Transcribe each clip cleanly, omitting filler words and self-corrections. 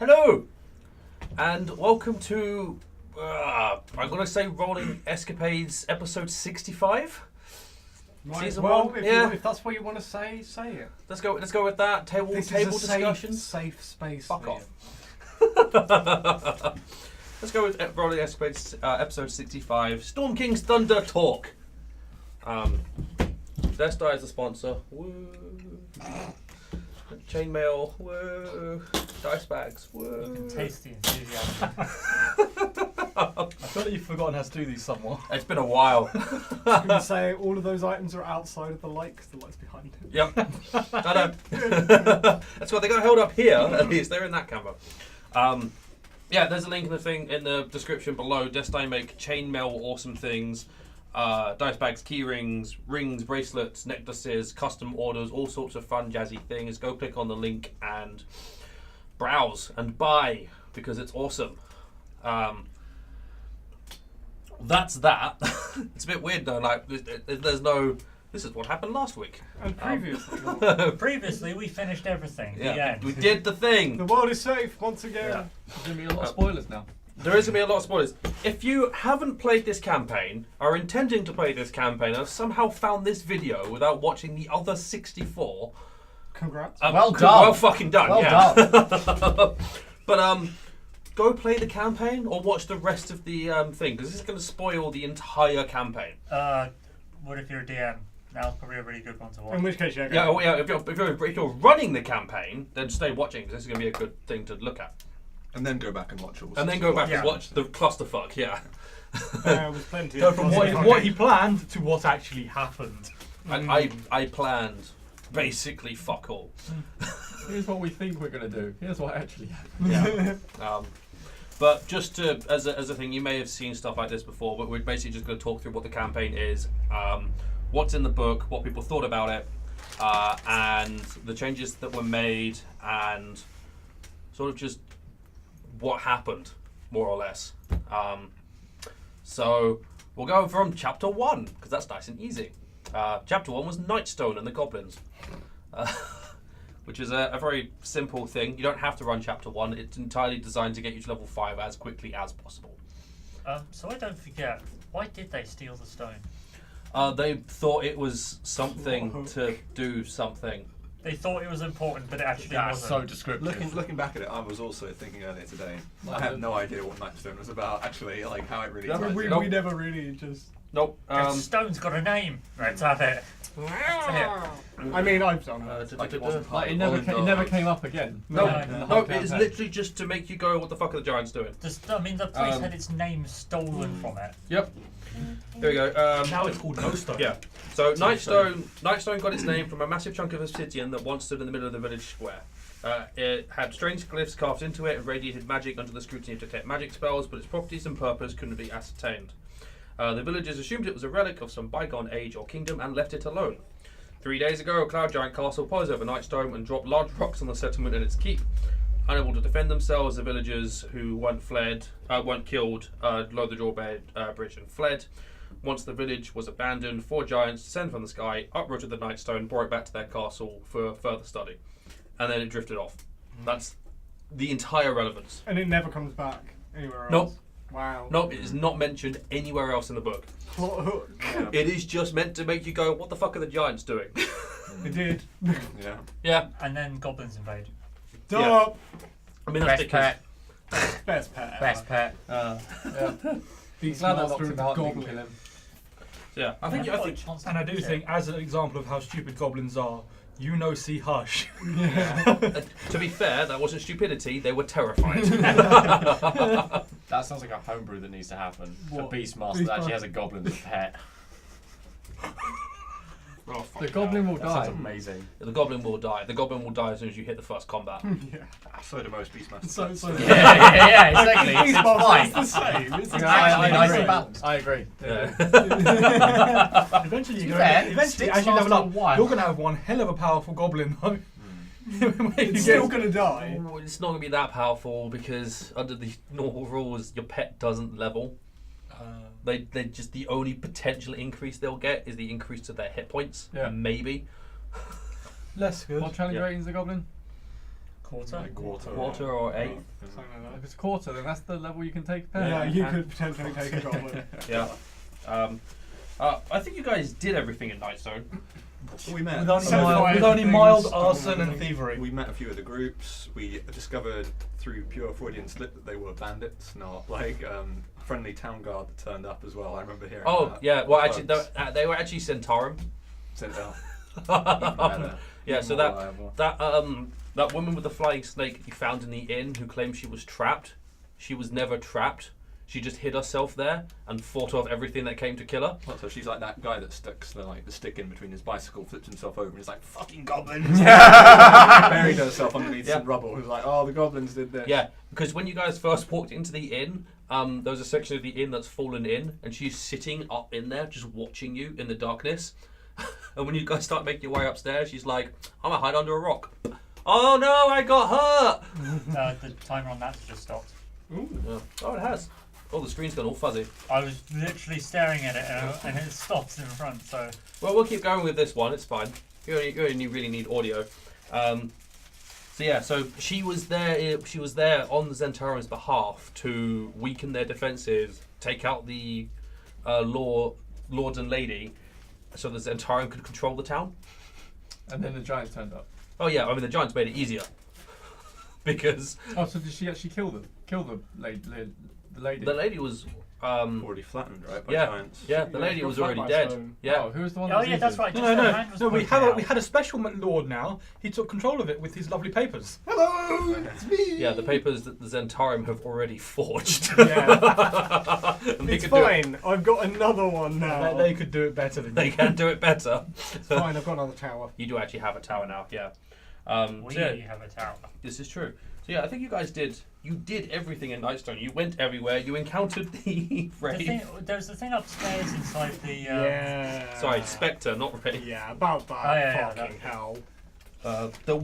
Hello, and welcome to, I'm going to say Rolling Escapades episode 65. Season one, if that's what you want to say it. Let's go with that. Table discussion. Safe space. Fuck off. Let's go with Rolling Escapades episode 65. Storm King's Thunder Talk. Destai is the sponsor. Woo. Chainmail. Woo. Dice bags. Woo. You can taste the enthusiasm. I feel like you've forgotten how to do these somewhat. It's been a while. I was going to say all of those items are outside of the light because the light's behind it. Yep. I know. That's why they got held up here. At least they're in that camera. Yeah, there's a link in the thing in the description below. Destai make chainmail awesome things. Dice bags, key rings, bracelets, necklaces, custom orders, all sorts of fun jazzy things. Go click on the link and browse and buy because it's awesome. That's that. It's a bit weird though. Like there's no. This is what happened last week. And previously, Previously, we finished everything. The Yeah, end. we did the thing. the world is safe once again. Yeah. There's going to be a lot of spoilers now. There is going to be a lot of spoilers. If you haven't played this campaign, are intending to play this campaign, and have somehow found this video without watching the other 64, Congrats. Well done. Well fucking done. Well yeah. But go play the campaign or watch the rest of the thing because this is going to spoil the entire campaign. What if you're a DM? Now's probably a really good one to watch. In which case, yeah. Yeah, well, yeah. If you're running the campaign, then stay watching because this is going to be a good thing to look at. And then go back and watch all. And then go back Yeah. and watch the clusterfuck. Yeah. With plenty. Go of from possible what he planned to what actually happened. I planned basically fuck all. Here's what we think we're going to do. Here's what actually happened. Yeah. But just to, as a thing, you may have seen stuff like this before, but we're basically just going to talk through what the campaign is, what's in the book, what people thought about it, and the changes that were made, and sort of just what happened, more or less. So we'll go from chapter 1, because that's nice and easy. Chapter 1 was Nightstone and the Goblins. Which is a very simple thing. You don't have to run chapter 1. It's entirely designed to get you to level 5 as quickly as possible. So I don't forget, why did they steal the stone? They thought it was something to do something. They thought it was important, but it actually That's wasn't. so descriptive. Looking back at it, I was also thinking earlier today. I had no idea what Nightstone was about. Actually, like how it really. I mean, ties we in. never really just. Nope. The stone's got a name. Right, that's it. I mean, I've done that. Like it wasn't part Like, of it the never Golden came up again. No, No, in the no, whole it is campaign. literally just to make you go, what the fuck are the giants doing? The place had its name stolen from it. Yep. There we go. Now it's called No Stone. Yeah. So Nightstone got its name from a massive chunk of obsidian that once stood in the middle of the village square. It had strange glyphs carved into it and radiated magic under the scrutiny of detect magic spells, but its properties and purpose couldn't be ascertained. The villagers assumed it was a relic of some bygone age or kingdom and left it alone. 3 days ago, a cloud giant castle poised over Nightstone and dropped large rocks on the settlement and its keep. Unable to defend themselves, the villagers who weren't killed, lowered the drawbridge and fled. Once the village was abandoned, 4 giants descended from the sky, uprooted the Nightstone, brought it back to their castle for further study. And then it drifted off. That's the entire relevance. And it never comes back anywhere else. Nope. Wow. Nope, it is not mentioned anywhere else in the book. Plot hook. Yeah. It is just meant to make you go, what the fuck are the giants doing? It did. Yeah. Yeah. And then goblins invade. Stop. I mean, that's Best because... pet. Best pet. Best pet. He's glad that's through the goblin. Yeah, I think... And I do think, as an example of how stupid goblins are, you know, see Hush. to be fair, that wasn't stupidity, they were terrified. That sounds like a homebrew that needs to happen. What? A Beastmaster that actually has a goblin as a pet. The goblin will That sounds die. amazing. The goblin will die. The goblin will die as soon as you hit the first combat. Yeah. So do most Beastmasters. So Yeah, exactly. It's Beastmaster, fine. it's the same. It's actually nice agree. and balanced. I agree. Yeah. Eventually, To be you're fair, gonna, eventually sticks as you level last up, a while. you're going to have one hell of a powerful goblin, though. It's still gonna die. Ooh, it's not going to be that powerful because under the normal rules, your pet doesn't level. They just the only potential increase they'll get is the increase to their hit points. Yeah. Maybe. Less good. What challenge Yeah. rating is the goblin? Quarter. Like Quarter or eighth. Something like If that. it's quarter, then that's the level you can take. Yeah, you could potentially take a goblin. Yeah. I think you guys did everything in Nightstone. We met. With only, So mild, five with only things. mild arson and thievery. We met a few of the groups. We discovered through pure Freudian slip that they were bandits, not like friendly town guard that turned up as well. I remember hearing. Oh that. yeah, well actually Thugs they were actually Centaurum. sent out. Even better. Yeah, Even so more that reliable. that woman with the flying snake you found in the inn who claimed she was trapped, she was never trapped. She just hid herself there and fought off everything that came to kill her. What, so she's like that guy that sticks the stick in between his bicycle, flips himself over, and he's like, "Fucking goblins!" Buried herself underneath Yeah. some rubble. Who's like, "Oh, the goblins did this." Yeah, because when you guys first walked into the inn, there was a section of the inn that's fallen in, and she's sitting up in there just watching you in the darkness. And when you guys start making your way upstairs, she's like, "I'm gonna hide under a rock." Oh no, I got hurt! The timer on that's just stopped. Yeah. Oh, it has. Oh, the screen's gone all fuzzy. I was literally staring at it and it stopped in front. So Well, we'll keep going with this one. It's fine. You only really need audio. So yeah, so she was there. She was there on the Zentaurum's behalf to weaken their defenses, take out the lord and lady, so the Zentaurum could control the town. And then the giants turned up. Oh yeah, I mean the giants made it easier because Oh, so did she actually kill them? Kill the lady? The lady. the lady was Already flattened, right? By yeah giants. yeah the Yeah, lady got was flanked already by dead. stone. Yeah. Oh, who was the one? oh that was yeah, that's injured? right. Just No, the no, hand was no. We poking out. had a special lord now. He took control of it with his lovely papers. Hello, it's me. Yeah, the papers that the Zentaurum have already forged. Yeah. And they It's could do it- fine. I've got another one now. They could do it better than They you. can do it better. It's fine. I've got another tower. You do actually have a tower now, yeah. We So yeah, have a tower. this is true. So yeah, I think you guys did. You did everything in Nightstone. You went everywhere. You encountered the Wraith. There's the thing upstairs inside the. Yeah. Sorry, Spectre, not Wraith. Yeah, about that. yeah, Fucking hell. There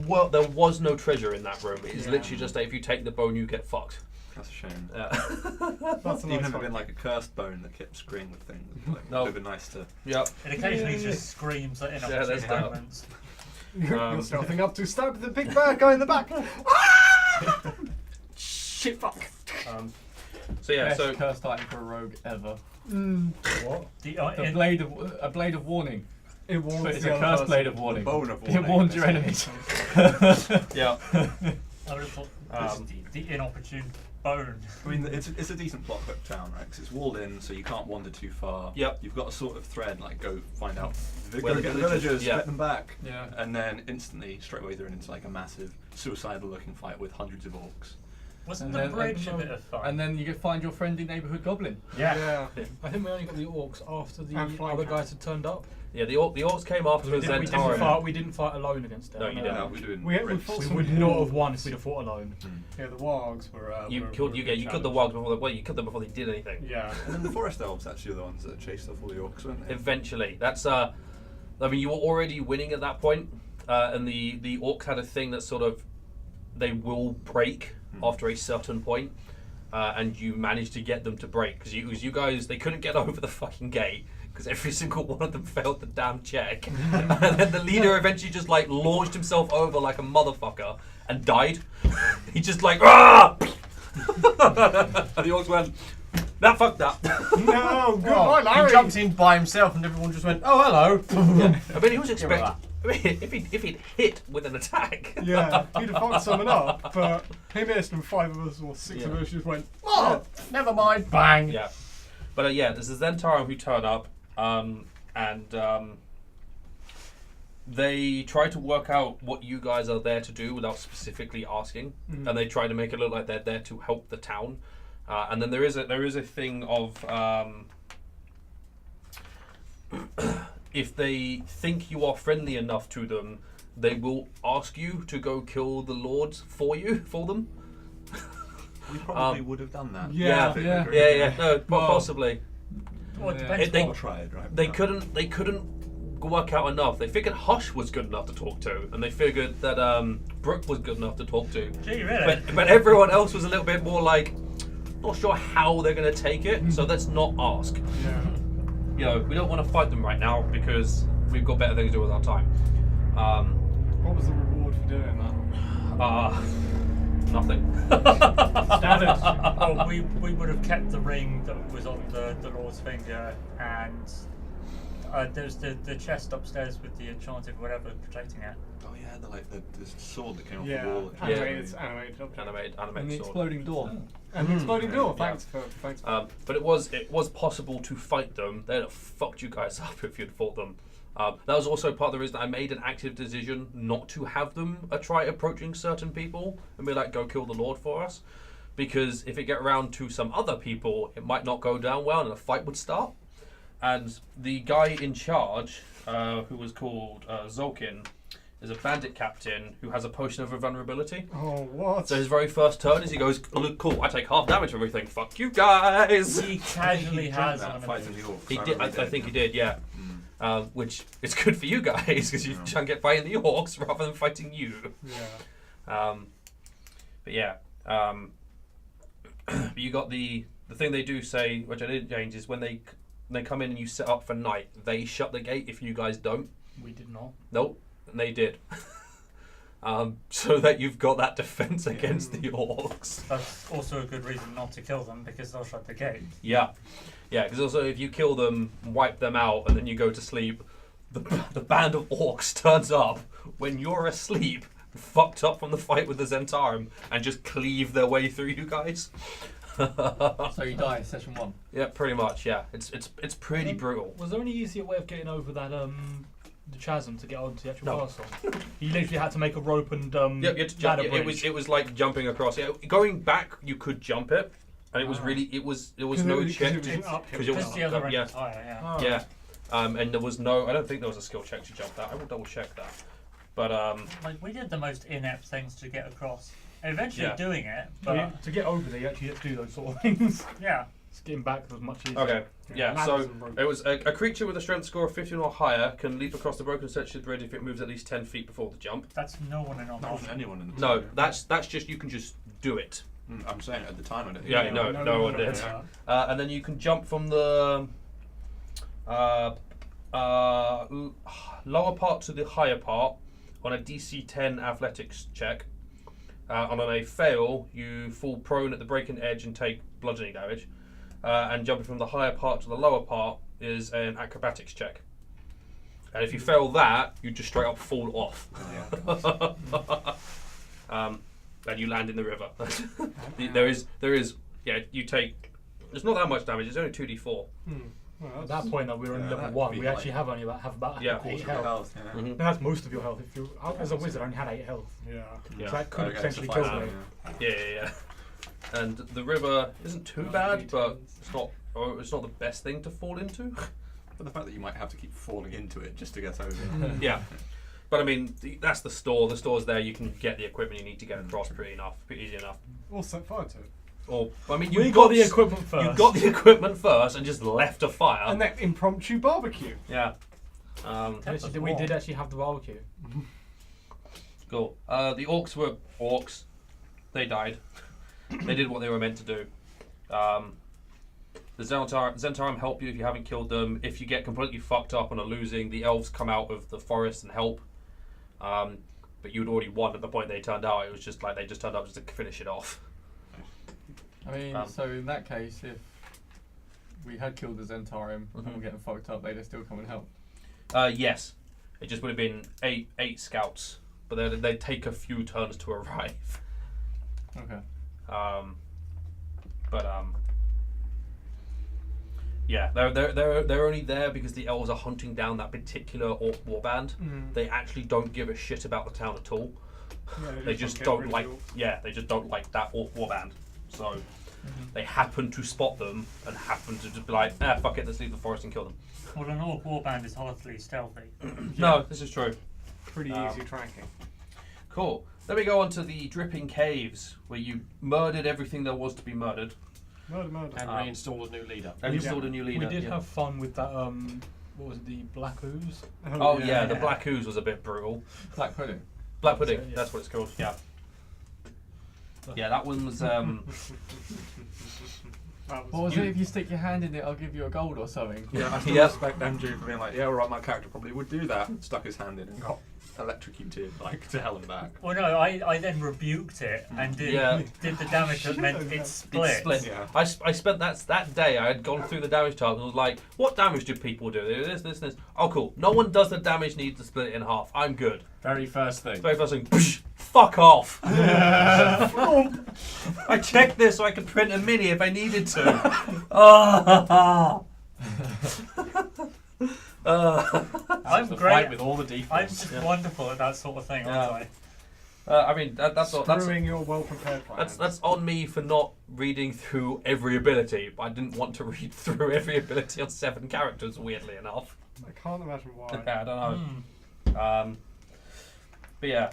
was no treasure in that room. It's literally just that if you take the bone, you get fucked. That's a shame. That's a You've nice never one. been like a cursed bone that kept screaming with things. Like, No. It would have been nice to. Yep. It occasionally just screams at inopportune that's dope. moments. You're stealthing up to stab the big bad guy in the back. Shit, fuck. So yeah, Best so cursed item for a rogue ever. What? A blade of warning. It warns But it's the a other cursed person. blade of warning. Bone of It warning. warns your enemies. yeah. I would have thought this is the inopportune bone. I mean, it's a decent plot hook town, right? Because it's walled in, so you can't wander too far. Yep. You've got a sort of thread, like go find out. Where Go the get the villagers- villagers, yeah. get them back. Yeah. And then instantly, straight away, they're into like a massive, suicidal-looking fight with hundreds of orcs. Wasn't And the then- bridge a and- bit of fun? And then you get find your friendly neighbourhood goblin. Yeah. I think we only got the orcs after the And flying other cats. guys had turned up. Yeah, the orcs came after the Zentaurum. We didn't fight alone against them. No, you didn't. No, we're doing. We raids. fought We some would not have dwarves. won if we'd have fought alone. Yeah, the wargs were. You were killed. a You big killed the challenge. wogs before. Well, you killed them before they did anything. Yeah. And then the forest elves actually are the ones that chased off all the orcs, weren't they? Eventually, that's I mean, you were already winning at that point, and the orcs had a thing that sort of they will break after a certain point, and you managed to get them to break because you guys they couldn't get over the fucking gate because every single one of them failed the damn check, and then the leader eventually just like launched himself over like a motherfucker and died. He just like ah, and the orcs went, "That fucked that." No, goodbye, He Larry. jumped in by himself and everyone just went, "Oh, hello." I mean, he was Give her expecting. I mean, if he'd hit with an attack. Yeah, he'd have fucked someone up, but he missed, and 5 of us or 6 of Yeah. us just went. Oh, never mind. Bang. Yeah, but yeah, there's a Zentaurum who turn up, they try to work out what you guys are there to do without specifically asking, and they try to make it look like they're there to help the town. And then there is a thing of if they think you are friendly enough to them, they will ask you to go kill the lords for them. We probably would have done that. Yeah. Yeah. No, possibly. Well, it Yeah. depends They- Or what- tried, right? They couldn't work out enough. They figured Hush was good enough to talk to, and they figured that Brooke was good enough to talk to. Gee, really? But everyone else was a little bit more like, not sure how they're going to take it, so let's not ask. Yeah. You know, we don't want to fight them right now because we've got better things to do with our time. What was the reward for doing that? Nothing. Standard. Well, we would have kept the ring that was on the Lord's finger, and there's the chest upstairs with the enchanted whatever protecting it. Oh yeah, the sword that came off Yeah, the wall. animated object. Animated And the sword. exploding door. And the exploding door. Yeah. Thanks. But it was possible to fight them. They'd have fucked you guys up if you'd fought them. That was also part of the reason I made an active decision not to have them try approaching certain people and be like, go kill the Lord for us. Because if it get around to some other people, it might not go down well and a fight would start. And the guy in charge, who was called Zolkin, is a bandit captain who has a potion of invulnerability. Oh, what? So his very first turn is he goes, oh, look, cool, I take half damage from everything. Fuck you guys! He casually has one that of fighting these. the orcs. He did. I think he did. Yeah. Mm. Which is good for you guys because you can get fighting the orcs rather than fighting you. Yeah. But yeah. But you got the thing they do say, which I didn't change, is when they come in and you set up for night, they shut the gate if you guys don't. We did not. Nope, and they did. So that you've got that defense against the orcs. That's also a good reason not to kill them because they'll shut the gate. Yeah, because also if you kill them, wipe them out, and then you go to sleep, the band of orcs turns up when you're asleep, fucked up from the fight with the Zentarum, and just cleave their way through you guys. So you die, session 1. Yeah, pretty much. Yeah, it's pretty brutal. Was there any easier way of getting over that the chasm to get onto the actual No. castle? You literally had to make a rope and Yep, you had to jump. ladder Yeah, bridge. it was like jumping across. Yeah, going back, you could jump it, and it was really there was no check Because it was uphill. because it was Because the other end yeah. is higher, yeah. Oh. Yeah, and there was no. I don't think there was a skill check to jump that. I will double check that. But Like, we did the most inept things to get across. Eventually Yeah. doing it, So but to get over there, you actually had to do those sort of things. yeah. Just getting back was much easier. okay, yeah. ladders So and ropes. it was a creature with a strength score of 15 or higher can leap across the broken section of the bridge if it moves at least 10 feet before the jump. That's no one in our That army. wasn't anyone in the No, team. that's just you can just do it. I'm saying at the time I didn't. Yeah, no one did. Yeah. And then you can jump from the lower part to the higher part on a DC 10 athletics check. And on a fail, you fall prone at the breaking edge and take bludgeoning damage. And jumping from the higher part to the lower part is an acrobatics check. And if you fail that, you just straight up fall off. And you land in the river. there is, yeah, you take, it's not that much damage, it's only 2d4. Well, At that's- that point, though, we were on Yeah, level that'd 1. be We like- actually have about Yeah. a quarter Quarter health. health, yeah. Mhm. That's most of your health. If you, as a wizard, I only had 8 health. Yeah. Yeah. So that could have Okay, potentially so killed fine, me. yeah. And the river isn't too bad, but it's not the best thing to fall into. But the fact that you might have to keep falling into it just to get over. Yeah. But I mean, that's the store. The store's there. You can get the equipment you need to get across pretty easy enough. All set fire to it. Or I mean, We you got the equipment You first. got the equipment first and just left a fire. And that impromptu barbecue. Yeah. Actually, we did actually have the barbecue. Cool. The orcs were orcs. They died. They did what they were meant to do. The Zentarum help you if you haven't killed them. If you get completely fucked up and are losing, the elves come out of the forest and help. But you'd already won at the point they turned out. It was just like they just turned up just to finish it off. I mean, so in that case, if we had killed the Zentarum and Mhm. we're getting fucked up, they'd have still come and help. Yes. It just would have been eight scouts. But they'd take a few turns to arrive. Okay. Yeah, they're only there because the elves are hunting down that particular orc warband. They actually don't give a shit about the town at all. Yeah, They just don't like they just don't like that orc warband. So they happen to spot them and happen to just be like, fuck it, let's leave the forest and kill them. Well, an orc warband is hardly stealthy. No, this is true. Pretty easy tracking. Cool. Then we go on to the dripping caves where you murdered everything there was to be murdered Murder. And reinstalled a new leader. and We- installed a new leader. We did yeah. have fun with that. What was it? The black ooze. Oh yeah, the black ooze was a bit brutal. Black pudding. Black pudding, That's it, yeah. that's what it's called. Yeah. Yeah, that one was. What was it? If you stick your hand in it, I'll give you a gold or something. Yeah, I still Yeah. respect Andrew for being like, yeah, alright, my character probably would do that. Stuck his hand in and got electrocuted like to hell and back. Well, no, I then rebuked it and did the damage that meant it split. It split. Yeah. I spent that day. I had gone through the damage tab and was like, "What damage do people do? They do this, this, and this. Oh, cool. No one does the damage needed to split it in half. I'm good." Very first thing. Very first thing. Psh, fuck off. I checked this so I could print a mini if I needed to. I'm the great fight with all the defaults. I'm just wonderful at that sort of thing, aren't I? I mean, that's Screwing your well-prepared plans. that's on me for not reading through every ability. I didn't want to read through every ability on 7 characters. Weirdly enough. I can't imagine why. I don't know. But yeah,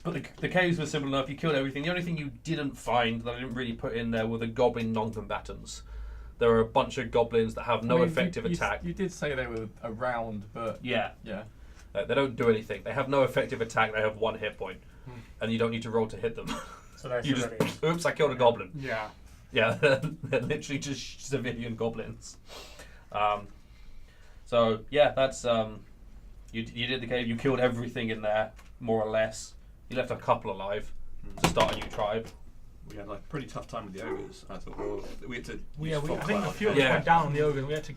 but the caves were simple enough. You killed everything. The only thing you didn't find that I didn't really put in there were the goblin non-combatants. There are a bunch of goblins that have no effective attack. You did say they were around, but Yeah. yeah. They don't do anything. They have no effective attack. They have 1 hit point, and you don't need to roll to hit them. So that's You just, already. oops! I killed a goblin. Yeah. Yeah, they're literally just civilian goblins. So yeah, that's you did the cave. You killed everything in there, more or less. You left a couple alive to start a new tribe. We had like a pretty tough time with the ogres. I thought, well, we had to. Yeah, use I fog think a cloud. few of us Yeah. went down on the ogres and we had to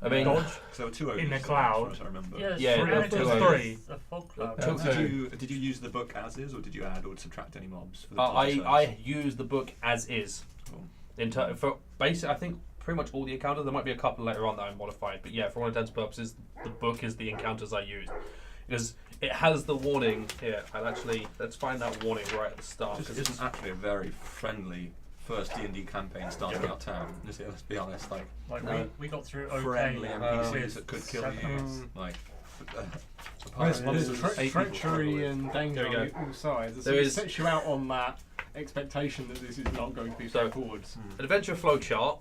I mean, dodge. So there were 2 ogres in the as cloud. far as I remember. Yeah, three, there I think were it was 2 three. The fog cloud. Yeah. Did you use the book as is, or did you add or subtract any mobs? For the I use the book as is. Cool. For basic, I think pretty much all the encounters. There might be a couple later on that I modified, but yeah, for all intents and purposes, the book is the encounters I use. Because it has the warning here. Let's find that warning right at the start. Just 'cause it's- isn't actually a very friendly first D&D campaign starting out town. Let's be honest, like Like No. we got through okay. friendly NPCs with that could kill 7 you. hours. Like There's monsters, 8 people treachery to and danger There we on all sides. There It is- sets you out on that expectation that this is not going to be So- straightforward. an adventure flowchart,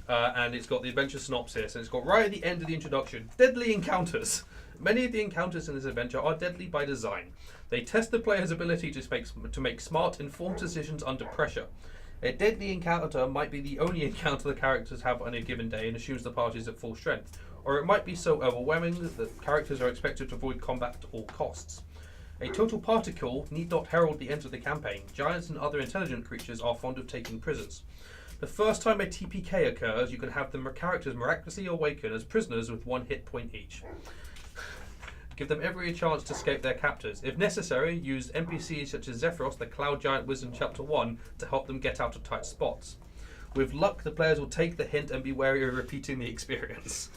and it's got the adventure synopsis, and it's got right at the end of the introduction, deadly encounters. Many of the encounters in this adventure are deadly by design. They test the player's ability to make smart, informed decisions under pressure. A deadly encounter might be the only encounter the characters have on a given day and assumes the party is at full strength, or it might be so overwhelming that characters are expected to avoid combat at all costs. A total particle need not herald the end of the campaign. Giants and other intelligent creatures are fond of taking prisoners. The first time a TPK occurs, you can have the characters miraculously awaken as prisoners with 1 hit point each. Give them every chance to escape their captors. If necessary, use NPCs such as Zephyros, the Cloud Giant Wizard in Chapter 1, to help them get out of tight spots. With luck, the players will take the hint and be wary of repeating the experience.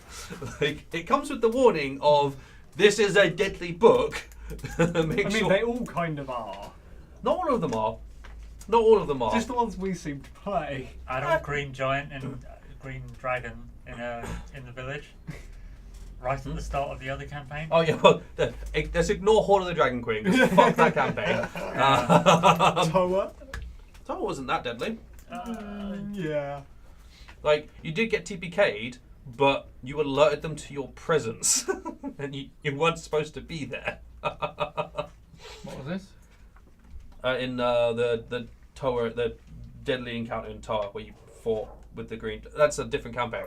It comes with the warning of, this is a deadly book. They all kind of are. Not all of them are. Not all of them are. Just the ones we seem to play. Adult green giant and green dragon in the village. Right at the start of the other campaign. Oh yeah, well, let's ignore Horde of the Dragon Queen. Fuck that campaign. Toa? Toa wasn't that deadly. Yeah. Like, you did get TPK'd, but you alerted them to your presence. And you weren't supposed to be there. What was this? In the Toa, the deadly encounter in Toa, where you fought with the green. That's a different campaign.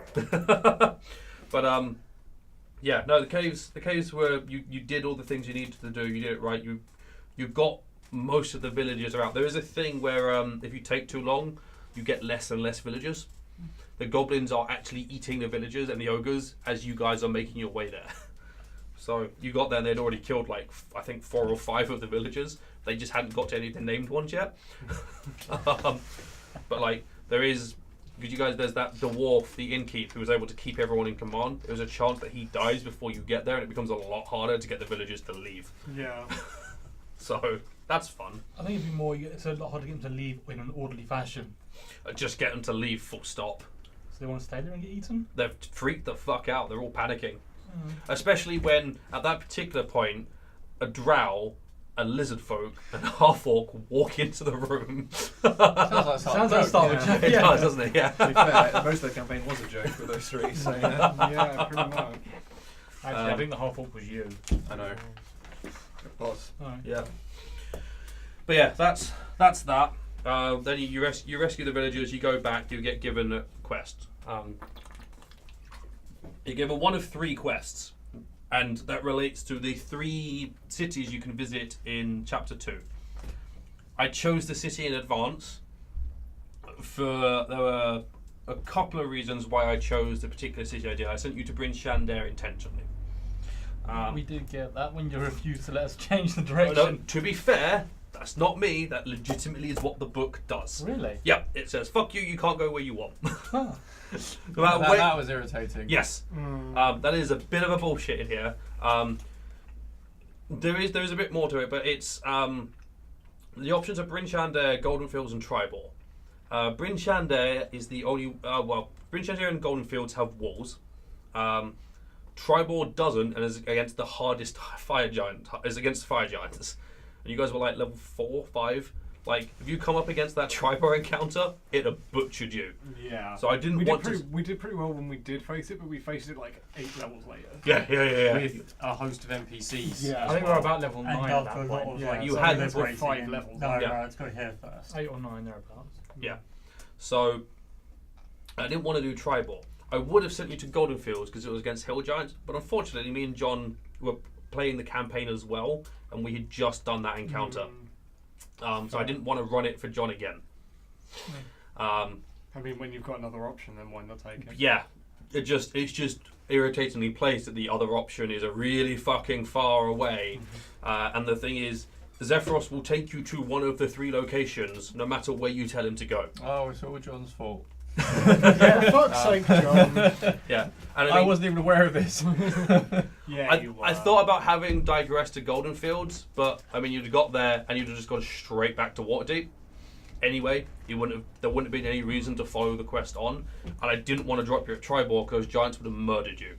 But yeah, no, the caves were you did all the things you needed to do. You did it right. You got most of the villagers out. There is a thing where if you take too long, you get less and less villagers. The goblins are actually eating the villagers and the ogres as you guys are making your way there. So you got there and they'd already killed like I think 4 or 5 of the villagers. They just hadn't got to any of the named ones yet. But like there is, because you guys, there's that dwarf, the innkeep, who was able to keep everyone in command. There's a chance that he dies before you get there, and it becomes a lot harder to get the villagers to leave. Yeah. So that's fun. I think it'd be more. It's a lot harder to get them to leave in an orderly fashion. Just get them to leave, full stop. So they want to stay there and get eaten. They've freaked the fuck out. They're all panicking. Especially when, at that particular point, a drow, a lizard folk, and a half-orc walk into the room. Sounds like a start of a joke. It does, doesn't it? Yeah. To be fair, most of the campaign was a joke with those 3. So yeah. Yeah, pretty much. Actually, I think the half orc was you. I know. It was. Alright. Yeah. But yeah, that's that. Then you rescue the villagers. You go back. You get given a quest. You're given one of 3 quests, and that relates to the 3 cities you can visit in Chapter 2. I chose the city in advance. There were a couple of reasons why I chose the particular city I did. I sent you to Bryn Shander intentionally. We did get that when you refused to let us change the No, direction. to be fair, that's not me. That legitimately is what the book does. Really? Yep, it says, fuck you, you can't go where you want. Huh. No matter That, where- that was irritating. Yes. That is a bit of a bullshit in here. There is a bit more to it, but it's the options are Bryn Shander, Golden Fields, and Tribal. Bryn Shander is the only Bryn Shander and Golden Fields have walls. Tribal doesn't, and is against the hardest fire giant. Is against fire giants. And you guys were like level 4, 5. Like, if you come up against that Tribal encounter, it'd have butchered you. Yeah. So I didn't we want did to. We did pretty well when we did face it, but we faced it like 8 levels later. Yeah. With a host of NPCs. Yeah. I think we're about level 9 And at after a that lot point. of Yeah, like you so had- there's like liberating 5 and- levels. No, Yeah. no, it's got here first. 8 or 9 thereabouts. Yeah. So I didn't want to do Tribal. I would have sent you to Golden Fields because it was against Hill Giants, but unfortunately, me and John were playing the campaign as well, and we had just done that encounter. So I didn't want to run it for John again. I mean, when you've got another option, then why not take it? Yeah, it's just irritatingly placed that the other option is a really fucking far away, and the thing is, Zephyros will take you to one of the 3 locations, no matter where you tell him to go. Oh, it's all John's fault. Yeah, for fuck's sake, John. Yeah, and I wasn't even aware of this. Yeah, you were. I thought about having digressed to Golden Fields, but I mean, you'd have got there and you'd have just gone straight back to Waterdeep. Anyway, there wouldn't have been any reason to follow the quest on, and I didn't want to drop you at Tribal because giants would have murdered you.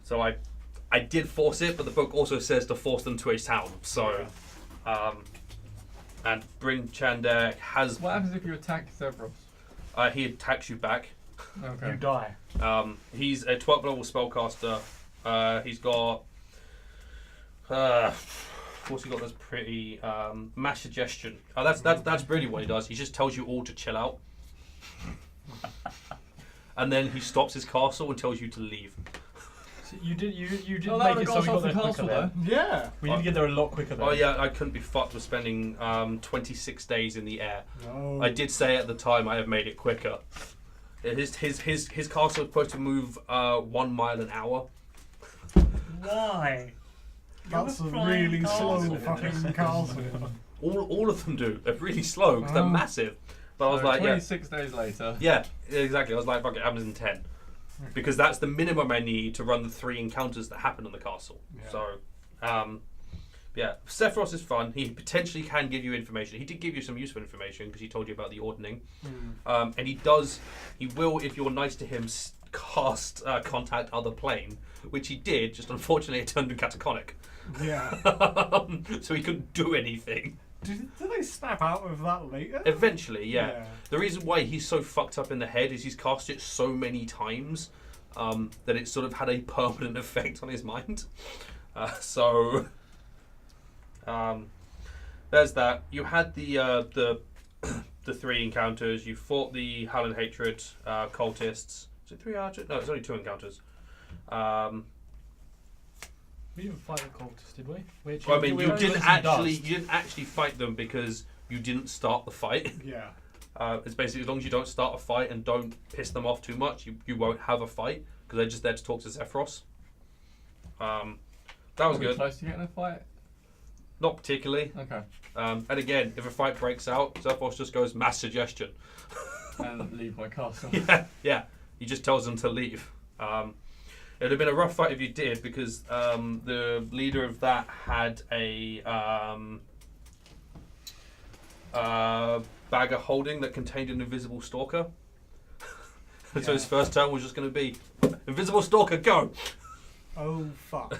So I did force it, but the book also says to force them to a town. So, and Bryn Shander has What happens if you attack Zephyros? he attacks you back. Okay. You die. He's a 12th level spellcaster. He's got what's he got that's pretty mass suggestion. That's really what he does. He just tells you all to chill out. And then he stops his castle and tells you to leave. So you did Oh, make that it got so us we off got the there quicker castle, then. Yeah. We did get there a lot quicker then. Oh yeah, I couldn't be fucked with spending 26 days in the air. No. I did say at the time I have made it quicker. His castle is supposed to move 1 mile an hour. Why? That's a You're a flying really slow castle. fucking castle. All of them do. They're really slow because they're Oh. massive. But I was So like, yeah, 26 days later. yeah, exactly. I was like, fuck it, happens in 10. Because that's the minimum I need to run the 3 encounters that happen on the castle. Yeah. So, yeah, Sephiroth is fun. He potentially can give you information. He did give you some useful information because he told you about the ordning. And he will, if you're nice to him, cast Contact Other Plane, which he did, just unfortunately it turned him catatonic. Yeah. So he couldn't do anything. Did they snap out of that later? Eventually, yeah. The reason why he's so fucked up in the head is he's cast it so many times that it sort of had a permanent effect on his mind. There's that. You had the 3 encounters. You fought the Hell and Hatred cultists. Is it 3 archers? No, it's only 2 encounters. We didn't fight the cultists, did we? I mean, we you were didn't losing dust. actually fight them because you didn't start the fight. Yeah. It's basically as long as you don't start a fight and don't piss them off too much, you won't have a fight because they're just there to talk to Zephyros. That was Are we good. close to getting a fight? Not particularly. Okay. And again, if a fight breaks out, Zephyros just goes mass suggestion. And leave my castle. Yeah. He just tells them to leave. It would have been a rough fight if you did because the leader of that had a bag of holding that contained an invisible stalker. So his first turn was just going to be invisible stalker, go. Oh fuck.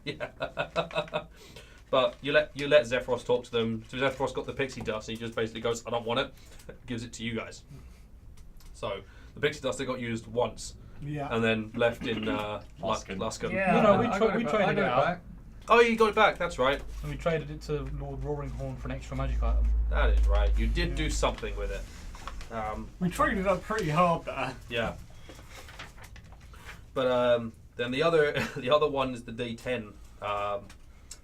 Yeah. But you let Zephyros talk to them. So Zephyros got the pixie dust and he just basically goes, I don't want it. Gives it to you guys. So the pixie dust they got used once Yeah. and then left in Luskan. Luskan. Yeah. No, we I got traded I it got out. back. Oh, you got it back. That's right. And we traded it to Lord Roaringhorn for an extra magic item. That is right. You did do something with it. We traded up pretty hard there. Yeah. But Then the other one is the day 10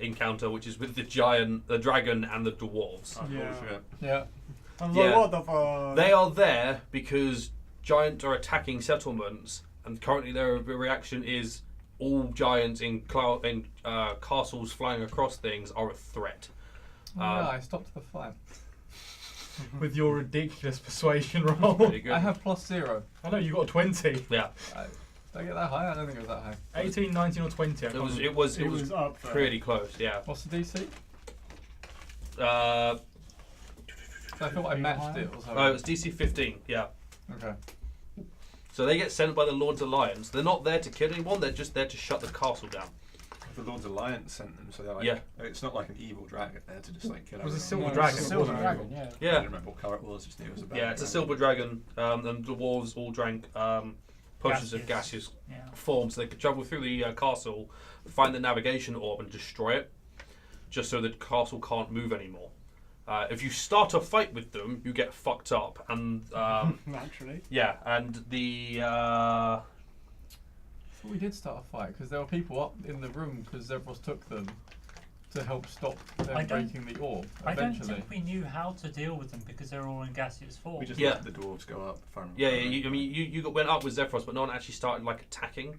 encounter, which is with the dragon, and the dwarves. Oh, Yeah. bullshit. Yeah. I'm Yeah. like, what the fuck? They are there because giants are attacking settlements, and currently their reaction is all giants in castles flying across things are a threat. No, I stopped the fight. With your ridiculous persuasion roll. Pretty good. I have +0. I know you got a 20. Yeah, Did I get that high? I don't think it was that high. 18, 19 or 20. I it can't was remember. it was up there. pretty close. Yeah. What's the DC? Uh, I thought I matched it or something. oh, it was DC 15. Yeah. Okay. So they get sent by the Lord's Alliance. They're not there to kill anyone. They're just there to shut the castle down. The Lord's Alliance sent them, so they're like, Yeah. it's not like an evil dragon there to just like kill It was a everyone. silver No, dragon. it's a It wasn't silver evil. dragon, I Yeah. didn't remember what colour it was, just knew it was a bad Yeah, it's a dragon. silver dragon. And the dwarves all drank potions of gaseous Yeah. form, so they could travel through the castle, find the navigation orb, and destroy it, just so the castle can't move anymore. If you start a fight with them, you get fucked up, and Naturally. yeah, and the I thought we did start a fight because there were people up in the room because Zevros took them to help stop them I don't- breaking the orb. I don't Eventually. think we knew how to deal with them because they're all in gaseous form. We just Yeah. let the dwarves go up. If I remember yeah, correctly. I mean, you went up with Zephyros, but no one actually started like attacking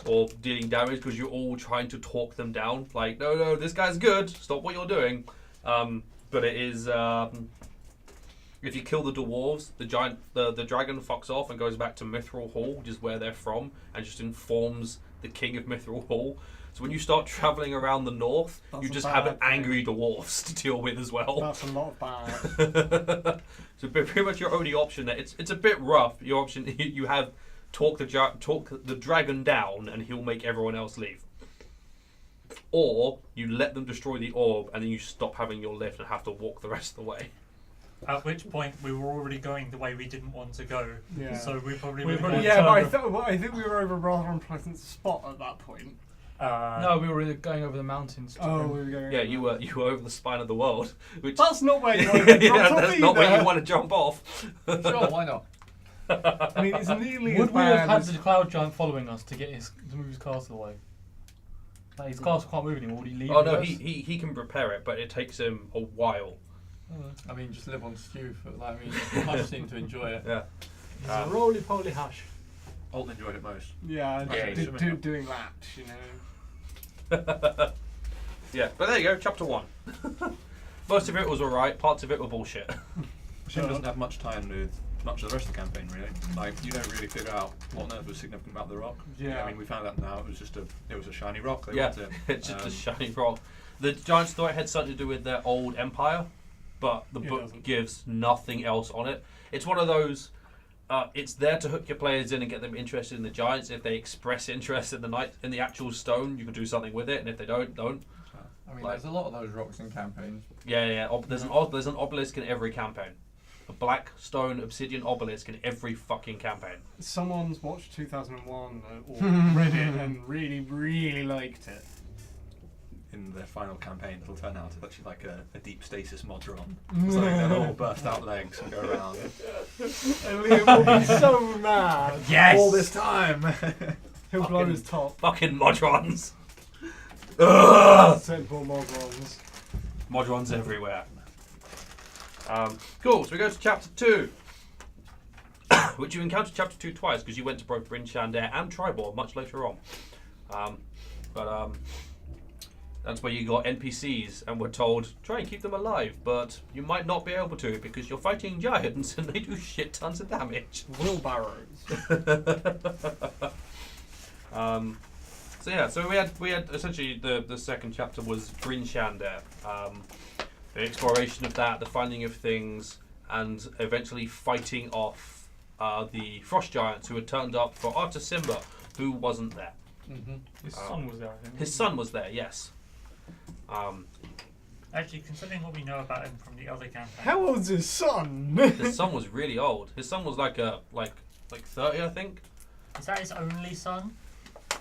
or dealing damage because you're all trying to talk them down. Like, no, this guy's good. Stop what you're doing. But it is if you kill the dwarves, the dragon fucks off and goes back to Mithril Hall, which is where they're from, and just informs the king of Mithril Hall. So when you start traveling around the north, That's you a just have bad angry dwarves to deal with as well. That's a lot of bad. So pretty much your only option there. It's a bit rough. Your option you have talk the dragon down and he'll make everyone else leave, or you let them destroy the orb and then you stop having your lift and have to walk the rest of the way. At which point we were already going the way we didn't want to go. Yeah. So we probably We would probably- have Yeah, but turned I think we were over a rather unpleasant spot at that point. No, we were going over the mountains. Oh, we were going. Yeah, you were over the spine of the world, which That's not where you want to yeah, drop off that's not where either. you want to jump off. Sure, why not? I mean, it's nearly Would as we have bad had as... the cloud giant following us to move his castle away? Like, his castle can't move anymore. Would he leave? Oh no, us? he can prepare it, but it takes him a while. I mean, just live on stew for like. I mean, Hush seemed to enjoy it. Yeah. He's a roly-poly Hush. Alton enjoyed it most. Yeah, Yeah, doing that, you know. Yeah, but there you go, chapter 1. Most of it was alright, parts of it were bullshit. Shim doesn't have much time with much of the rest of the campaign, really. Like, you don't really figure out what on earth was significant about the rock. Yeah. I mean, we found out now it was just a shiny rock. They Yeah, want it. it's just a shiny rock. The giants thought it had something to do with their old empire, but the It book doesn't. gives nothing else on it. It's one of those, it's there to hook your players in and get them interested in the giants. If they express interest in the actual stone, you can do something with it, and if they don't. I mean, Like- there's a lot of those rocks in campaigns. Yeah. There's an obelisk in every campaign. A black stone obsidian obelisk in every fucking campaign. Someone's watched 2001 or read it and really, really liked it. In their final campaign, it'll turn out it's actually like a deep stasis modron. So they'll all burst out legs and go around. And Liam will be so mad. Yes! All this time! He'll blow Fucking- his top. Fucking Modrons. Ugh! Send more Modrons. Modrons everywhere. Cool, so we go to chapter 2. Which you encountered chapter 2 twice because you went to both Bryn Shandair and Tribor much later on. But that's where you got NPCs and were told, try and keep them alive, but you might not be able to because you're fighting giants and they do shit tons of damage. Wheelbarrows. So we had essentially the second chapter was Bryn Shandair. The exploration of that, the finding of things, and eventually fighting off the frost giants who had turned up for Arta Simba, who wasn't there. Mm-hmm. His son was there, I think. His son was there, yes. Actually, considering what we know about him from the other campaign, How old's his son? His son was really old. His son was like 30, I think. is that his only son?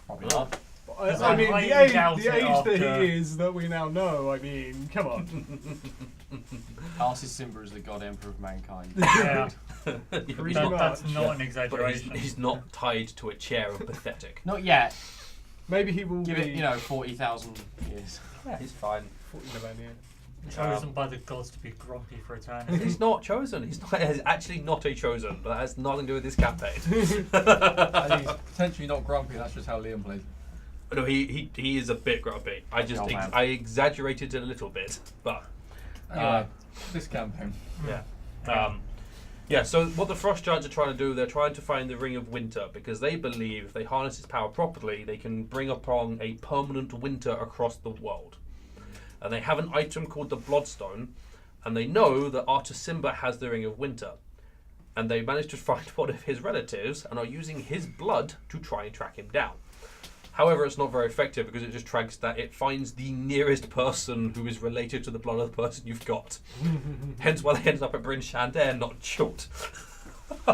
Probably not. I mean, I the age doubt that it after- he is that we now know, I mean, come on. Passes Simba as the god emperor of mankind. Yeah, Pretty that's much. not an But exaggeration. he's not tied to a chair of pathetic. Not yet. Maybe he will Give be it, 40,000 years. Yeah, he's fine. 40 millennia. Chosen by the gods to be grumpy for eternity. He's not chosen. He's actually not a chosen, but that has nothing to do with this campaign. And he's potentially not grumpy. That's just how Liam plays. No, he is a bit grumpy. I just Oh, man. I exaggerated it a little bit, but Anyway, this campaign. yeah. So what the Frost Giants are trying to do, they're trying to find the Ring of Winter because they believe if they harness its power properly, they can bring upon a permanent winter across the world. And they have an item called the Bloodstone, and they know that Artus Simba has the Ring of Winter. And they managed to find one of his relatives and are using his blood to try and track him down. However, it's not very effective because it just tracks that it finds the nearest person who is related to the blood of the person you've got. Hence why they ended up at Bryn Shander, not Chult.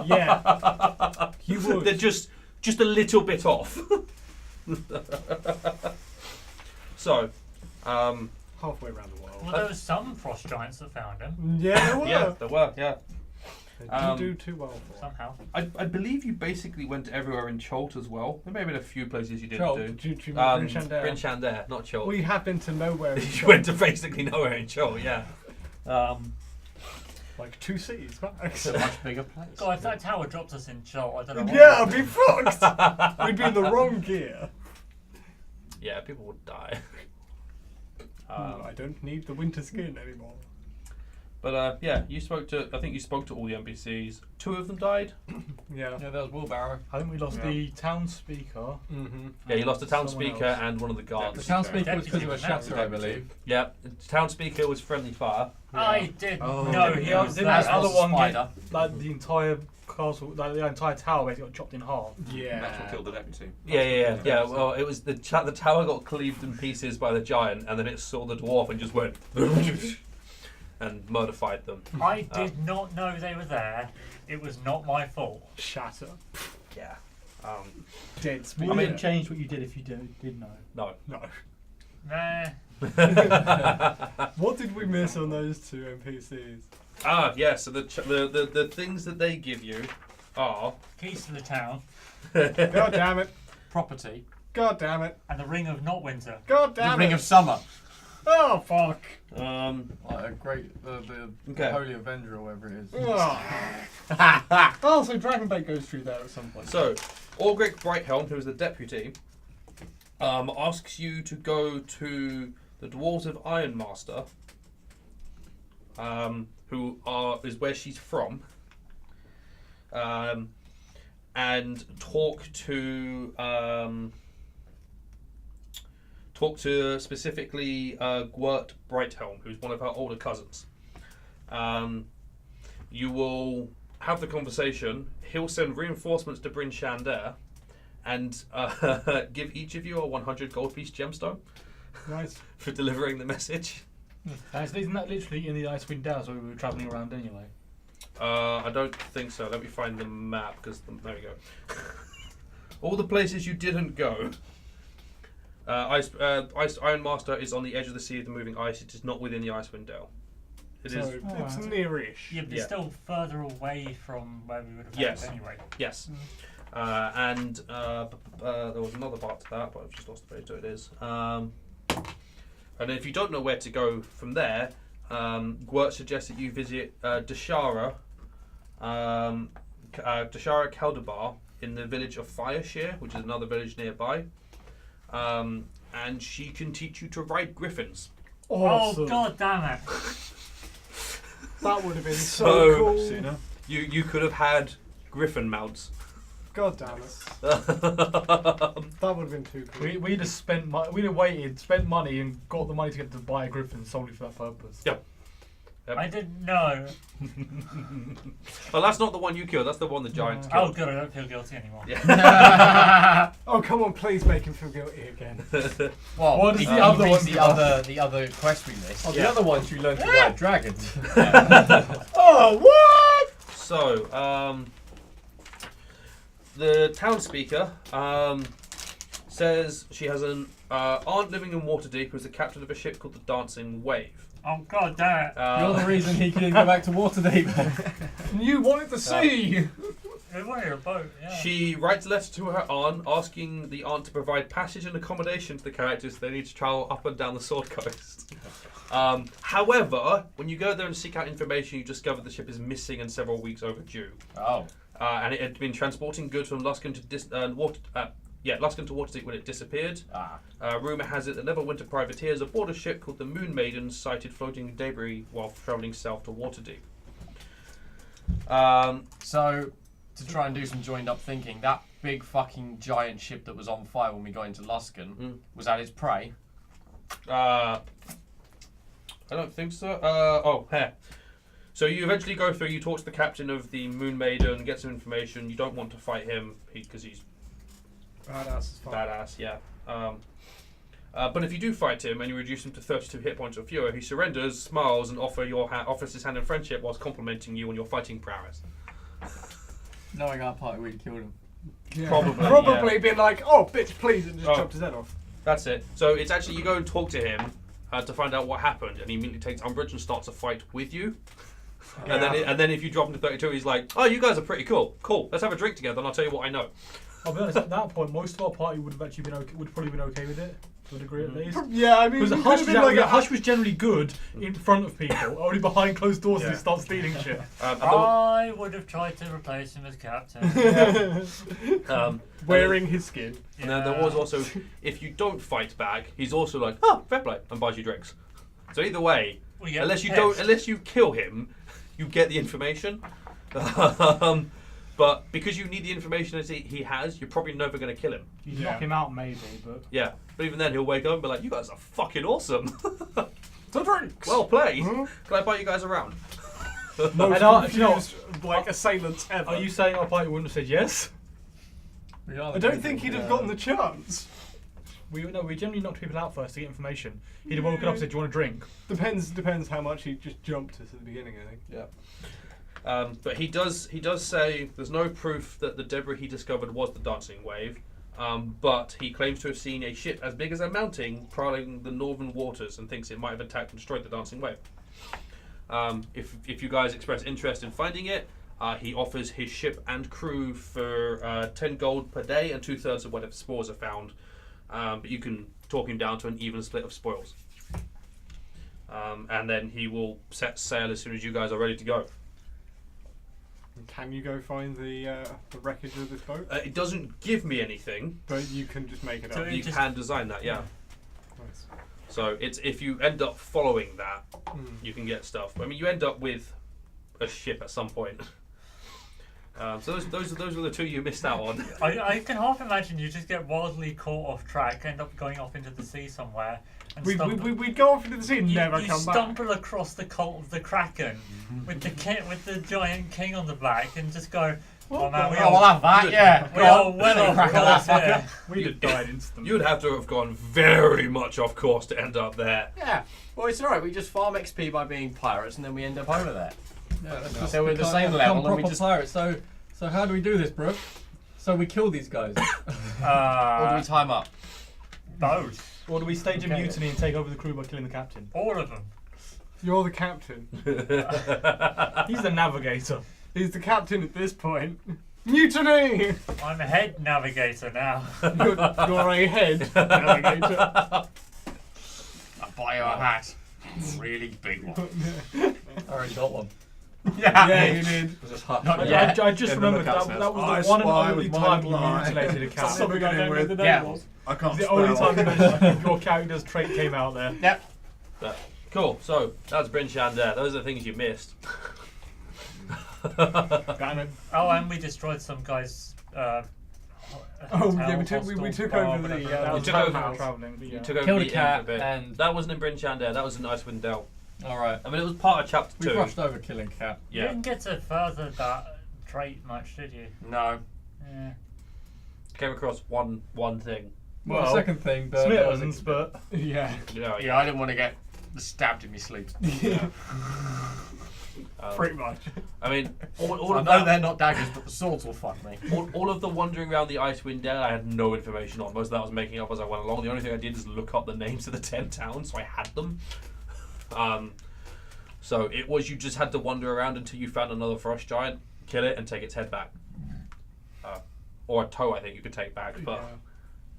Yeah. You would. They're just a little bit off. So, Halfway around the world. Well, there were some frost giants that found him Yeah, there were. yeah, there were, yeah. They didn't do too well for it. somehow. I believe you basically went everywhere in Chult as well. There may have been a few places you didn't Chult? do. Do you remember Bryn Shander? Bryn Shander, not Chult. We have been to nowhere. in You Chult. went to basically nowhere in Chult, yeah. Like 2 cities max. It's a much bigger place. God, if that tower dropped us in Chult, I don't know. Yeah, I'd be fucked. We'd be in the wrong gear. Yeah, people would die. I don't need the winter skin anymore. But yeah, I think you spoke to all the NPCs. 2 of them died. Yeah. Yeah, that was Wheelbarrow. I think we lost Yeah. the town speaker. Mm-hmm. Yeah, you lost the town Someone speaker else. and one of the The guards. town speaker was because Deputy of a was shatter, I deputy. believe. Yeah, the town speaker was friendly fire. I did Oh. know he Yeah, was didn't there. the other was a one spider. get like the entire castle, like the entire tower basically got chopped in half? Yeah. Natural killed the deputy. Yeah. Well, it was the tower got cleaved in pieces by the giant, and then it saw the dwarf and just went and murderfied them. I did not know they were there. It was not my fault. Shatter. Yeah. Dead speed. I mean, change what you did if you did know. No. No. Nah. What did we miss on those 2 NPCs? Yeah. So the things that they give you are Keys to the town God damn it. Property. God damn it. and the ring of not winter. God The damn Ring it. of Summer. Oh, fuck. Like a great, the Okay. Holy Avenger or whatever it is. Oh, so Dragonbait goes through there at some point. So, Orgric Brighthelm, who is the deputy, asks you to go to the Dwarves of Ironmaster, is where she's from, and talk to specifically Gwert Brighthelm, who's one of her older cousins. You will have the conversation. He'll send reinforcements to Bryn Shander and give each of you a 100 gold piece gemstone Nice. for delivering the message. Isn't that literally in the Icewind Dales where we were travelling around anyway? I don't think so. Let me find the map because there we go. All the places you didn't go. Ironmaster is on the edge of the Sea of the Moving Ice. It is not within the Icewind Dale. It So is. it's nearish. Yeah, but it's Yeah. still further away from where we would have Yes. had it anyway. Yes. And there was another part to that, but I've just lost the page. So it is. And if you don't know where to go from there, Gwert suggests that you visit Dashara Keldabar in the village of Fireshare, which is another village nearby. And she can teach you to ride griffins. Awesome. Oh, god damn it. That would have been So- so cool. Sooner. You could have had griffin mounts. God damn it. That would have been too cool. We just spent we'd have waited, spent money, and got the money to get to buy a griffin solely for that purpose. Yep. I didn't know. Well, that's not the one you killed. That's the one the giants Oh, killed. good, I don't feel guilty anymore. Oh, come on, please make him feel guilty again. Well, What is he the other means one? the other quest we missed. Oh, Yeah. the other ones you learned to ride dragons. Oh, what? So, the town speaker says she has Arndt living in Waterdeep was the captain of a ship called the Dancing Wave. Oh god damn it! You're the reason he couldn't go back to Waterdeep. You wanted the sea! We wanted a boat, yeah. She writes a letter to her aunt asking the aunt to provide passage and accommodation to the characters. They need to travel up and down the Sword Coast. However, when you go there and seek out information, you discover the ship is missing and several weeks overdue. Oh. And it had been transporting goods from Luskan to Luskan to Waterdeep when it disappeared. Rumour has it that Neverwinter privateers aboard a ship called the Moon Maiden sighted floating debris while travelling south to Waterdeep. So, to try and do some joined up thinking, that big fucking giant ship that was on fire when we got into Luskan, was that its prey? I don't think so. So you eventually go through, you talk to the captain of the Moon Maiden, get some information. You don't want to fight him because he's badass, yeah. But if you do fight him and you reduce him to 32 hit points or fewer, he surrenders, smiles, and offers his hand in friendship whilst complimenting you on your fighting prowess. Knowing our party, we'd killed him. Yeah. Probably, yeah. Been like, oh, bitch, please, and just chopped his head off. That's it. So it's actually, you go and talk to him to find out what happened, and he immediately takes umbrage and starts a fight with you. And then if you drop him to 32, he's like, oh, you guys are pretty cool. Cool, let's have a drink together and I'll tell you what I know. I'll be honest, at that point, most of our party would have actually been okay, would probably been okay with it, to a degree at least. Yeah, I mean, Because Hush was generally good in front of people, only behind closed doors he starts stealing shit. I would have tried to replace him as captain. wearing his skin. And then there was also, if you don't fight back, he's also like, oh, fair play, and buys you drinks. So either way, unless you kill him, you get the information. But because you need the information as he has, you're probably never going to kill him. You knock him out maybe, but... Yeah, but even then he'll wake up and be like, you guys are fucking awesome. So drinks! Well played. Can I buy you guys around? Most like assailants ever. Are you saying our party wouldn't have said yes? I don't think he'd have gotten the chance. We generally knocked people out first to get information. He'd have woken up and said, do you want a drink? Depends how much he just jumped us at the beginning, I think. Yeah. But he does say there's no proof that the debris he discovered was the Dancing Wave, but he claims to have seen a ship as big as a mountain prowling the northern waters and thinks it might have attacked and destroyed the Dancing Wave. If you guys express interest in finding it, he offers his ship and crew for 10 gold per day and 2/3 of whatever spores are found, but you can talk him down to an even split of spoils. And then he will set sail as soon as you guys are ready to go. Can you go find the wreckage of this boat? It doesn't give me anything, but you can just make it up. You can design that, yeah. Nice. So it's if you end up following that, you can get stuff. I mean, you end up with a ship at some point. So those are the two you missed out on. I can half imagine you just get wildly caught off track, end up going off into the sea somewhere. And we'd go off into the sea and never come back. You stumble across the cult of the Kraken with the giant king on the back and just go, oh man, we'll have that, yeah. We are well off course here. We'd have died instantly. You'd have to have gone very much off course to end up there. Yeah. Well, it's alright. We just farm XP by being pirates and then we end up over there. Yeah, that's just So we're the same level and we just... pirates. So how do we do this, Brooke? So we kill these guys. Or do we time up? Both. Or do we stage a mutiny and take over the crew by killing the captain? All of them. You're the captain. He's the navigator. He's the captain at this point. Mutiny! I'm a head navigator now. You're a head navigator. I'll buy you a hat. Really big one. I already got one. Yeah, you did. I just remembered that was the one and only time you mutilated a cat. Something I don't know the name was. I can't. The only time you mentioned your character's trait came out there. Yep. Cool. So that's Bryn Shander. Those are the things you missed. Damn it. Oh, and we destroyed some guy's. We took over the. You took over traveling. You took over Killed the a cat inn for a bit. and that wasn't in Bryn Shander. That was in Icewind Dale. all right. I mean, it was part of chapter 2. We rushed over killing cat. You didn't get to further that trait much, did you? No. Yeah. Came across one thing. Well, the second thing, but Smittens, but Yeah. Yeah, I didn't want to get stabbed in my sleep. Pretty much. I mean, all I of know that, they're not daggers, but the swords will fuck me. all of the wandering around the Icewind Dale, I had no information on. Most of that I was making up as I went along. The only thing I did is look up the names of the 10 towns, so I had them. So it was you just had to wander around until you found another frost giant, kill it, and take its head back. Or a toe, I think you could take back, but Yeah.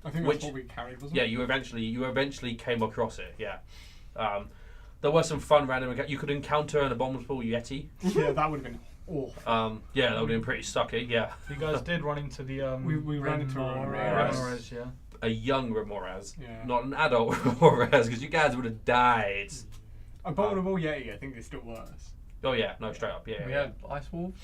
I think that's what we carried, wasn't yeah, it? you eventually came across it. Yeah, there were some fun random. You could encounter an abominable yeti. Yeah, that would have been awful. Yeah, that would have been pretty sucky. Yeah, You guys did run into the We ran into a Remoras, yeah. a young Remoras, Yeah. not an adult Remoras, because you guys would have died. Abominable Yeti, I think they still worse. Oh yeah, no, straight up. Yeah, We yeah. had ice wolves.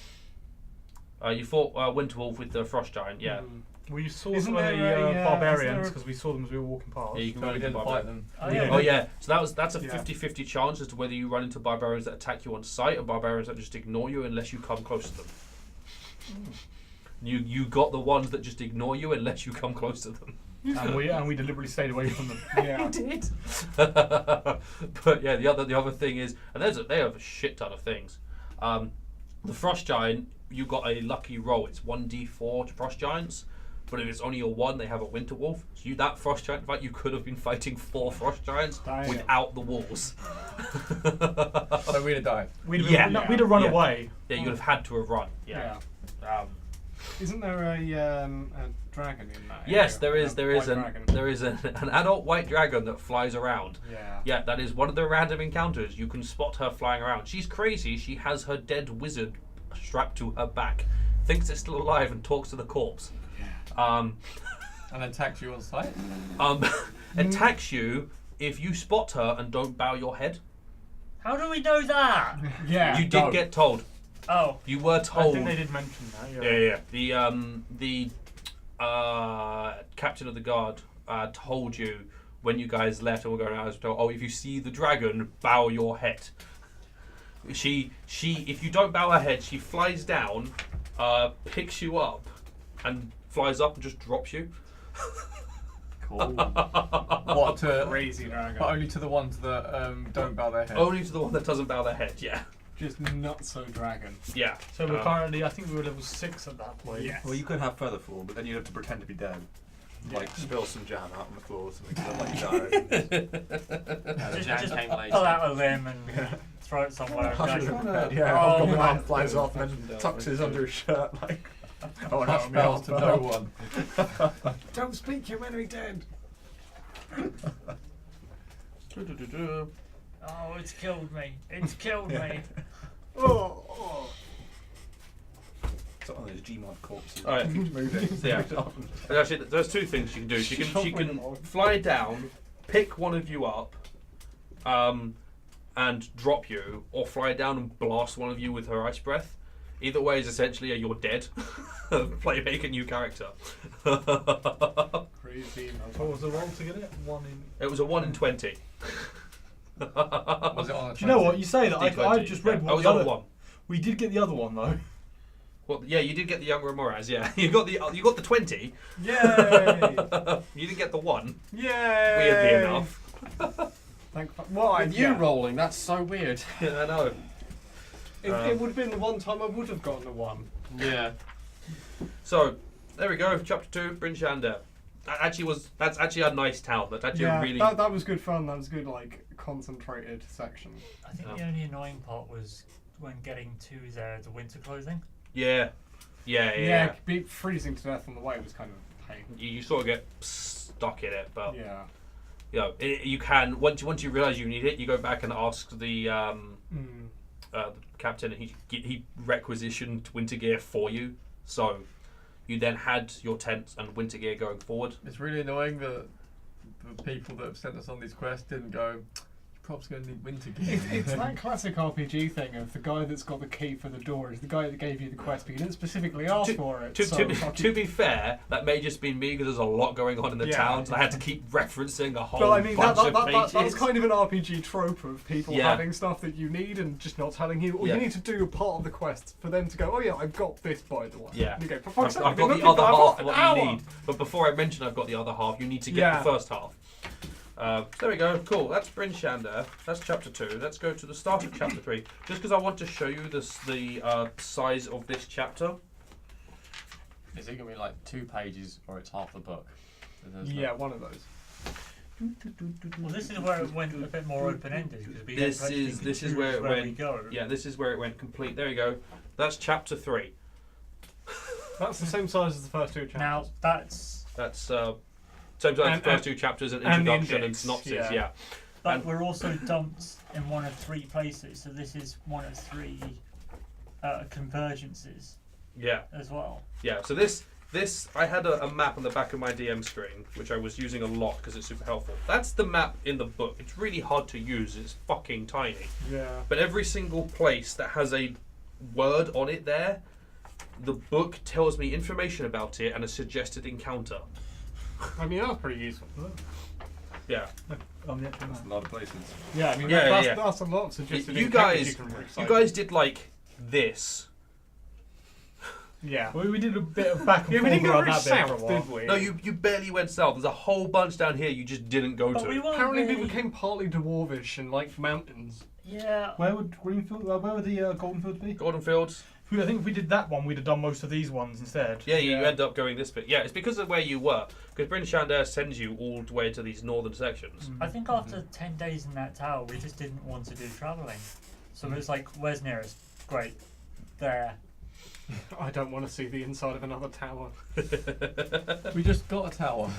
You fought Winterwolf with the frost giant. Yeah, Mm. We saw Isn't some of the there a, barbarians isn't because we saw them as we were walking past. yeah, you can So run we into didn't barbarians. fight them. Oh, yeah. Oh yeah, so that's a Yeah. 50-50 chance as to whether you run into barbarians that attack you on sight or barbarians that just ignore you unless you come close to them. You got the ones that just ignore you unless you come close to them. and we deliberately stayed away from them. Yeah. did. But yeah, the other thing is, and they have a shit ton of things. The frost giant, you got a lucky roll. It's 1d4 to frost giants. But if it's only a 1, they have a winter wolf. So that frost giant fight, you could have been fighting 4 frost giants Damn. without the walls. So we'd have died. We'd Yeah. we'd have run Yeah. away. Yeah, you'd have had to have run. Yeah. Isn't there a dragon in that? Yes, area? there is A an white there is an adult white dragon that flies around. Yeah. Yeah, that is one of the random encounters. You can spot her flying around. She's crazy. She has her dead wizard strapped to her back, thinks it's still alive, and talks to the corpse. And attacks you on sight. Attacks you if you spot her and don't bow your head. How do we know that? Yeah. You did don't. get told. Oh, You were I told. think they did mention that. Yeah. The captain of the guard told you when you guys left and were going out. I was told, oh, if you see the dragon, bow your head. She, if you don't bow her head, she flies down, picks you up, and flies up and just drops you. Cool. What to? Crazy dragon. But only to the ones that don't bow their head. Only to the one that doesn't bow their head. Yeah. Just not so dragon. Yeah. So we're currently, I think we were level 6 at that point. Yes. Well, you could have further fall, but then you'd have to pretend to be dead. Like spill some jam out on the floor or something to let you die. just came later. pull out a limb and throw it somewhere. Yeah, Oh, Goblin my arm flies off and then tucks his under his shirt like. Oh, Hush bells to no one. Don't speak, you're meant to be dead. Oh, it's killed me. It's killed me. Oh. It's one of those Gmod corpses. All right. Keeps moving. So, yeah. And actually, there's 2 things she can do. She can fly down, pick one of you up, and drop you, or fly down and blast one of you with her ice breath. Either way is essentially a you're dead. Make a new character. Crazy. So what was the roll to get it? 1 in. It was a 1 in 20. Was it on a Do you know what? You say that. I D20. just read I what was the on other. 1. We did get the other one though. Well, yeah, you did get the young Ramoras. Yeah, you got the 20. Yay! You didn't get the 1. Yay! Weirdly enough. Thank Why? With you rolling, that's so weird. Yeah, I know. It would have been the one time I would have gotten a 1. Yeah. So there we go. Chapter 2, Bryn Shander. That's actually a nice town. That's actually a really. That was good fun. That was good, like concentrated section. I think the only annoying part was when getting to the winter clothing. Yeah. Be freezing to death on the way was kind of a pain. You sort of get stuck in it, but Yeah. you can once you realise you need it, you go back and ask the captain, and he requisitioned winter gear for you. So you then had your tent and winter gear going forward. It's really annoying that the people that have sent us on these quests didn't go, you're probably going to need winter gear. It's that classic RPG thing of the guy that's got the key for the door is the guy that gave you the quest, but you didn't specifically ask for it. To be fair, that may just be me because there's a lot going on in the towns, and I had to keep referencing a whole But I mean, bunch of pages. that's kind of an RPG trope of people Yeah. having stuff that you need and just not telling you, or Yeah. you need to do a part of the quest for them to go, oh yeah, I've got this by the way. Yeah. And you go, for fuck's sake, I've I've been got the looking other for half an of what hour." you need. But before I mention I've got the other half, you need to get Yeah. the first half. There we go. Cool. That's Bryn Shander. That's chapter 2. Let's go to the start of chapter 3. Just because I want to show you the size of this chapter. Is it gonna be like 2 pages or it's half the book? Yeah, one of those. Well, this is where it went a bit more open-ended. This is where it went. We go. Yeah, this is where it went complete. There you go. That's chapter 3. That's the same size as the first 2 chapters. Now that's same size as the first 2 chapters, an and the introduction and index, synopsis. yeah. But And- we're also dumped in one of 3 places, so this is one of 3 convergences Yeah. as well. Yeah. So this I had a map on the back of my DM screen, which I was using a lot because it's super helpful. That's the map in the book. It's really hard to use. It's fucking tiny. Yeah. But every single place that has a word on it there, the book tells me information about it and a suggested encounter. I mean, that's pretty useful. Yeah. On the actual map. A lot of places. Yeah, I mean, Yeah, that's a lot of suggested You encounters guys, can you guys did like this. Yeah. Well, we did a bit of back and Yeah, we forth didn't go around very that bit for a south, while. did we? No, you barely went south. There's a whole bunch down here you just didn't go But to. we weren't Apparently, really, we became partly dwarvish and like mountains. Yeah. Where would Greenfield? Where would the Golden Fields be? Golden Fields. I think if we did that one, we'd have done most of these ones instead. Yeah, you Yeah. end up going this bit. Yeah, it's because of where you were. Because Bryn Shander sends you all the way to these northern sections. I think after 10 days in that tower, we just didn't want to do travelling. So it was like, where's nearest? Great. There. I don't want to see the inside of another tower. We just got a tower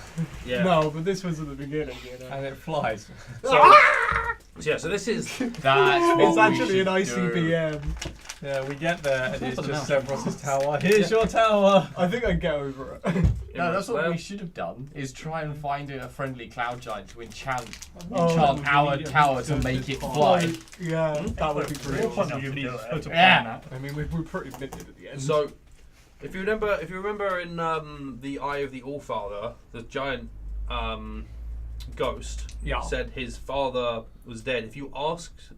Yeah. No, but this was at the beginning, you know. and it flies. So this is That's what It's we actually an should do. ICBM. Yeah, we get there and it's Not for the just mountain. Severus's tower. Here's your tower. I think I'd get over it. No, that's what Well, we should have done. Is try and find a friendly cloud giant to enchant Oh, our tower to make it fly. Yeah, that would be Real brilliant. fun. You to need do to it. put a Yeah. plan out. I mean, we're pretty minted at the end. So, if you remember in the Eye of the Allfather, the giant ghost Yeah. said his father was dead. If you asked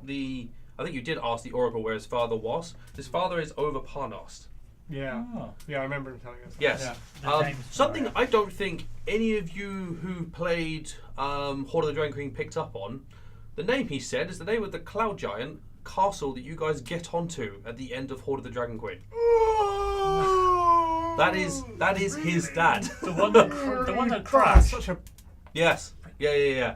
I think you did ask the Oracle where his father was. His father is over Parnost. Yeah. Oh. Yeah, I remember him telling us. Yes. Yeah. The name's Something right. I don't think any of you who played Horde of the Dragon Queen picked up on. The name he said is the name of the Cloud Giant castle that you guys get onto at the end of Horde of the Dragon Queen. That is his dad. The one that That's crashed. such a. Yes. Yeah.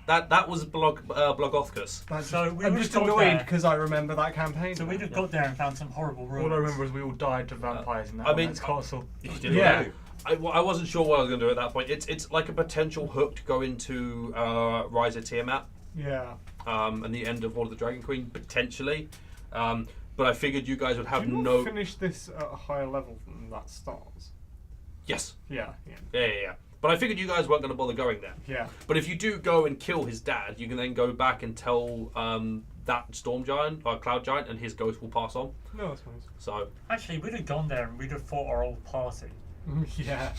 That was Blogothcus. So we I'm would just have got annoyed there. because I remember that campaign. So we'd have got there and found some horrible ruins. All I remember is we all died to vampires in that I mean, castle. You did Yeah. it. I wasn't sure what I was going to do at that point. It's like a potential hook to go into Rise of Tiamat Yeah. and the end of Horde of the Dragon Queen, potentially. But I figured you guys would have Do you no... not finish this at a higher level than that starts? Yes. Yeah. Yeah. But I figured you guys weren't going to bother going there. Yeah. But if you do go and kill his dad, you can then go back and tell that Storm Giant, or Cloud Giant, and his ghost will pass on. No, that's nice. So, Actually, we'd have gone there and we'd have fought our old party. Yeah.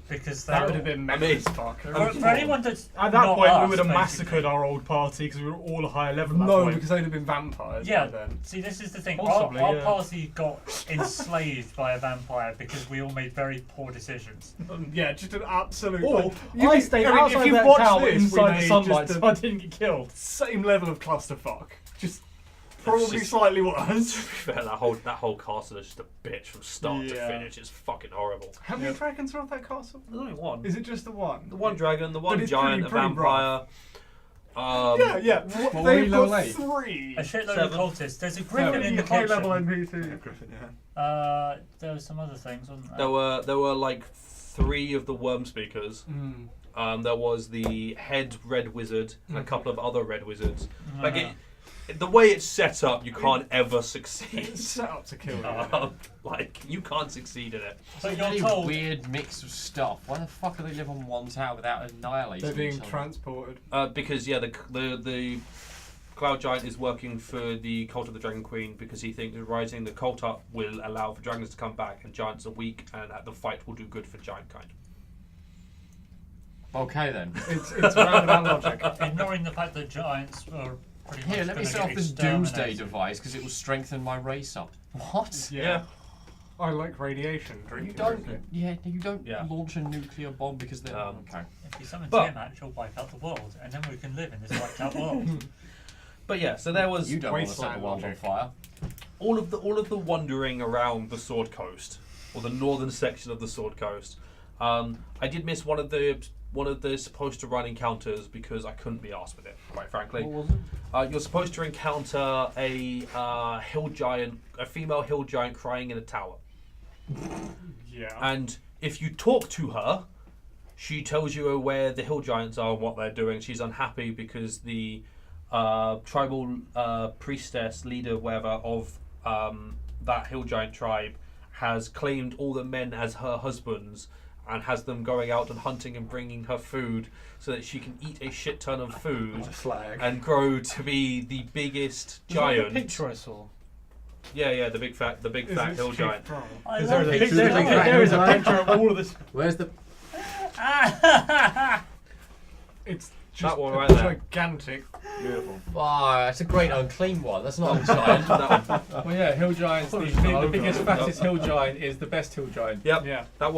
Because That they're would have been I messy mean- as fuck. For anyone that's At that not point, us, we would have basically. massacred our old party because we were all a higher level at that No, point. because they'd have been vampires by Yeah, then. see, this is the thing. Possibly, our yeah. party got enslaved by a vampire because we all made very poor decisions. Yeah, just an absolute. Or like, I stayed I mean, outside if you that watch tower this, we inside the made sunlight, just so I didn't get killed. same level of clusterfuck. Just probably just- slightly to be worse. fair, that whole castle is just a bitch from start to Yeah. finish. It's fucking horrible. How many dragons are on that castle? There's only one. Is it just the one? The one dragon, the one it's giant, a pretty vampire. Yeah. What were They've we, level got 8? 3. A shitload Seven. of cultists. There's a griffin in the high kitchen. level NPC. Griffin, yeah. There were some other things, wasn't There were like 3 of the worm speakers. Mm. There was the head red wizard and a couple of other red wizards. Uh, Like the way it's set up, you can't ever succeed. It's set up to kill you. Like you can't succeed in it. But It's a you're really told. weird mix of stuff. Why the fuck do they live on one tower without annihilating They're being each other? transported. Because the Cloud Giant is working for the Cult of the Dragon Queen because he thinks rising the cult up will allow for dragons to come back and giants are weak and that the fight will do good for giant kind. Okay then. It's roundabout logic. Ignoring the fact that giants are pretty much Here, let me gonna set off get this doomsday exterminated. device because it will strengthen my race up. What? Yeah. I like radiation. You don't. Yeah, you don't Yeah. launch a nuclear bomb because they're okay. If you summon But- Tiamat, she'll wipe out the world, and then we can live in this wiped out world. But yeah, so there was You don't want to set the Wasteland world on logic. fire. all of the wandering around the Sword Coast, or the northern section of the Sword Coast. I did miss one of the supposed to run encounters because I couldn't be arsed with it, quite frankly. What was it? You're supposed to encounter a hill giant, a female hill giant crying in a tower. Yeah. And if you talk to her, she tells you where the hill giants are and what they're doing. She's unhappy because the tribal priestess, leader, whatever, of that hill giant tribe has claimed all the men as her husbands and has them going out and hunting and bringing her food so that she can eat a shit ton of food Flag. and grow to be the biggest Was that giant. the picture I saw? Yeah, the big fat hill giant. I Is love there, a it. picture, there is a picture of all of this. Where's the? It's just That one right there. gigantic. Beautiful. Oh, it's a great unclean one. That's not a giant. That one. Well, yeah, hill giants. The biggest, fattest hill giant is the best hill giant. Yep. Yeah. That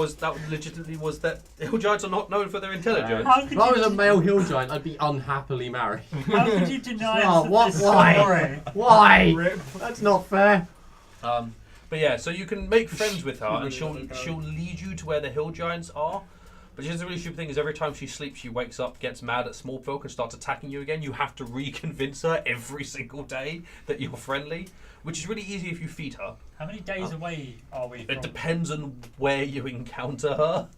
legitimately was that hill giants are not known for their intelligence. How If could I was you, a male hill giant, I'd be unhappily married. how could you deny Oh, us what? this Why? story? Why? Rip. That's not fair. But yeah, so you can make friends with her, and she'll lead you to where the hill giants are. But here's the really stupid thing: is every time she sleeps, she wakes up, gets mad at small folk, and starts attacking you again. You have to reconvince her every single day that you're friendly, which is really easy if you feed her. How many days away are we from? It depends on where you encounter her.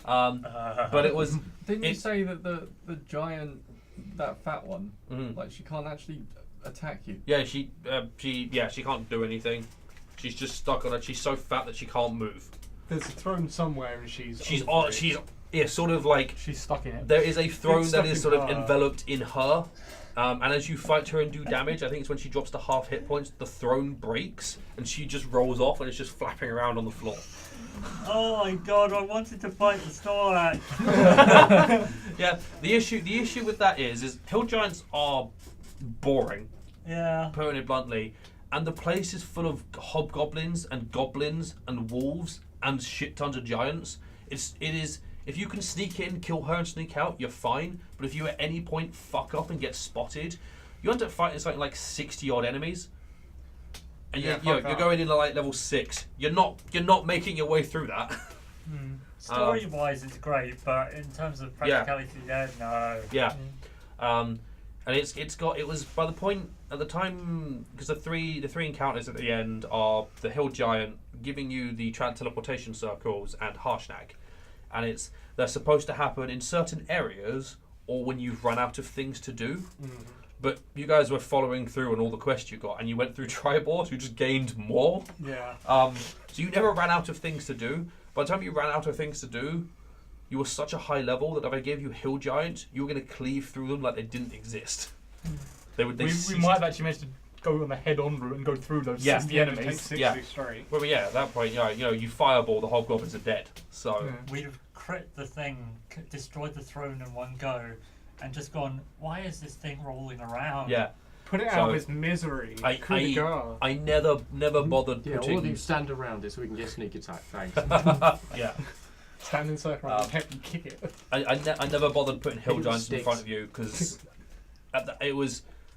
But it was Didn't you It- say that the giant, that fat one, mhm. like she can't actually attack you? Yeah, she can't do anything. She's just stuck on it. She's so fat that she can't move. There's a throne somewhere, and she's She's sort of like She's stuck in it. there is a throne It's that stuck is in sort of her. enveloped in her. And as you fight her and do damage, I think it's when she drops to half hit points, the throne breaks and she just rolls off and it's just flapping around on the floor. Oh my god, I wanted to fight the Snorlax. Yeah, the issue with that is hill giants are boring, Yeah. putting it bluntly, and the place is full of hobgoblins and goblins and wolves and shit tons of giants. It is. If you can sneak in, kill her, and sneak out, you're fine. But if you at any point fuck up and get spotted, you end up fighting something like 60 odd enemies, and Yeah, you're fuck that. going in at like level 6. You're not making your way through that. Story-wise, it's great, but in terms of practicality, no. Yeah. And it was by the point at the time, because the three encounters at the end are the hill giant giving you the teleportation circles and Harshnag, and they're supposed to happen in certain areas or when you've run out of things to do. Mm-hmm. But you guys were following through on all the quests you got, and you went through Triboars, who just gained more. Yeah. So you never ran out of things to do. By the time you ran out of things to do, you were such a high level that if I gave you hill giants, you were going to cleave through them like they didn't exist. They We ceased. might have actually managed to go on the head-on route and go through those Yeah. 60 Take enemies. 60 Yeah. straight. Well, yeah, at that point, you fireball, the hobgoblins are dead. So Yeah. We'd have crit the thing, destroyed the throne in one go, and just gone, why is this thing rolling around? yeah, Put it So, out of its misery. Coup de grace. I never bothered Yeah, all of putting. you stand around it so we can get sneak attack. Thanks. Yeah, Stand in circle around the and kick it. I never bothered putting hill Hit it with giants in sticks. front of you because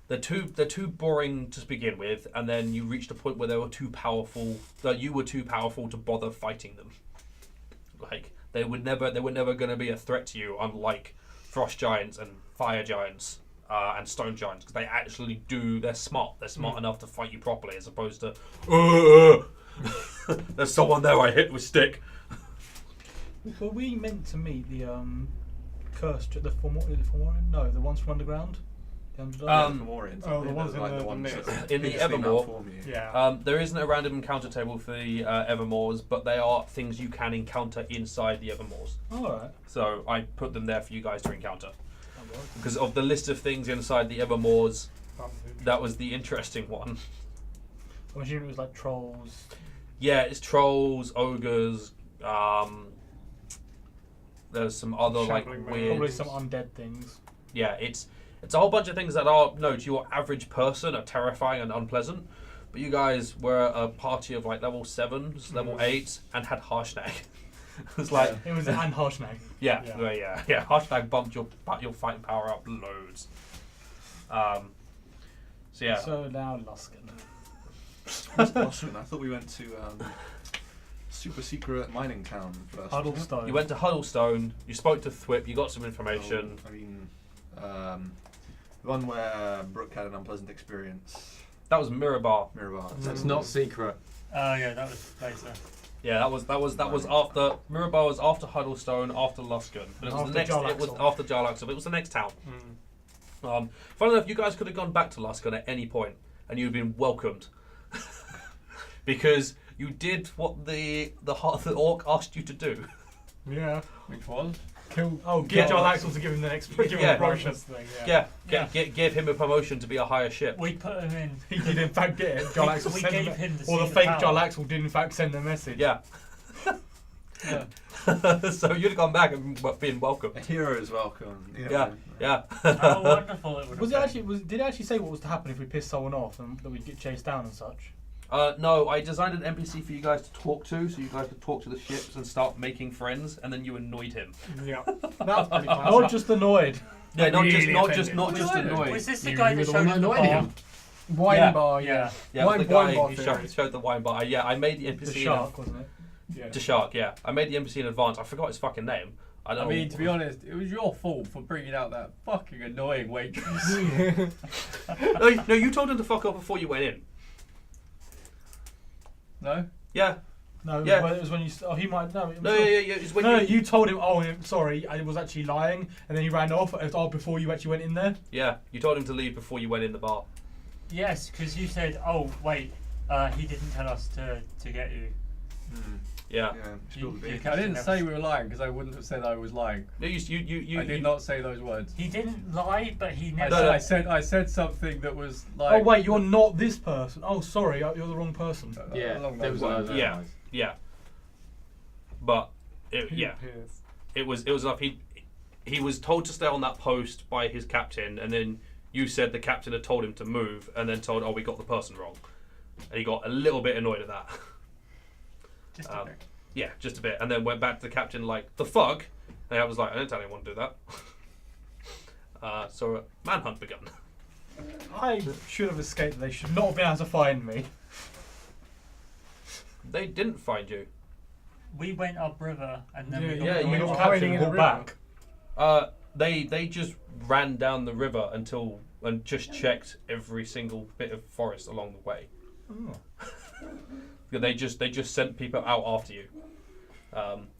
they're too boring to begin with, and then you reached a point where they were too powerful. That you were too powerful to bother fighting them. Like they were never going to be a threat to you, unlike frost giants and fire giants and stone giants, because they actually do. They're smart. They're smart enough to fight you properly, as opposed to there's someone there I hit with stick. Were we meant to meet the cursed, the Fomorian? No, the ones from underground? The Underdark? Oh, the ones in the mist. In the Evermore. Yeah. There isn't a random encounter table for the Evermores, but they are things you can encounter inside the Evermores. Alright. So I put them there for you guys to encounter. Because of the list of things inside the Evermores, that was the interesting one. I'm assuming it was like trolls. Yeah, it's trolls, ogres, there's some other like Shambling man. weird... Probably some undead things. Yeah, it's a whole bunch of things that are, no, to your average person, are terrifying and unpleasant. but you guys were a party of like level 7s, level 8s, and had Harshnag. It was like It was an Harshnag. yeah. Yeah. Harshnag bumped your fighting power up loads. So yeah. So now Luskin. I thought we went to super secret mining town first. Huddlestone. You went to Huddlestone. You spoke to Thwip. You got some information. I mean, the one where Brooke had an unpleasant experience. That was Mirabar. Mirabar. That's not secret. Oh yeah, that was later. Yeah, that was after Mirabar was after Huddlestone, after Luskin. But it was After the next. It was Jarlaxle. after Jarlaxle. But it was the next town. Funny enough, you guys could have gone back to Luskin at any point, and you'd been welcomed, because you did what the orc asked you to do. Yeah. Which was? Kill. Oh, get Yeah. Jarlaxle to give him the next give him Yeah. a promotion. Thing, Give him a promotion to be a higher ship. We put him in. He did in fact get it. Jarlaxle We sent gave him, him the or the seed of fake power. Jarlaxle did in fact send the message. Yeah. Yeah. So you'd have gone back and been welcomed. A hero is welcome. Yeah. How wonderful it would Was have it actually? Did it actually say what was to happen if we pissed someone off and that we'd get chased down and such? No, I designed an NPC for you guys to talk to, so you guys could talk to the ships and start making friends, and then you annoyed him. Yeah. That's pretty classic. Not just annoyed. Yeah, not Really just offended. annoyed. Was this the You guy were that the one showed that you the annoyed bar? him. Wine Yeah. bar, Yeah. Yeah, it was the Wine guy bar who theory. showed the wine bar. Yeah, I made the NPC. The shark, wasn't it? Yeah. The shark, yeah. I made the NPC in advance. I forgot his fucking name. I don't I know. mean, to be honest, it was your fault for bringing out that fucking annoying waitress. No, you told him to fuck off before you went in. No? Yeah. No, Yeah. it was when you. Oh, he might. No, No, yeah. It's when No, you. you told him. Oh, sorry, I was actually lying, and then he ran off. Oh, before you actually went in there. Yeah, you told him to leave before you went in the bar. Yes, because you said, "Oh wait, he didn't tell us to get you." Yeah. I didn't say we were lying because I wouldn't have said I was lying. No, you. I did not say those words. He didn't lie, but he never. No. I said something that was like. Oh wait, you're not this person. Oh, sorry, you're the wrong person. Yeah, along there those was lines. Yeah. But it was enough. He was told to stay on that post by his captain, and then you said the captain had told him to move, and then told, "Oh, we got the person wrong," and he got a little bit annoyed at that. Just a bit. Yeah, just a bit, and then went back to the captain like, "The fuck?" And I was like, "I didn't tell anyone to do that." So manhunt begun. I should have escaped. They should not have been able to find me. They didn't find you. We went upriver, and then Yeah, we got yeah, the you Your got wrong- captain in the walked river. back. They just ran down the river and just checked every single bit of forest along the way. They just sent people out after you.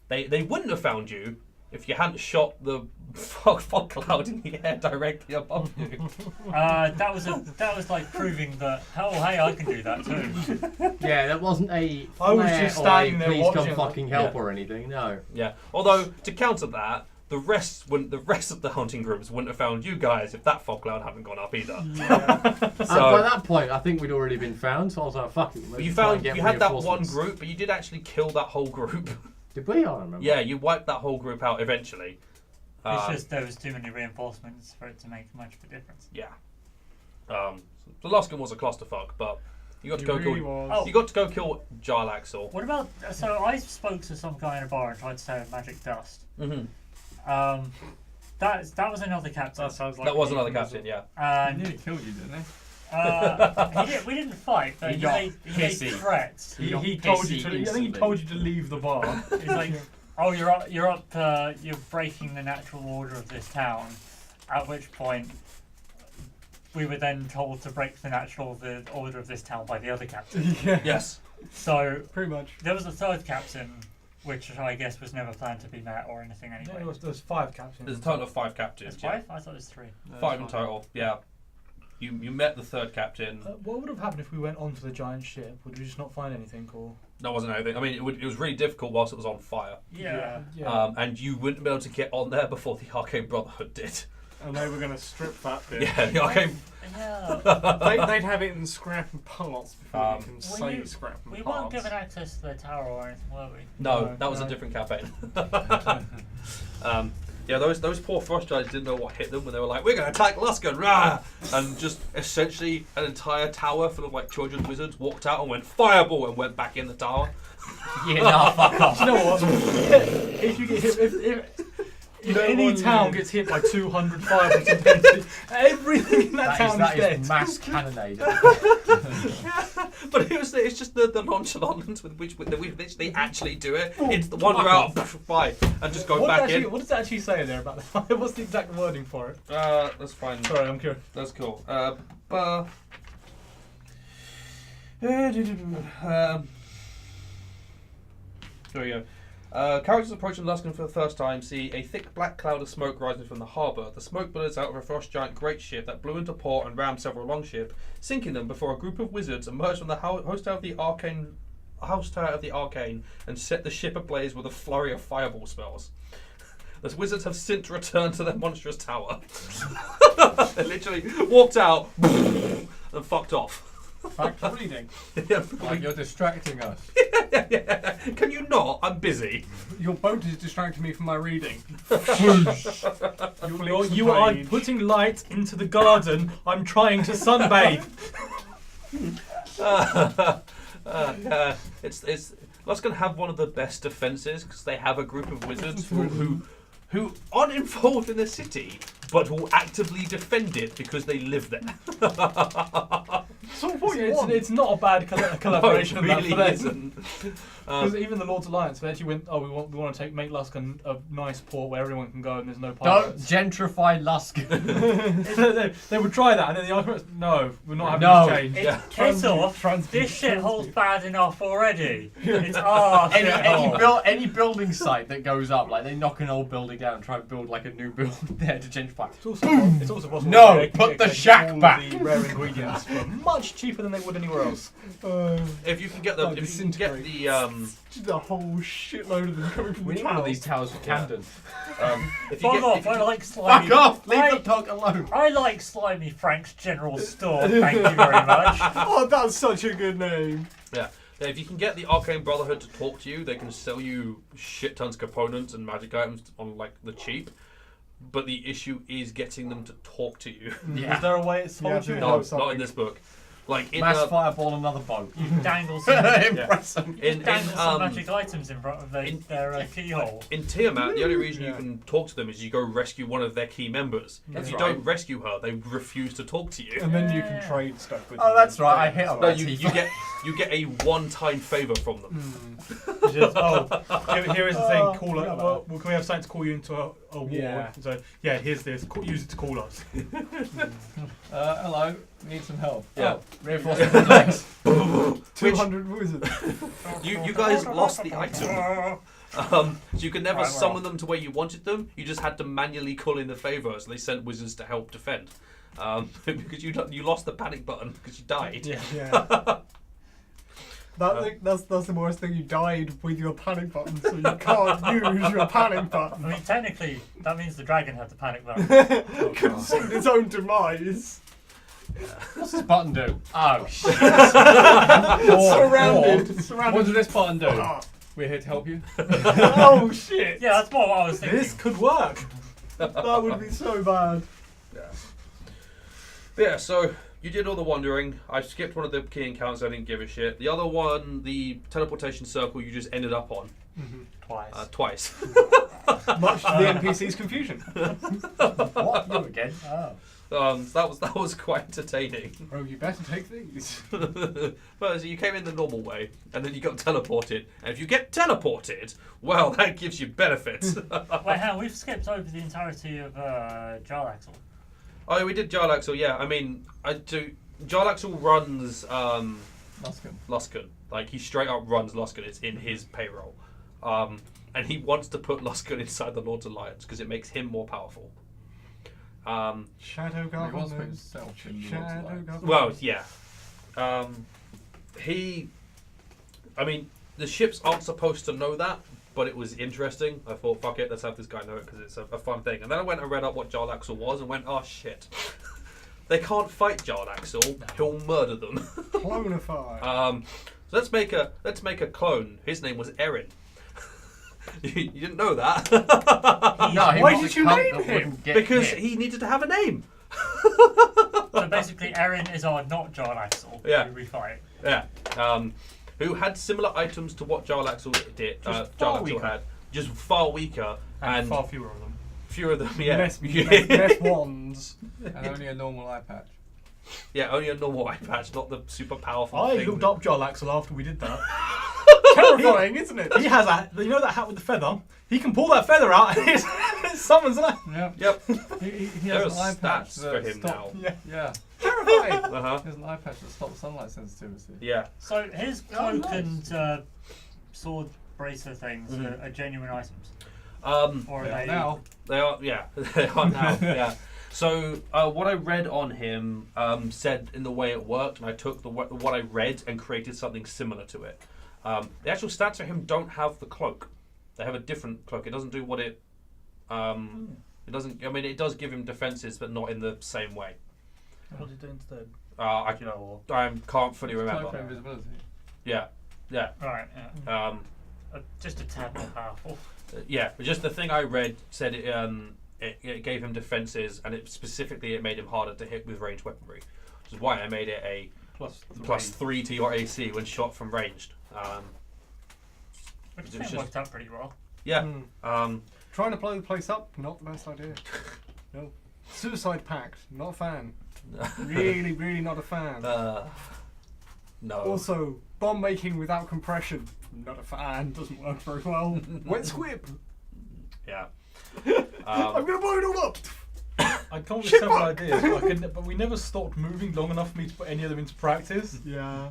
They wouldn't have found you if you hadn't shot the fog cloud in the air directly above you. That was like proving that. Oh, hey, I can do that too. Yeah, that wasn't a I was flare just or standing a there please watching come it. fucking help Yeah. or anything. No. Yeah. Although to counter that, the rest of the hunting groups wouldn't have found you guys if that fog cloud hadn't gone up either. By that point, I think we'd already been found, so I was like, "Fuck it." let's You try and found get you had that one reinforcements. group, but you did actually kill that whole group. Did we? I don't remember. Yeah, you wiped that whole group out eventually. It's just there was too many reinforcements for it to make much of a difference. Yeah. The last one was a clusterfuck, but you got to It go really kill. was. Oh. You got to go kill Jarlaxle. What about? So I spoke to some guy in a bar and tried to say magic dust. Mm-hmm. That was another captain. That sounds like That was a another euphemism. captain, yeah. He And nearly killed you, didn't he? we didn't fight, but He he got made pissy. threats. He told you to. I think he instantly. told you to leave the bar. He's like, "Oh, you're breaking the natural order of this town." At which point, we were then told to break the order of this town by the other captain. Yeah. Yes. So Pretty much. there was a third captain, which I guess was never planned to be met or anything Yeah, anyway. there's 5 captains. There's a total of 5 captains. There's Yeah. 5? I thought it was 3. 5 in total. Yeah. You met the third captain. What would have happened if we went onto the giant ship? Would we just not find anything, or? That wasn't anything. I mean, it was really difficult whilst it was on fire. Yeah. And you wouldn't be able to get on there before the Arcane Brotherhood did. And they were going to strip that bit. Yeah, the Arcane. Yeah. They'd have it in scrap and parts before you can say scrap and We parts. weren't given access to the tower or anything, were we? No, No, that was a no. different campaign. Yeah, those poor frost giants didn't know what hit them when they were like, we're going to attack Luskan, rah! And just essentially an entire tower full of like children wizards walked out and went fireball and went back in the tower. Yeah, nah, fuck off. You know what? If you get hit, if any town gets hit by 200 fireballs, everything in that town is That dead. is mass cannonade. But it's just the nonchalantness with which they actually do it. It's the wander out, bye, and just go back in. What does it actually say there about the fire? What's the exact wording for it? That's fine. Sorry, I'm curious. That's cool. There we go. Characters approaching Luskan for the first time see a thick black cloud of smoke rising from the harbour. The smoke billows out of a frost giant great ship that blew into port and rammed several longship, sinking them before a group of wizards emerged from the house tower of the arcane and set the ship ablaze with a flurry of fireball spells. The wizards have since returned to their monstrous tower. They literally walked out and fucked off. Back to reading. Like you're distracting us. Yeah. Can you not? I'm busy. Your boat is distracting me from my reading. You are putting light into the garden. I'm trying to sunbathe. It's Luskan have one of the best defences because they have a group of wizards who aren't involved in the city but will actively defend it because they live there. So it's not a bad collaboration. No, it really isn't. Because even the Lord's Alliance, they actually went, we want to make Luskan a nice port where everyone can go and there's no Don't pirates. gentrify Luskan. they would try that, and then the argument, no, we're not having No. this change. Yeah. Piss off. This shithole's bad enough already. It's our shithole. Any building site that goes up, like they knock an old building down and try and build like a new building there to gentrify. It's also possible. No, they can put the get shack all back. The rare ingredients for much cheaper than they would anywhere else. If you can get the, if you can get the, Just a whole shitload of them coming from We the need one of tower. these towers for Camden. if you Fuck get, off, if you, I like slimy. Fuck off! Leave the dog alone. I like Slimy Frank's General Store, thank you very much. Oh, that's such a good name. yeah, if you can get the Arcane Brotherhood to talk to you, they can sell you shit tons of components and magic items on like the cheap. But the issue is getting them to talk to you. Is there a way it's told you? No, not in this book. Like in Mass fireball another boat. You dangle some, Impress them. dangle some magic items in front of their keyhole. In Tiamat, the only reason you can talk to them is you go rescue one of their key members. That's if you right. don't rescue her, they refuse to talk to you. And then you can trade stuff with Oh, them. that's right. I hit on No, that. you get a one-time favour from them. Here is the thing. Call yeah, it. Well, can we have something to call you into a war? Yeah. So yeah, here's this. Use it to call us. Hello, need some help. Yeah. Oh, reinforcement legs. 200 wizards. You guys lost the item. So you could never Right, summon them to where you wanted them. You just had to manually call in the favour, so they sent wizards to help defend. Because you lost the panic button because you died. Yeah. That's the worst thing. You died with your panic button, so you can't use your panic I button. mean, technically, that means the dragon had the panic button. Considered its own demise. What's this button do? Oh shit! Surrounded. What does this button do? Ah. We're here to help you. Oh shit! Yeah, that's more what I was thinking. This could work. That would be so bad. Yeah, so you did all the wandering. I skipped one of the key encounters. I didn't give a shit. The other one, the teleportation circle, you just ended up on Twice. Much to the NPC's confusion. What? You again? Oh. That was quite entertaining. Oh, you better take these. But so you came in the normal way, and then you got teleported. And if you get teleported, well, that gives you benefits. Wait, hang on, we've skipped over the entirety of Jarlaxle. Oh, yeah, we did Jarlaxle, yeah. I mean, Jarlaxle runs Luskan. Like, he straight up runs Luskan. It's in his payroll. And he wants to put Luskan inside the Lord's Alliance because it makes him more powerful. Shadow He wants to put government. himself in the Shadow Lord's Alliance. government. Well, yeah. I mean, the ships aren't supposed to know that, but it was interesting. I thought, fuck it, let's have this guy know it because it's a fun thing. And then I went and read up what Jarlaxle was and went, oh shit. They can't fight Jarlaxle. He'll murder them. Clonify. So let's make a clone. His name was Erin. You didn't know that? No, he Why was did the you cunt name that him? wouldn't get Because hit. he needed to have a name. So basically, Erin is our not Jarlaxle. Yeah. Who we fight. Yeah. Who had similar items to what Jarlaxle did. Just far Jarlaxle weaker. had. Just far weaker. And far fewer of them. Fewer of them, yeah. Less wands. And only a normal eye patch. Yeah, only a normal eye patch, not the super powerful I thing. looked up Jarlaxle after we did that. Terrifying, isn't it? He has you know that hat with the feather? He can pull that feather out and it summons that. Yeah. Yep. He There has are an eye patch stats that for him stop- now. Yeah. Yeah. Terrifying. Uh-huh. He has an eye patch that stops sunlight sensitivity. Yeah. So his Oh, cloak nice. and sword bracer things Mhm. are genuine items. Or are Yeah, they? now. They are, yeah. They are now, yeah. So what I read on him said in the way it worked, and I took what I read and created something similar to it. The actual stats for him don't have the cloak. They have a different cloak. It doesn't do what it. It doesn't. I mean, it does give him defenses, but not in the same way. What did he do instead? I Do you know, can't fully Cloak remember. for invisibility. Yeah, yeah, Right. Yeah. um, Just a tad more powerful. yeah. But just the thing I read said it gave him defenses, and it specifically it made him harder to hit with ranged weaponry, which is why I made it a plus 3 to your AC when shot from ranged. Which It's I think just- worked out pretty well. Yeah. Hmm. Trying to blow the place up, not the best idea. No. Suicide Pact, not a fan. Really, really not a fan. No. Also, bomb making without compression, not a fan. Doesn't work very well. Wet squib. Yeah. I'm gonna blow it all up. I'd come up with Shit several bug. ideas, but we never stopped moving long enough for me to put any of them into practice. Yeah.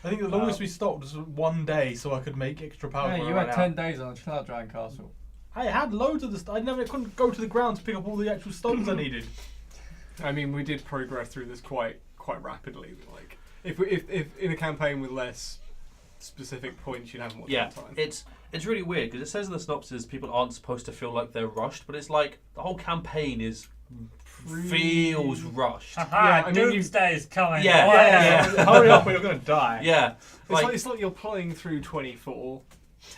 I think the longest we stopped was 1 day, so I could make extra power. Hey, when you I had ran 10 out. days on a Cloud Giant Castle. I had loads of the stuff. I couldn't go to the ground to pick up all the actual stones I needed. I mean, we did progress through this quite rapidly. Like, if in a campaign with less specific points, you'd have more Yeah, time. it's really weird because it says in the synopsis people aren't supposed to feel like they're rushed, but it's like the whole campaign feels rushed. Haha, Yeah, I mean, Doomsday is coming. Yeah. Oh, Yeah. Hurry up or you're gonna die. Yeah, It's like you're playing through 24.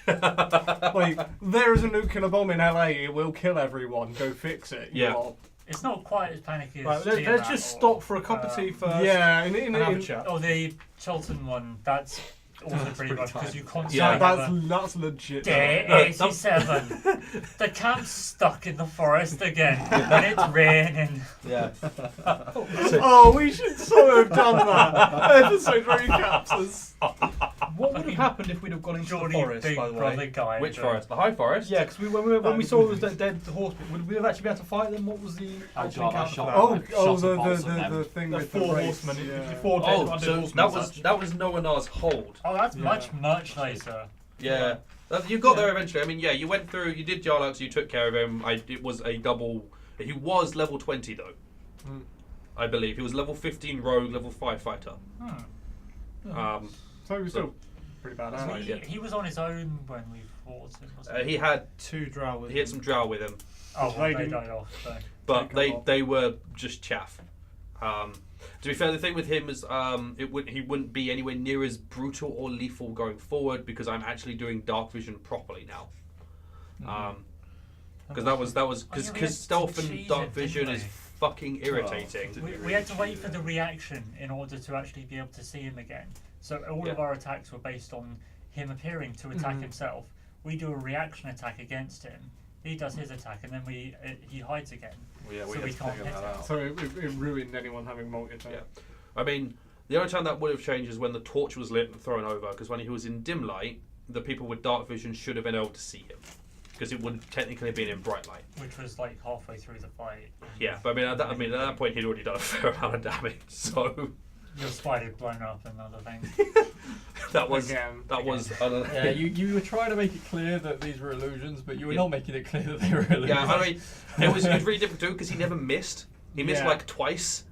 Like, there is a nuke and a bomb in LA, it will kill everyone, go fix it. you Yeah. lot. It's not quite as panicky as Right, let's Tiamat just or, stop for a cup of tea first. Yeah, And have a chat. Oh, the Chilton one. That's also That's pretty pretty much because tight. you constantly Yeah, have a that's legit. day No, 87. The camp's stuck in the forest again, and it's raining. yeah. Oh, we should so have done that. Episode recaps. What would have happened if we'd have gone into the Geordie forest, Big by the Brother way? guy. Which forest? The High Forest? Yeah, because when we saw the dead horsemen, would we have actually been able to fight them? What was the Oh actual God, I encounter? shot. Oh, Shot the a bolt at them. the thing The with four the race, horsemen. yeah. The four dead Oh, undead so horsemen. that was Noanar's hold. Oh, that's Yeah. much later. Yeah. You got there eventually. I mean, yeah, you went through. You did Jarlax. You took care of him. It was a double. He was level 20 though. Hmm. I believe he was level 15 rogue, level 5 fighter. So he was still pretty bad. So yeah. he was on his own when we fought him, wasn't he? He had Two drow with he had some drow with him, Oh, well, they they didn't- died off. So. but Take 'em off. they were just chaff. To be fair, the thing with him is he wouldn't be anywhere near as brutal or lethal going forward because I'm actually doing dark vision properly now. Because that was Oh, yeah, we had because stealth to and cheese dark it, vision didn't is we? fucking irritating. We had to wait for the reaction in order to actually be able to see him again. So all of Yeah. our attacks were based on him appearing to attack himself. We do a reaction attack against him. He does his attack, and then he hides again. Well, yeah, So we we had to can't figure hit that it. out. So it ruined anyone having multi-attack. Yeah. I mean, the only time that would have changed is when the torch was lit and thrown over, because when he was in dim light, the people with dark vision should have been able to see him, because it would technically have been in bright light. Which was like halfway through the fight. Yeah, but at that point he'd already done a fair amount of damage, so Your spider blown up and other things. that was Again. Yeah, you were trying to make it clear that these were illusions, but you were not making it clear that they were illusions. Yeah, I mean, it was really difficult to do because he never missed. He missed Yeah. like twice.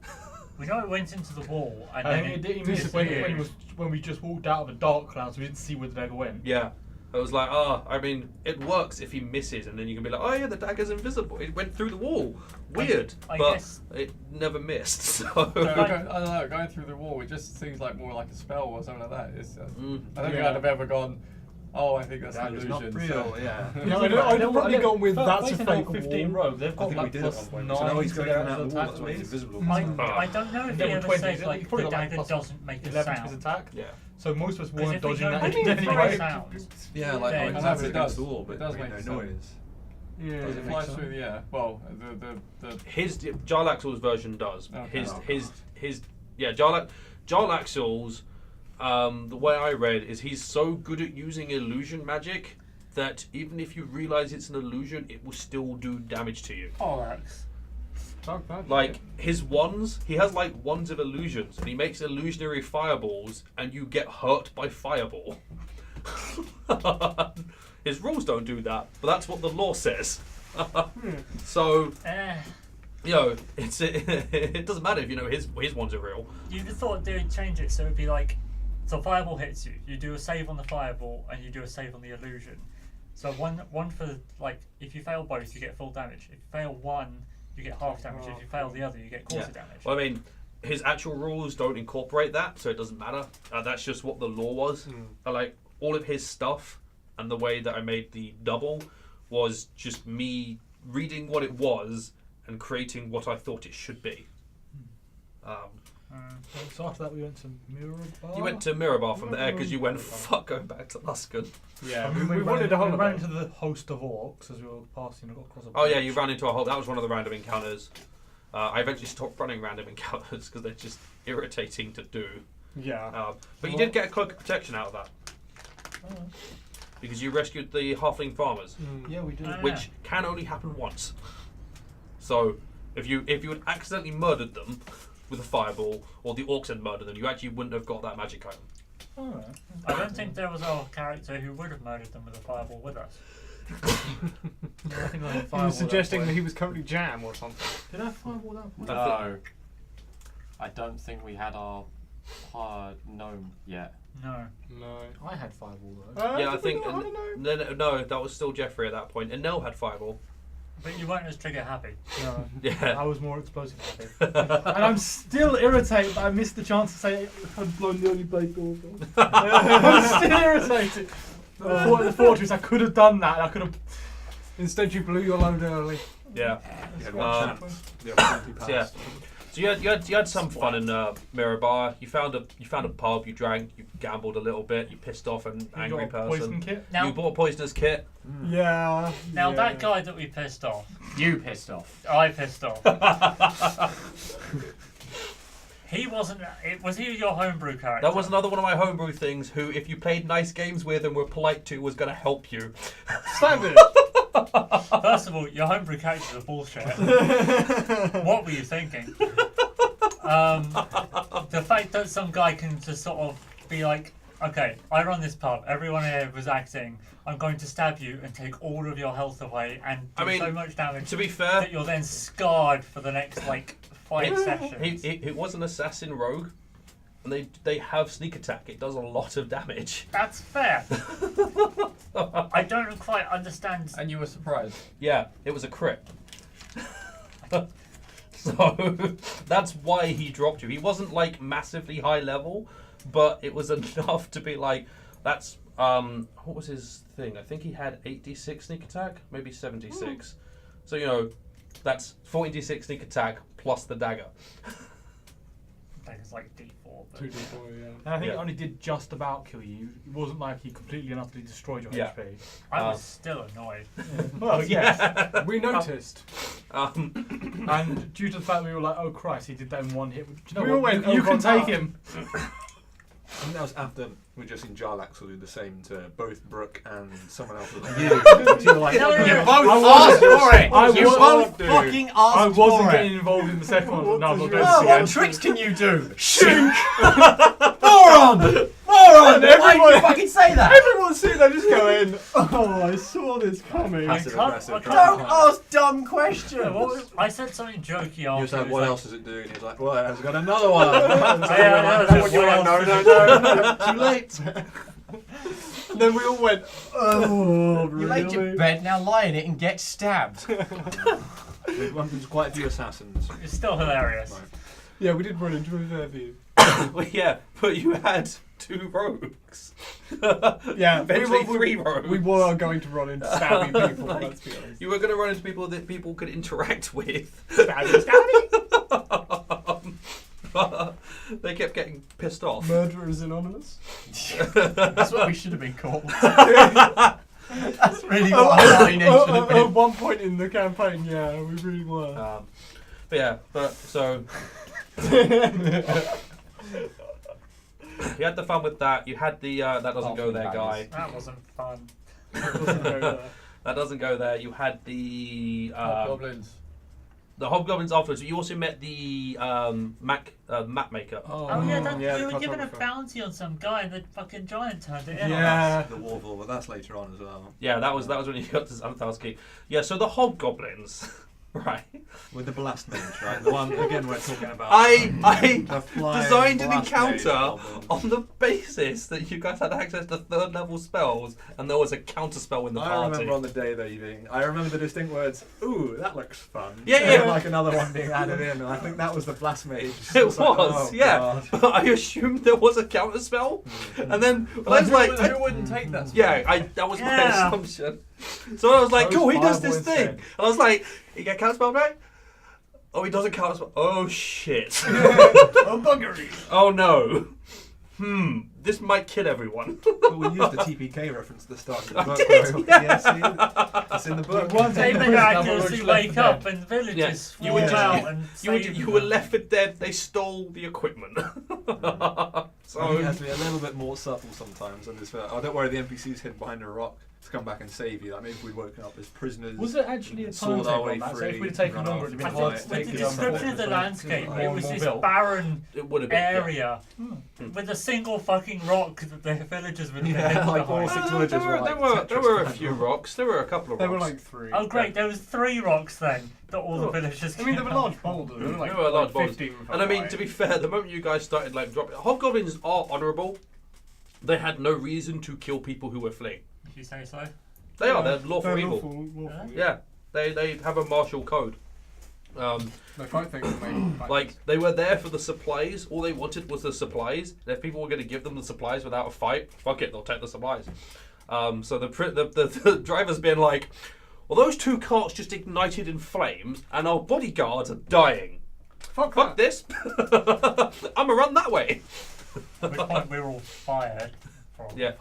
We know it went into the wall, and And then he missed when we just walked out of a dark cloud, so we didn't see where the dagger went. Yeah. I was like, I mean, it works if he misses, and then you can be like, oh yeah, the dagger's invisible. It went through the wall. Weird, I but guess- it never missed. So I don't know, going through the wall, it just seems like more like a spell or something like that. It's, I don't think Yeah. I'd have ever gone, Oh, I think that's That an is illusion. not real. Yeah. Yeah, I'd probably gone with that's a fake 15 wall. rogue. They've I got think we like did at one plus point. 9 So now he's to going their out actual the wall, attack that's why he's at least. invisible. I don't know if Then he with ever 20, says then like you've the probably got, like, dagger plus doesn't make a 11 to his sound. attack. Yeah. So most of us 'Cause weren't if we dodging don't that make anyway. sounds, Yeah, like then- it's I know, but actually it against does. the wall, but It does made make no sense. noise. Yeah. Does it fly through the air? Well, the His Jarlaxle's version does. Okay. His Jarlaxle's. The way I read is he's so good at using illusion magic that even if you realize it's an illusion, it will still do damage to you. Thorax. Dark magic. Like his wands, he has like wands of illusions, and he makes illusionary fireballs, and you get hurt by fireball. His rules don't do that, but that's what the law says. So you know, it doesn't matter if you know his ones are real. You'd have thought they would change it so it'd be like, so fireball hits you, you do a save on the fireball, and you do a save on the illusion. So one for like, if you fail both, you get full damage. If you fail one, you get half damage. If you fail the other, you get quarter damage. Well, I mean, his actual rules don't incorporate that, so it doesn't matter. That's just what the law was. Like all of his stuff and the way that I made the double was just me reading what it was and creating what I thought it should be. So after that we went to Mirabar. You went to Mirabar from there because you went, fuck, going back to Luskan. Yeah, I mean, we we wanted a ran holiday. into the host of orcs as we were passing across a Oh yeah, bridge. you ran into a whole. That was one of the random encounters. I eventually stopped running random encounters because they're just irritating to do. Yeah. But you did get a cloak of protection out of that Oh, because you rescued the halfling farmers, yeah, we did. which can only happen once. So if you had accidentally murdered them with a fireball, or the orcs had murdered them, you actually wouldn't have got that magic item. Alright. I don't think there was a character who would have murdered them with a fireball with us. Yeah, I think I had He fireball was suggesting that that point. he was currently jam or something. Did I have fireball that point? No. I don't think we had our hard gnome yet. No. No. I had fireball though. Yeah, I think. I don't know. No, that was still Jeffrey at that point, and Nell had fireball. But you weren't as trigger happy. No. Yeah. I was more explosive happy. And I'm still irritated that I missed the chance to say I'd blown the only blade door. I'm still irritated. The fortress, I could have done that. I could have. Instead, you blew your load early. Yeah. You had one Um, chance. The opportunity passed. yeah. So you had some fun in Mirabar. You found a pub. You drank. You gambled a little bit. You pissed off an angry You got a poison person. kit. Now, You bought a poisoner's kit. Yeah. now yeah. that guy that we pissed off, You pissed off. I pissed off. He wasn't. Was he your homebrew character? That was another one of my homebrew things. Who, if you played nice games with and were polite to, was going to help you. Standard. First of all, your homebrew characters are bullshit. What were you thinking? The fact that some guy can just sort of be like, okay, I run this pub, everyone here was acting, I'm going to stab you and take all of your health away and do I mean, so much damage To be fair, that you're then scarred for the next, like, 5 sessions. it was an assassin rogue, and they have sneak attack. It does a lot of damage. That's fair. I don't quite understand. And you were surprised. Yeah, it was a crit. So that's why he dropped you. He wasn't like massively high level, but it was enough to be like, that's what was his thing? I think he had 8d6 sneak attack, maybe 76. So you know, that's 14d6 sneak attack plus the dagger. I think it's like D4. But 2d4, yeah. And I think Yeah. it only did just about kill you. It wasn't like he completely and utterly destroyed your Yeah. HP. I was still annoyed. Well, yes. We noticed. And due to the fact we were like, oh Christ, he did that in one hit. Do you know We all what? went, You oh, can God, take no. him. I think that was after we just seen Jarlax will do the same to both Brooke and someone else. You. You were like, No, no, You no. both I asked for it. I You was- both dude. fucking asked I wasn't for getting it. involved in the second one. No, I'm not doing this Oh, again. what tricks can you do? Shink! Moron! Moron! Why did everyone- you fucking say that? Everyone's sitting there just going, oh, I saw this coming. Passive can't- aggressive. I trying can't- to Don't hide. ask dumb questions. Yeah, what was- I said something jokey You after. was like, it what was else is it doing? He's like, well, it has got another one. yeah, And you're like, what no, else no, is no, too late. And then we all went, oh, You laid your bed, now lie in it and get stabbed. We've run into quite a few assassins. It's still hilarious. Right. Yeah, we did run into a fair few. Well, yeah, but you had 2 rogues. Yeah, Eventually 3 rogues. We were going to run into stabbing people. Like, Let's be honest. You were going to run into people that people could interact with. Stabby. But they kept getting pissed off. Murderers Anonymous. That's what we should have been called. That's really what our line should have At been. one point in the campaign, yeah, we really were. But yeah, so you had the fun with that. You had the that doesn't go there guy. That wasn't fun. That doesn't go there. You had the Goblins. the hobgoblins afterwards. But you also met the map maker. Oh yeah, yeah, we the were given a cartographer. bounty on some guy, and the fucking giant turned it in. Yeah. The Warble, but that's later on as well. Yeah, that was when you got to Xanathar's Keep. Yeah, so the hobgoblins, right? With the blast mage, right? The one again we're talking about. I the flying designed an blast mage encounter goblin. on the basis that you guys had access to 3rd level spells, and there was a counter spell in the I party. remember on the day though, I remember the distinct words, ooh, that looks fun. Yeah, And yeah. like another one being added in, and I think that was the blast mage. It was, like, oh, yeah. God. I assumed there was a counter spell, and then I was like, who wouldn't take that? yeah, that was my Yeah. assumption. So I was like, That was cool, he does viable this thing, instead. and I was like, he get counter spell, right? Oh, he doesn't counter spell. Oh shit. Oh, buggery. Oh no. This might kill everyone. But we used the TPK reference at the start of the I book. did, though. yeah. See? It's in the book. They Double miraculously looks wake left up and Yeah, villagers you were fall just- out and You save were them. left for dead. They stole the equipment. I think it has So to be a little bit more subtle sometimes. And this, oh, don't worry, the NPC's hid behind a rock to come back and save you. Like maybe if we'd woken up as prisoners. Was it actually a Sword our timetable way on that? So if free, we'd have taken run longer, off. it'd have I been Right. hard think to with take the the description of the landscape, it was this barren it would have been. area with a single fucking rock that the villagers would have Yeah, hidden like all behind. six There villagers were like there were a Tetris few playing. rocks. There were a couple of They rocks. were like 3. Oh great, there was 3 rocks then that all the villagers. I mean, they came were up. large boulders. They were like, They were large like boulders. 15. And I mean, to be fair, the moment you guys started like dropping, hobgoblins are honourable. They had no reason to kill people who were fleeing. Did you say so? They are. They're lawful evil. Lawful, Yeah, they have a martial code. They quite think that Like they were there for the supplies. All they wanted was the supplies. And if people were going to give them the supplies without a fight, fuck it, they'll take the supplies. So the driver's been like, well, those 2 carts just ignited in flames, and our bodyguards are dying. Fuck this! I'm gonna run that way. At which point we were all fired. From. Yeah.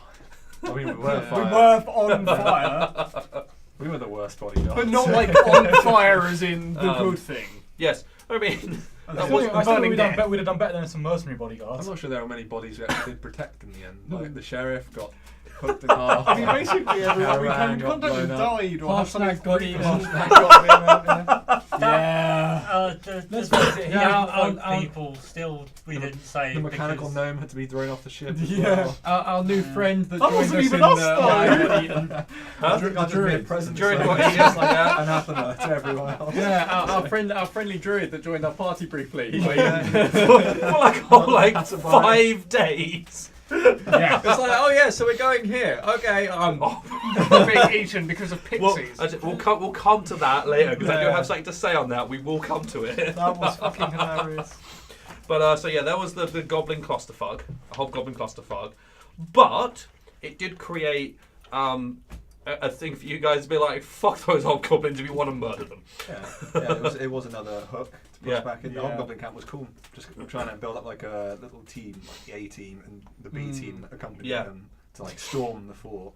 I mean, we We were fire. were on fire, We were the worst bodyguards. but not like on fire as in the good thing. Yes. I mean, I that still was think we'd burning done, death. we'd have done better than some mercenary I'm bodyguards. not sure there were many bodies we actually did protect in the end. Like the sheriff got hooked in Oh. half. I mean, basically, everyone we Caravan came in got contact with blown up. died or had something Harshnag got eaten. Yeah. Let's face it, Yeah, our- our- people still we didn't say The mechanical because gnome had to be thrown off the ship. As Yeah. well. Our new friend that That joined wasn't us even in us, the though. got eaten. I think I just made a druid. present. Druid so got it's eaten, just like yeah. anathema to everyone else. Yeah, our friendly druid that joined our party briefly. For like 5 days. Yeah. It's like, oh yeah, so we're going here. Okay, Being eaten because of Well, pixies. we'll come to that later because I do Yeah. have something to say on that. We will come to it. That was fucking hilarious. But so yeah, that was the goblin clusterfuck, a hobgoblin clusterfuck. But it did create a thing for you guys to be like, fuck those hobgoblins if you want to murder them. Yeah, it was another hook to push Yeah. back in. The Yeah. Hobgoblin camp was cool. Just trying to build up like a little team, like the A team and the B team that accompanied Yeah. them to like storm the fort.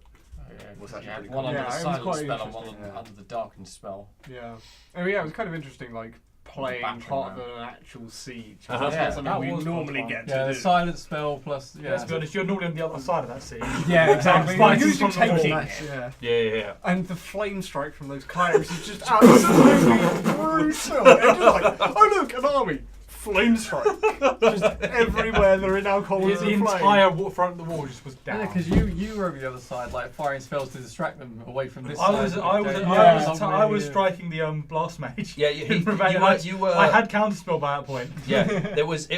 Was actually pretty One cool. under Yeah, the it was silence quite spell and one interesting, yeah. under the darkness spell. Yeah. I mean, yeah, it was kind of interesting, like playing battering part of ram. an actual siege. Uh-huh. That's Yeah, not something that we was normally fun. get Yeah, to the do. silent spell plus Let's be honest, you're normally on the other side of that siege. Yeah, exactly. You're Fighting usually from the taking wall. it. Yeah. Yeah. And the flame strike from those clerics is just absolutely brutal. It's just like, oh look, an army. Flame strike. Just everywhere they're in alcohol. The entire front of the wall just was down. Yeah, because you were over the other side, like firing spells to distract them away from this I side. I was striking the blast mage. Yeah, you were. I had counterspell by that point. Yeah, it was.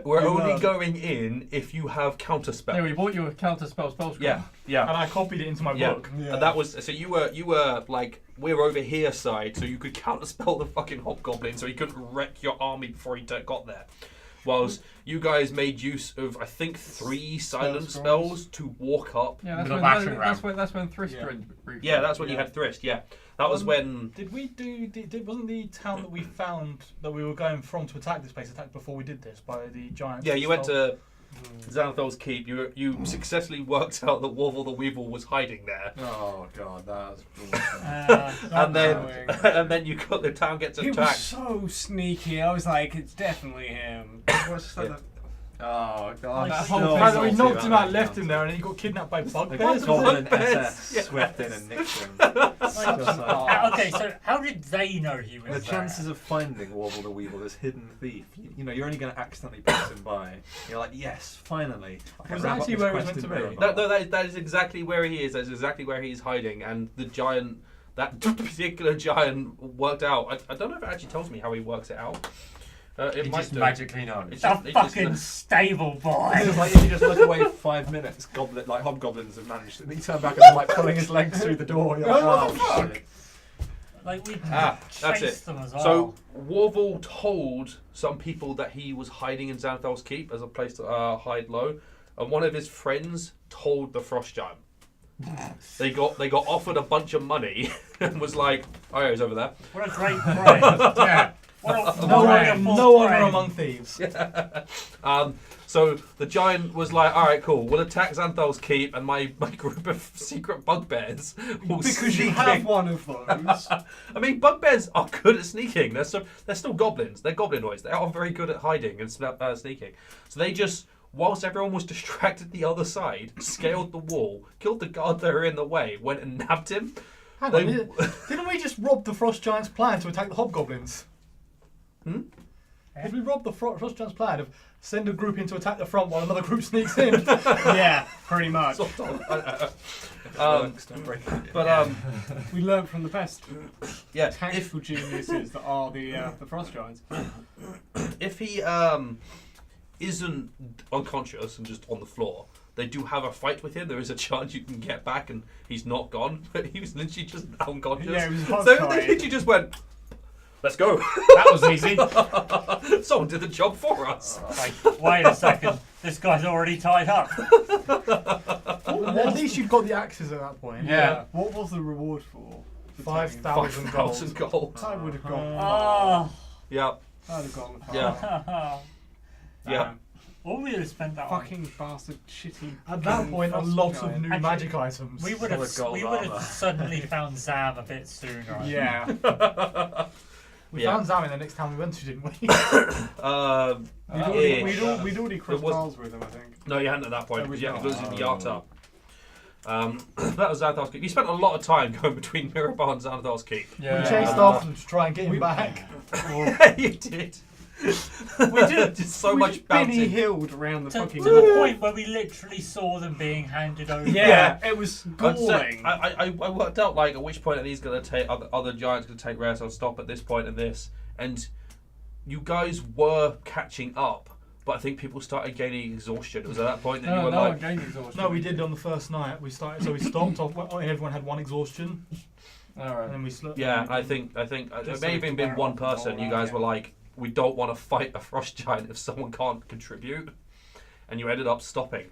We're You only were. going in if you have counterspell. Yeah, we bought you a counter spell scroll. Yeah. And I copied it into my Yeah. book. Yeah. And that was so you were like we're over here side, so you could counterspell the fucking hobgoblin, so he couldn't wreck your army before he got there. whilst you guys made use of, I think, 3 silent scrolls. spells to walk up. Yeah, that's With a when, battering ram. that's when Thrist Yeah. went briefly. Yeah, that's when you had Thrist. Yeah, that was when. Did we do? Wasn't the town that we found that we were going from to attack this place attacked before we did this by the giants? Yeah, you went to Xanathar's Keep. You successfully worked out that Warble the Weevil was hiding there, Oh god, that's and then annoying. and then you got the town gets He was attacked. so sneaky. I was like, it's definitely him. What's that? Oh god, Like, that's we- still The fact that we salty knocked about him out, that left him encounter. there, and he got kidnapped by The bugbears. Goblin Bugbears, SS yes. swept in and nicked him. Okay, so how did they know he was The there? chances of finding Warble the Weevil, this hidden thief, you know, you're only going to accidentally pass him by. You're like, yes, finally. I can Was wrap that up actually this where it was quest meant in to be? Mirabah. No, that is exactly where he is. That's exactly where he's hiding, and the giant. That particular giant worked out. I don't know if it actually tells me how he works it out. It He might just do. magically knows. It's The just- it just- fucking stable boy. It's like if you just look away for 5 minutes, hobgoblins have managed. And you turn back and they're like pulling his legs through the door. You're like, oh shit. Like we That's chased it. them as well. So Warble told some people that he was hiding in Xanathar's Keep as a place to hide low, and one of his friends told the Frost Giant. They got offered a bunch of money and was like, "Oh yeah, he's over there." what a great friend. Yeah. What a No wonderful honor friend. among thieves. So the giant was like, "All right, cool. We'll attack Xanthar's Keep, and my group of secret bugbears will Because you sneak have in." one of those. I mean, bugbears are good at sneaking. They're still goblins. They're goblinoids. They are very good at hiding and sneaking. So they just, whilst everyone was distracted the other side, scaled the wall, killed the guard that were in the way, went and nabbed him. Hang They- on, didn't we just rob the Frost Giant's plan to attack the hobgoblins? Hmm? Did we rob the Frost Giant's plan of send a group in to attack the front while another group sneaks in? Yeah, pretty much. Sort of. Don't break it. But We learned from the best yeah, if tactical geniuses that are the Frost Giants. if he isn't unconscious and just on the floor, they do have a fight with him. There is a chance you can get back and he's not gone, but he was literally just unconscious. Yeah, it was so hard they literally just went, "Let's go." That was easy. Someone did the job for us. Like, wait a second. This guy's already tied up. Well, at least you'd got the axes at that point. Yeah. What was the reward for? 5,000 gold. 5,000 gold. I would have gone. Oh. Yeah, I'd have gone. yeah, yeah. Or we would have spent that on. Fucking bastard, shitty. At that point, a Frost lot of Giant. new Actually, magic items. We would Solid gold have armor. suddenly found Zam a bit sooner. I think. Yeah. We Yeah. found Zam in the next town we went to, didn't we? We'd already crossed It was- paths with him, I think. No, you hadn't at that point. Oh, we Yeah, not? it was in the Yarta. That was Xanthar's Keep. You spent a lot of time going between Mirabah and Xanthar's Keep. Yeah. We chased after them to try and get him back. Yeah, you did. We did. Just so we much just Benny bouncing. Hilled around the To fucking. the point where we literally saw them being handed over. Yeah, it was I'd say- galling. I worked out like at which point are these going to take other giants going to take rest. I'll stop at this point and this, and you guys were catching up, but I think people started gaining exhaustion. It was at that point that you No, were no one like, gained exhaustion. No, we did on the first night. We started, so we stopped. Everyone had one exhaustion, and Alright. then we slept. yeah. I think it Just may so have even to been clear one up the whole person. You round, guys yeah. were like, we don't want to fight a frost giant if someone can't contribute, and you ended up stopping.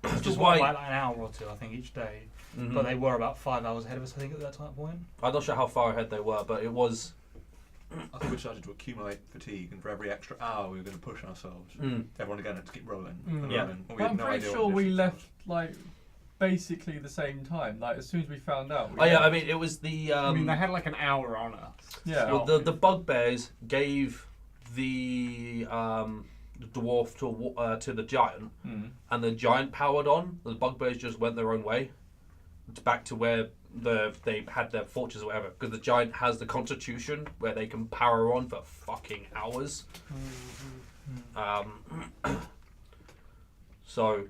Which is Just why like an hour or two, I think, each day. Mhm. But they were about 5 hours ahead of us, I think, at that time point. I'm not sure how far ahead they were, but it was. I think we started to accumulate fatigue, and for every extra hour we were going to push ourselves. Mm. Everyone again had to keep rolling. Mm. And Yeah. rolling. We But had I'm no pretty idea sure what we mission- left like basically the same time. Like as soon as we found out. Oh yeah, I mean it was the. I mean, they had like an hour on us. Yeah. Well, the bugbears gave the dwarf to the giant, Mm. and the giant powered on. The bugbears just went their own way, back to where they had their fortress or whatever. Because the giant has the constitution where they can power on for fucking hours. So,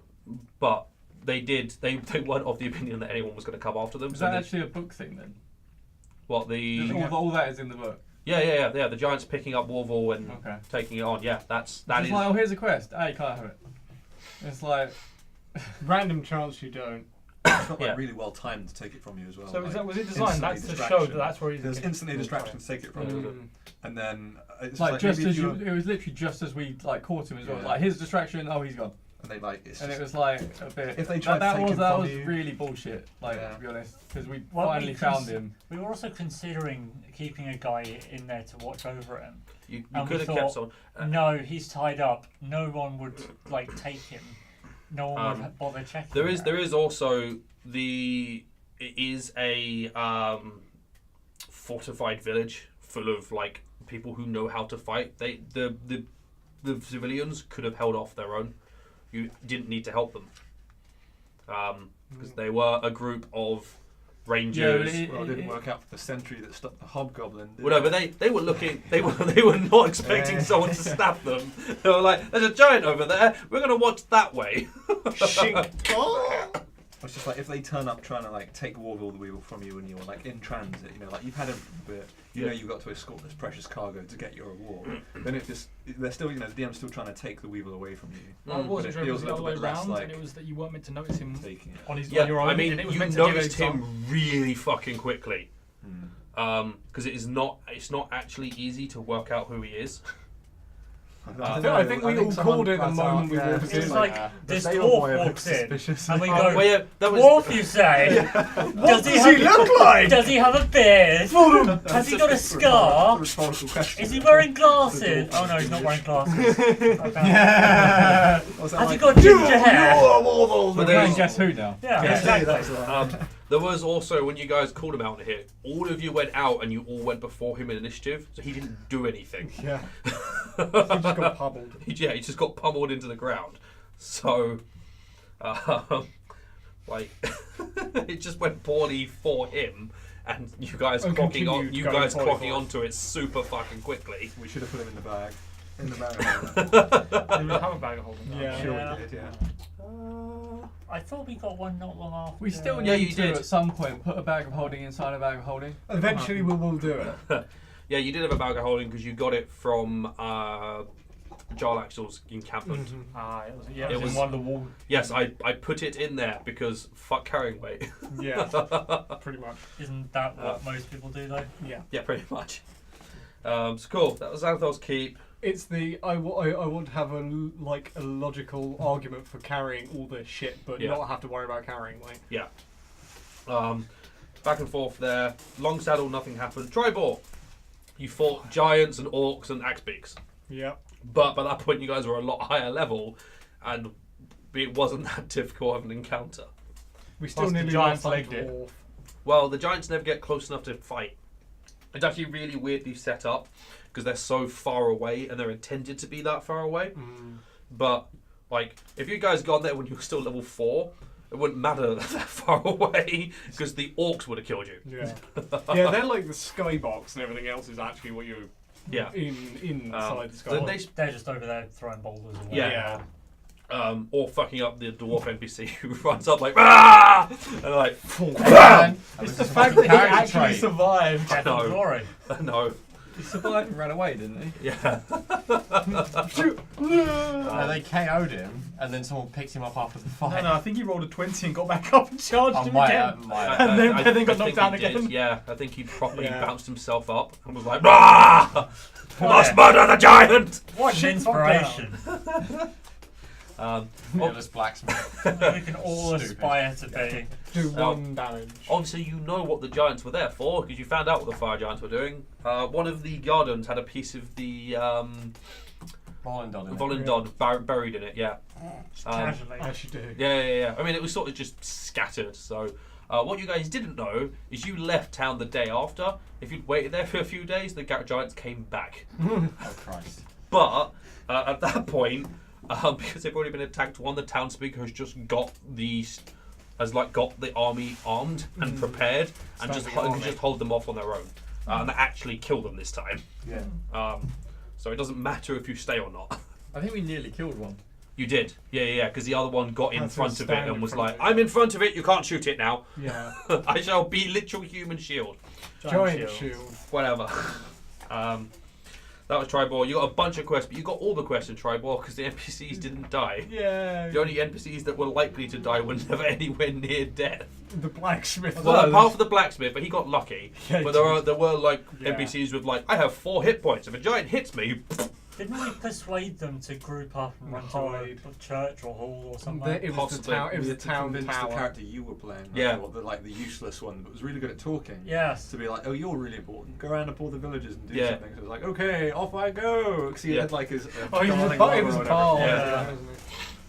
but they did. They weren't of the opinion that anyone was going to come after them. Is So that they- actually a book thing then? what the? All that is in the book. Yeah. The giant's picking up Warval and Okay. taking it on. Yeah, that It's is. like, oh, here's a quest. Ah, you can't have it. It's like, Random chance you don't. It's not Yeah. like really well timed to take it from you as well. So like, was it designed? That's instantly to show that distraction. that's where he's. There's instantly distraction to take it from you, and then it's Like just maybe as if you, it was literally just as we like caught him as well. Yeah. Like his distraction, oh he's gone, and they like it's and just, it was like a bit. If they tried to that take was him that from was you- really bullshit. Like Yeah. to be honest, because we Well, we finally found him. We were also considering keeping a guy in there to watch over him. You And could we have kept thought, someone. No, he's tied up. No one would like take him. No one would bother checking. There is also it is a fortified village full of like people who know how to fight. The civilians could have held off their own. You didn't need to help them because they were a group of rangers. well, it didn't work out for the sentry that stopped the hobgoblin. Did Well, no, but they were looking. They were not expecting someone to stab them. They were like, "There's a giant over there. We're gonna watch that way." It's just like if they turn up trying to like take Warville the Weevil from you and you're like in transit, you know, like you've had everything, but you know you've got to escort this precious cargo to get your reward. Then it just they're still, you know, the DM's still trying to take the Weevil away from you. Well, I wasn't But sure it if it was feels a the other little way bit less around, like and it was that you weren't meant to notice him taking it. on his Yeah, on your own. I mean, and it was you meant to give noticed it time. him really fucking quickly, because it's not actually easy to work out who he is. I think we all called it the moment we walked It's in. like this dwarf walks in, and we go, Well, yeah, that was. "Dwarf, you say? What does he look like? Does he have a beard? Has he got a scar? Rhetorical question. Is he wearing glasses? Oh no, he's not wearing glasses. Yeah. Has he got ginger hair? But We're there playing is- Guess Who now. Yeah, exactly. There was also, when you guys called him out here, all of you went out and you all went before him in initiative, so he didn't do anything. Yeah. He just got pummeled. He just got pummeled into the ground. So, like, it just went poorly for him, and you guys And clocking on, continued you going guys poorly clocking for us. onto it super fucking quickly. We should have put him in the bag. In the bag. Did we have a bag of holding? Yeah. Sure Yeah. we did, yeah. I thought we got one not long after. We still Yeah, need you to did. at some point put a bag of holding inside a bag of holding. Eventually we will do it. Yeah, you did have a bag of holding because you got it from Jarlaxle's encampment. Ah, it was, yeah, It it was was- in one of the walls. Yes, I put it in there because fuck carrying weight. Yeah. Pretty much. Isn't that what most people do though? Yeah. Yeah, pretty much. So cool. That was Xanthel's keep. It's the I want to have a logical argument for carrying all this shit, but Yeah. not have to worry about carrying. Like, Yeah. Back and forth there. Long saddle, nothing happened. Tribor. You fought giants and orcs and axebeaks. yeah. But by that point, you guys were a lot higher level, and it wasn't that difficult of an encounter. We still Plus the nearly giants lost legged it. dwarf. Well, the giants never get close enough to fight. It's actually really weirdly set up because they're so far away and they're intended to be that far away. But like, if you guys got there when you were still level 4, it wouldn't matter that far away because the orcs would have killed you. Yeah. Yeah, they're like the skybox and everything else is actually what you're Yeah. inside the So skybox. they, They're just over there throwing boulders away. Yeah. Or fucking up the dwarf NPC who runs up like, ah! And like, It's the fact that he actually survived. I know. Glory. No. He survived and ran away, didn't he? Yeah. No, they KO'd him, and then someone picked him up after the fight. No, I think he rolled a 20 and got back up and charged Oh, him might again. have, might have. And then got I knocked think down he did, again. Yeah, I think he properly Yeah. bounced himself up and was like, ah! Must murder the giant! What an Shit, fuck down. inspiration. Fearless blacksmith. We can all Stupid. aspire to be. Do Oh. 1 damage. Obviously, you know what the giants were there for because you found out what the fire giants were doing. One of the gardens had a piece of the Volundod buried in it, yeah. Casually. As you do. Yeah. I mean, it was sort of just scattered. So, what you guys didn't know is you left town the day after. If you'd waited there for a few days, the giants came back. Oh Christ. But at that point, because they've already been attacked, the townspeople has just got the army armed and prepared, and just hold them off on their own, and actually kill them this time. Yeah. So it doesn't matter if you stay or not. I think we nearly killed one. You did, yeah, because the other one got in Had to front of it stand and in was front like, of it. "I'm in front of it. You can't shoot it now. Yeah. I shall be literal human shield." Giant shield. Whatever. That was Tribor. You got a bunch of quests, but you got all the quests in Tribor because the NPCs didn't die. Yeah. The only NPCs that were likely to die were never anywhere near death. The blacksmith. Well, apart from the blacksmith, but he got lucky. Yeah, But he there were like Yeah. NPCs with like, I have 4 hit points. If a giant hits me, Didn't we persuade them to group up and run to Hide. a church or hall or something? It was the Possibly. town. It was We the had to town convince tower. the character you were playing. Yeah. The useless one that was really good at talking. Yes. To be like, oh, you're really important. Go around up all the villages and do Yeah. something. So it was like, okay, off I go. Because he Yeah. had like his. Oh, he was a darling bar- he lover was or a whatever. bar.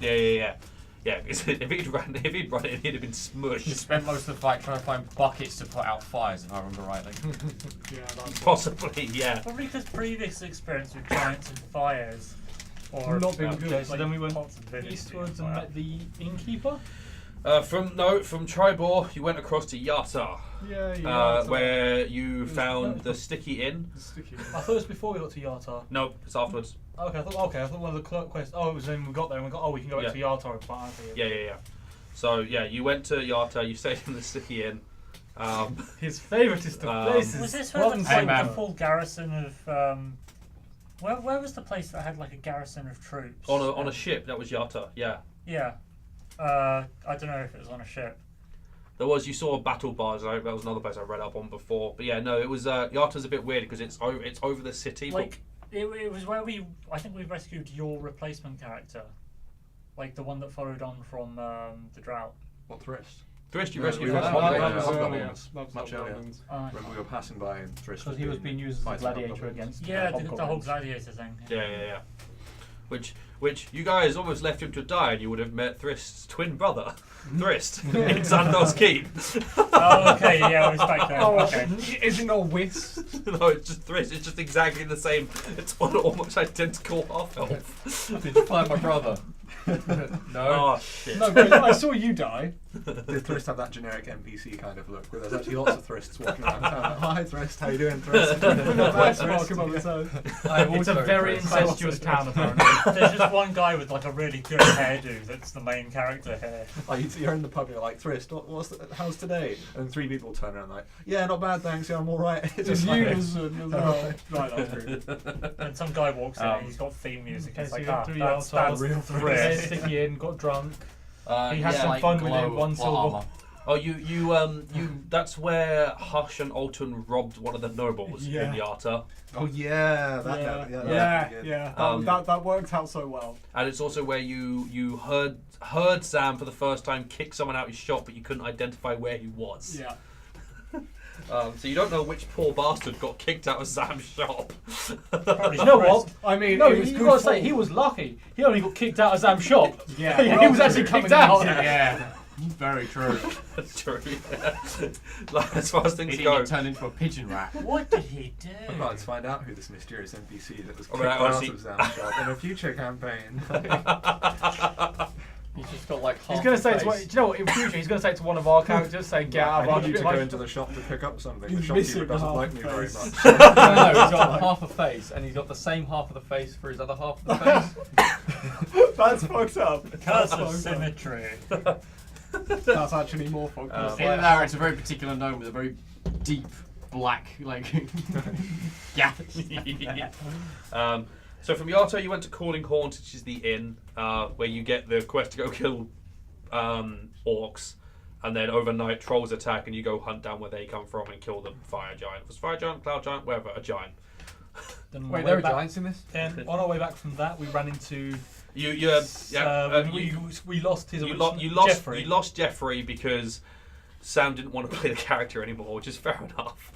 yeah. Yeah, because if he'd run it, he'd have been You smushed. spent most of the fight trying to find buckets to put out fires, if I remember rightly. Yeah, that's Possibly, yeah. Probably because previous experience with giants and fires. Or Not been good. like So then we went pots and villages eastwards being and fire. met the innkeeper. From Tribor, you went across to Yata, Yeah. where you found the Sticky Inn. I thought it was before we got to Yata. No, it's afterwards. Okay, I thought one of the clerk quests. Oh, it was when we got there and we got. Oh, we can go back to Yata and find out. Yeah. So yeah, you went to Yata. You stayed in the Sticky Inn. His favouriteest of places. Was this where the, Modern full, Singapore. the full garrison of where was the place that had like a garrison of troops? On a ship. That was Yata. Yeah. Yeah. I don't know if it was on a ship. There was. You saw battle bars. That was another place I read up on before. But yeah, no, it was Yata's a bit weird because it's over the city. Like it was where I think we rescued your replacement character, like the one that followed on from the drought. What, Thrist? Thrist, you No, rescued we from were- Hobgoblins. that was earlier. Hobgoblins. Much earlier. When we were passing by and Thrist Because he was being used as a fighting gladiator hobgoblins. against Yeah, the whole hobgoblins. gladiator thing. Yeah. Which you guys almost left him to die, and you would have met Thrist's twin brother, Thrist, in Xandar's Keep. Oh, okay, yeah, it was back then. Okay. Is it not Whist? No, it's just Thrist. It's just exactly the same. It's an almost identical half elf. Did you find my brother? No. Oh shit. No, but I saw you die. Did Thrist have that generic NPC kind of look where there's actually lots of Thrists walking around town? Like, hi Thrist, how you doing, Thrist? That's Pokemon its own. It's a very incestuous town, apparently. There's just one guy with like a really good hairdo that's the main character here. Like, you're in the pub, you're like, Thrist, how's today? And 3 people turn around like, yeah, not bad, thanks, yeah, I'm alright. It's It's just like, unison as well. Right, that's rude. And some guy walks in and he's got theme music. Okay, It's so like, you got 3 that's Yata, real Stayed Thrist. sticky in, got drunk. He had Yeah. some like fun with glow it. 1 of silver. armor. Oh, you. That's where Hush and Alton robbed one of the nobles Yeah. in Yata, oh yeah, That worked out so well. and it's also where you heard Sam for the first time kick someone out his shop, but you couldn't identify where he was. Yeah. So you don't know which poor bastard got kicked out of Sam's shop. Probably You know what? Thrist. I mean, No, it was you good gotta say form. he was lucky. He only got kicked out of Zam's shop. Yeah, He was actually coming kicked out. Yeah, very true. True. Like, as far as He things didn't go, get turned into a pigeon rat. What did he do? I'd like to find out who this mysterious NPC that was Oh, kicked right, out honestly- of Zam's shop in a future campaign. He's just got like half He's going to the say face. to one, do you know what? In future, he's going to say to one of our characters, saying, "Get out of I our need you to like- go into the shop to pick up something. The He's shopkeeper missing doesn't half like the me very face. much. No, he's got half a face, and he's got the same half of the face for his other half of the face. That's fucked up. Curse of symmetry. That's actually more fucked up. Either that or it's a very particular gnome with a very deep black, like. Yeah. So from Yato, you went to Calling Horns, which is the inn where you get the quest to go kill orcs, and then overnight trolls attack, and you go hunt down where they come from and kill the fire giant. Was fire giant, cloud giant, whatever, a giant. Then on Wait, our there way are back- giants in this? Then on our way back from that, we ran into. You lost his. you Jeffrey. lost Jeffrey because Sam didn't want to play the character anymore, which is fair enough.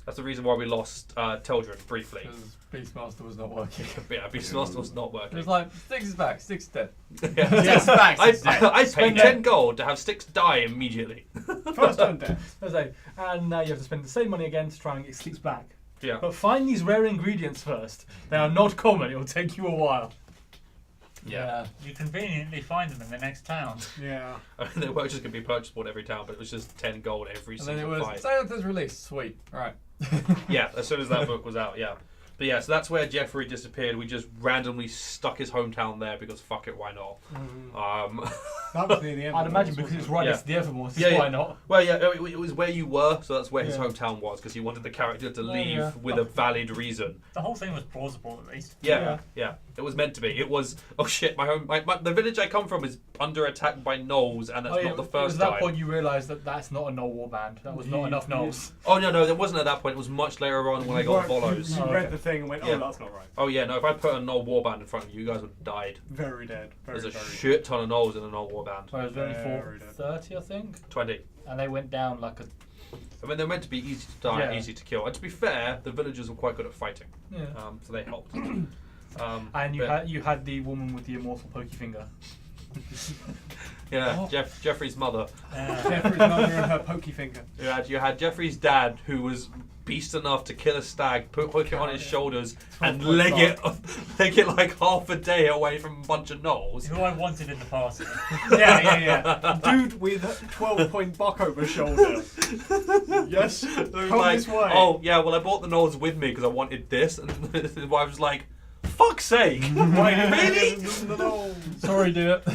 That's the reason why we lost Teldrin briefly. Because Beastmaster was not working. Yeah, Beastmaster was not It working. was like, Styx is back, Styx is dead. Yes, facts, it's dead. I paid Spend 10 gold to have Styx die immediately. First turn death. As I say, and now you have to spend the same money again to try and get sleeps back. Yeah. But find these rare ingredients first. They are not common. It will take you a while. Yeah. You conveniently find them in the next town. Yeah. I mean, they were just going to be purchasable in every town, but it was just 10 gold every And then it single was, fight. Silencer's released, sweet. Alright. Yeah, as soon as that book was out, yeah. But yeah, so that's where Jeffrey disappeared. We just randomly stuck his hometown there because fuck it, why not? That was near the end. I'd imagine because it's right Yeah. next to the Evermore. Yeah, Why yeah. not? Well, yeah, it was where you were, so that's where his Yeah. hometown was, because he wanted the character to leave yeah. with a valid reason. The whole thing was plausible, at least. Yeah. It was meant to be. It was. Oh shit! The village I come from is under attack by gnolls, and that's not the It was first at that time. point you realised that that's not a Gnoll warband. That was not enough Gnolls. Oh no, that wasn't at that point. It was much later on when I got follows. You Oh, read okay. the thing and went, Yeah. oh, that's not right. Oh yeah, no. If I put a gnoll warband in front of you, you guys would have died. Very dead. Very, There's a very shit ton of gnolls in a gnoll warband. Whereas we only Very fought dead. 30, I think, 20. and they went down like a. I mean, they're meant to be easy to die, Yeah. easy to kill. And to be fair, the villagers were quite good at fighting, Yeah. so they helped. And but- you had the woman with the immortal pokey finger. Yeah, Oh. Jeffrey's mother. Jeffrey's mother and her pokey finger. You had Jeffrey's dad, who was beast enough to kill a stag, hook it on his shoulders, and leg it like half a day away from a bunch of gnolls. Who I wanted in the party. Yeah. Dude with 12-point buck over his shoulder. Yes, It was come like, this way. oh yeah, well I brought the gnolls with me because I wanted this, and his wife was like, "Fuck's sake, really?" No. Sorry, dear. Oh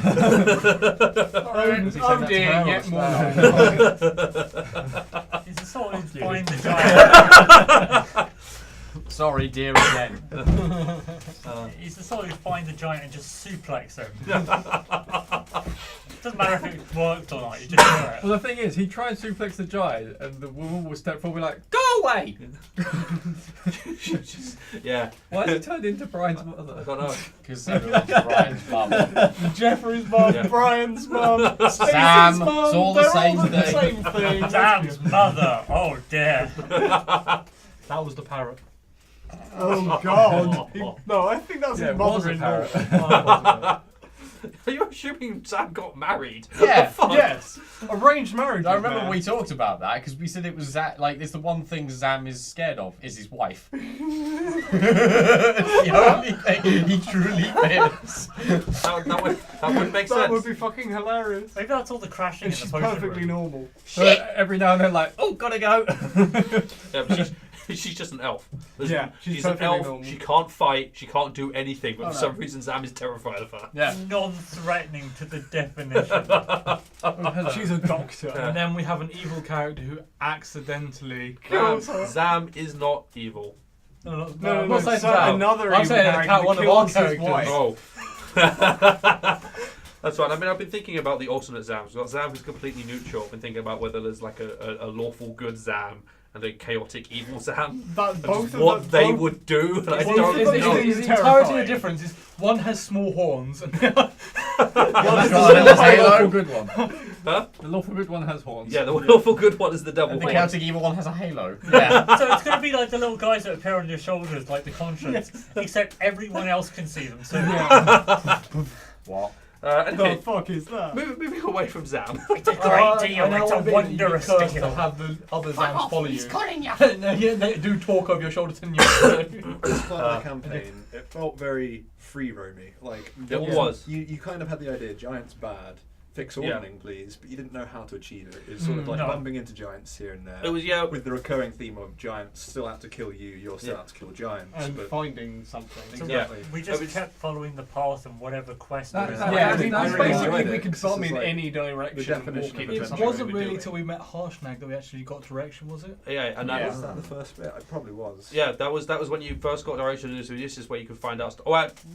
dear, yet more. It's a sort of find the giant. Sorry, dear, again. It's a sort of find the giant and just suplex him. Doesn't matter if it worked or not, you just do it. Well, the thing is, he tried and suplex the giant, and the woman will step forward and be like, "Go away!" Yeah, Why has he turned into Brian's I mother? don't know. Because everyone's Brian's mum. Jeffrey's mum, Yeah. Brian's mum, Stacey's Sam, mum. it's all the they're same all the thing. same thing. Dam's mother. Oh dear. That was the parrot. Oh God. No, I think that's Yeah, his it was a mother-in-law. parrot. Are you assuming Sam got married? Yeah, Fuck. Yes, arranged marriage. I remember we talked about that because we said it was like it's the one thing Zam is scared of is his wife. It's the only thing he truly fears. That would make That sense. would be fucking hilarious. Maybe that's all the crashing And in the she's potion perfectly room. normal. So every now and then, like, "Oh, gotta go." Yeah, but she's just an elf. Yeah, she's an perfectly elf. normal. She can't fight. She can't do anything. But Oh, for no. some reason, Zam is terrified of her. Yeah. Non-threatening to the definition. She's a doctor. And then we have an evil character who accidentally Kills her. Zam is not evil. No, No, I'm not saying so that. another I'm evil saying that character one of our kills his characters. wife. Oh. That's right. I mean, I've been thinking about the alternate Zams. We've got Zam who's completely neutral. I've been thinking about whether there's like a lawful good Zam and a chaotic evil Zam. That And both just of what them- they both- would do. And I It's- don't it's- know. it's- The entirety of terrifying. the difference is one has small horns and One That's is right, the Halo. lawful good one. Huh? The lawful good one has horns. Yeah, the lawful good one is the devil And the one. chaotic evil one has a halo. Yeah. So it's going to be like the little guys that appear on your shoulders, like the conscience, except everyone else can see them. So What? The Anyway, fuck is that? moving away from Zam. it's a great deal. It's a wondrous to deal. have the other Zams follow you. calling you. No, yeah, they do talk over your shoulder to you. As part of the campaign, it felt very free roamy. Like It was. You kind of had the idea giants bad, fix Yeah. ordning please, but you didn't know how to achieve it. It was sort of like No. bumping into giants here and there. It was with the recurring theme of giants still out to kill you, you're still Yeah. out to kill giants. And but finding something. exactly. We just kept following the path and whatever quest. That- was. that- Yeah, that's- I mean, that's basically enjoyed we it. could This bomb is in like any direction. the definition walking of in adventure. It something. wasn't we were really doing. till we met Harshnag that we actually got direction, was it? Yeah, and that Yeah. was Was that the first bit? It probably was. Yeah, that was when you first got direction. So this is where you could find out.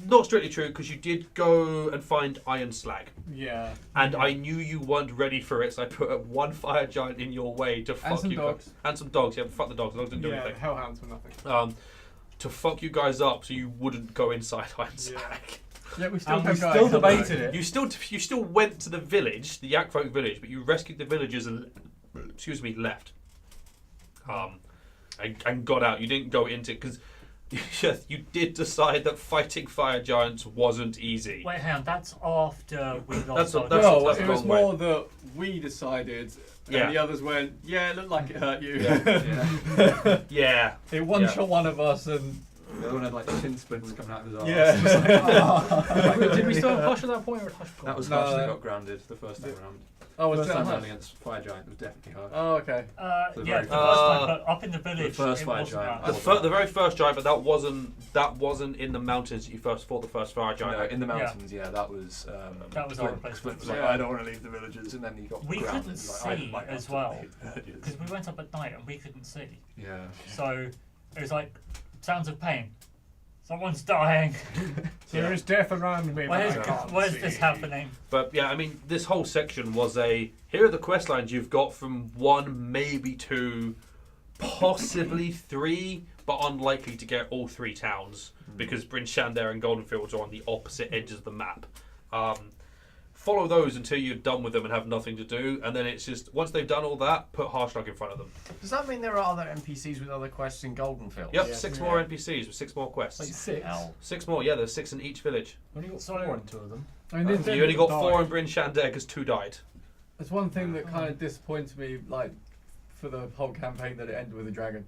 Not strictly true because you did go and find iron slag, Yeah. and I knew you weren't ready for it, so I put one fire giant in your way to fuck some you dogs. guys. And some dogs. Yeah, fuck the dogs. The dogs didn't do Yeah, anything. hellhounds were nothing. To fuck you guys up, so you wouldn't go inside iron slag. Yeah, we still And we have still guys. debated it. You still went to the village, the Yak folk village, but you rescued the villagers and left. And got out. You didn't go into because you did decide that fighting fire giants wasn't easy. Wait, hang on. That's after we lost. That's a- our that's No, a it was long way. more that we decided, and Yeah. the others went, "Yeah, it looked like it hurt you." Yeah. It one Yeah. shot one of us, and The other one had like chin splints coming out of his arse. Yeah. Did we still have Hush at that point or had Hush gone? That was No, Hush that no. got grounded the first time around. Oh, it's First time hard. down against Fire Giant was definitely hard. Oh, okay. The Yeah, very the first time, but up in the village, first it fire wasn't giant. that. The very first giant, but that wasn't in the mountains that you first fought the first fire giant. No, in the mountains, yeah, that was. That was our place. Flint was like, Yeah. I don't want to leave the villages, and then he got We grounded. couldn't He's like, see I might have as to well, leave the villages. because we went up at night and we couldn't see. Yeah. So it was like sounds of pain. Someone's dying. There is death around me. but I can't Where's see. this happening? But yeah, I mean, this whole section was here are the quest lines you've got from 1, maybe 2, possibly 3, but unlikely to get all 3 towns because Bryn Shander and Goldenfields are on the opposite edges of the map. Follow those until you're done with them and have nothing to do, and then it's just, once they've done all that, put Harshnug in front of them. Does that mean there are other NPCs with other quests in Goldenfield? Yep, 6 more NPCs with 6 more quests. Like 6. Hell. 6 more, yeah, there's 6 in each village. Only got So- 4 in 2 of them. I mean, there's, You only got 4 in Bryn Shander because 2 died. there's one thing that kind of disappoints me, like, for the whole campaign, that it ended with a dragon.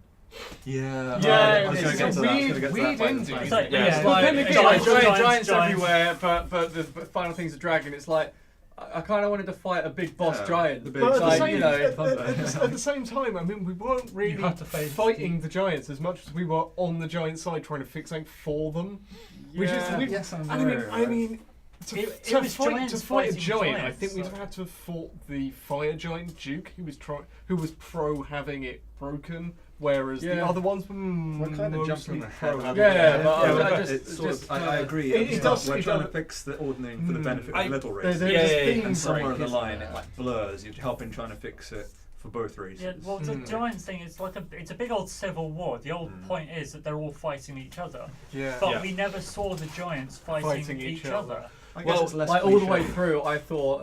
Yeah. Yeah, I was it's gonna get to that, I was gonna weird, get to weird that by the ending. time. It's like, Yeah, yeah, But then again, giants, giants giants. everywhere, but the final thing's a dragon. It's like, I kind of wanted to fight a big boss Yeah, giant. the big But at the, like, same, you know, at the same time, I mean, we weren't really had to face fighting the giants as much as we were on the giant side trying to fix something for them. Which is, Yeah, we've- yes, I mean, to It was fight giants a fighting giant, I giants, think we'd so- have had to have fought the fire giant Duke, who was pro having it broken, whereas the Yeah. other ones were We're kind of mostly jumping pro ahead. having Yeah, it. but Yeah, I but just- it's sort just of, I kinda- agree. It does- We're it trying does- to fix the ordering for the benefit of the little There's races. Yeah, this yeah, yeah. theme And somewhere break, on the isn't line there? it like blurs. You're helping trying to fix it for both races. Yeah, well, the giants thing is like it's a big old civil war. The old point is that they're all fighting each other, Yeah. but Yeah. we never saw the giants fighting each other. I guess Well, it's less like all the way cliche. through, I thought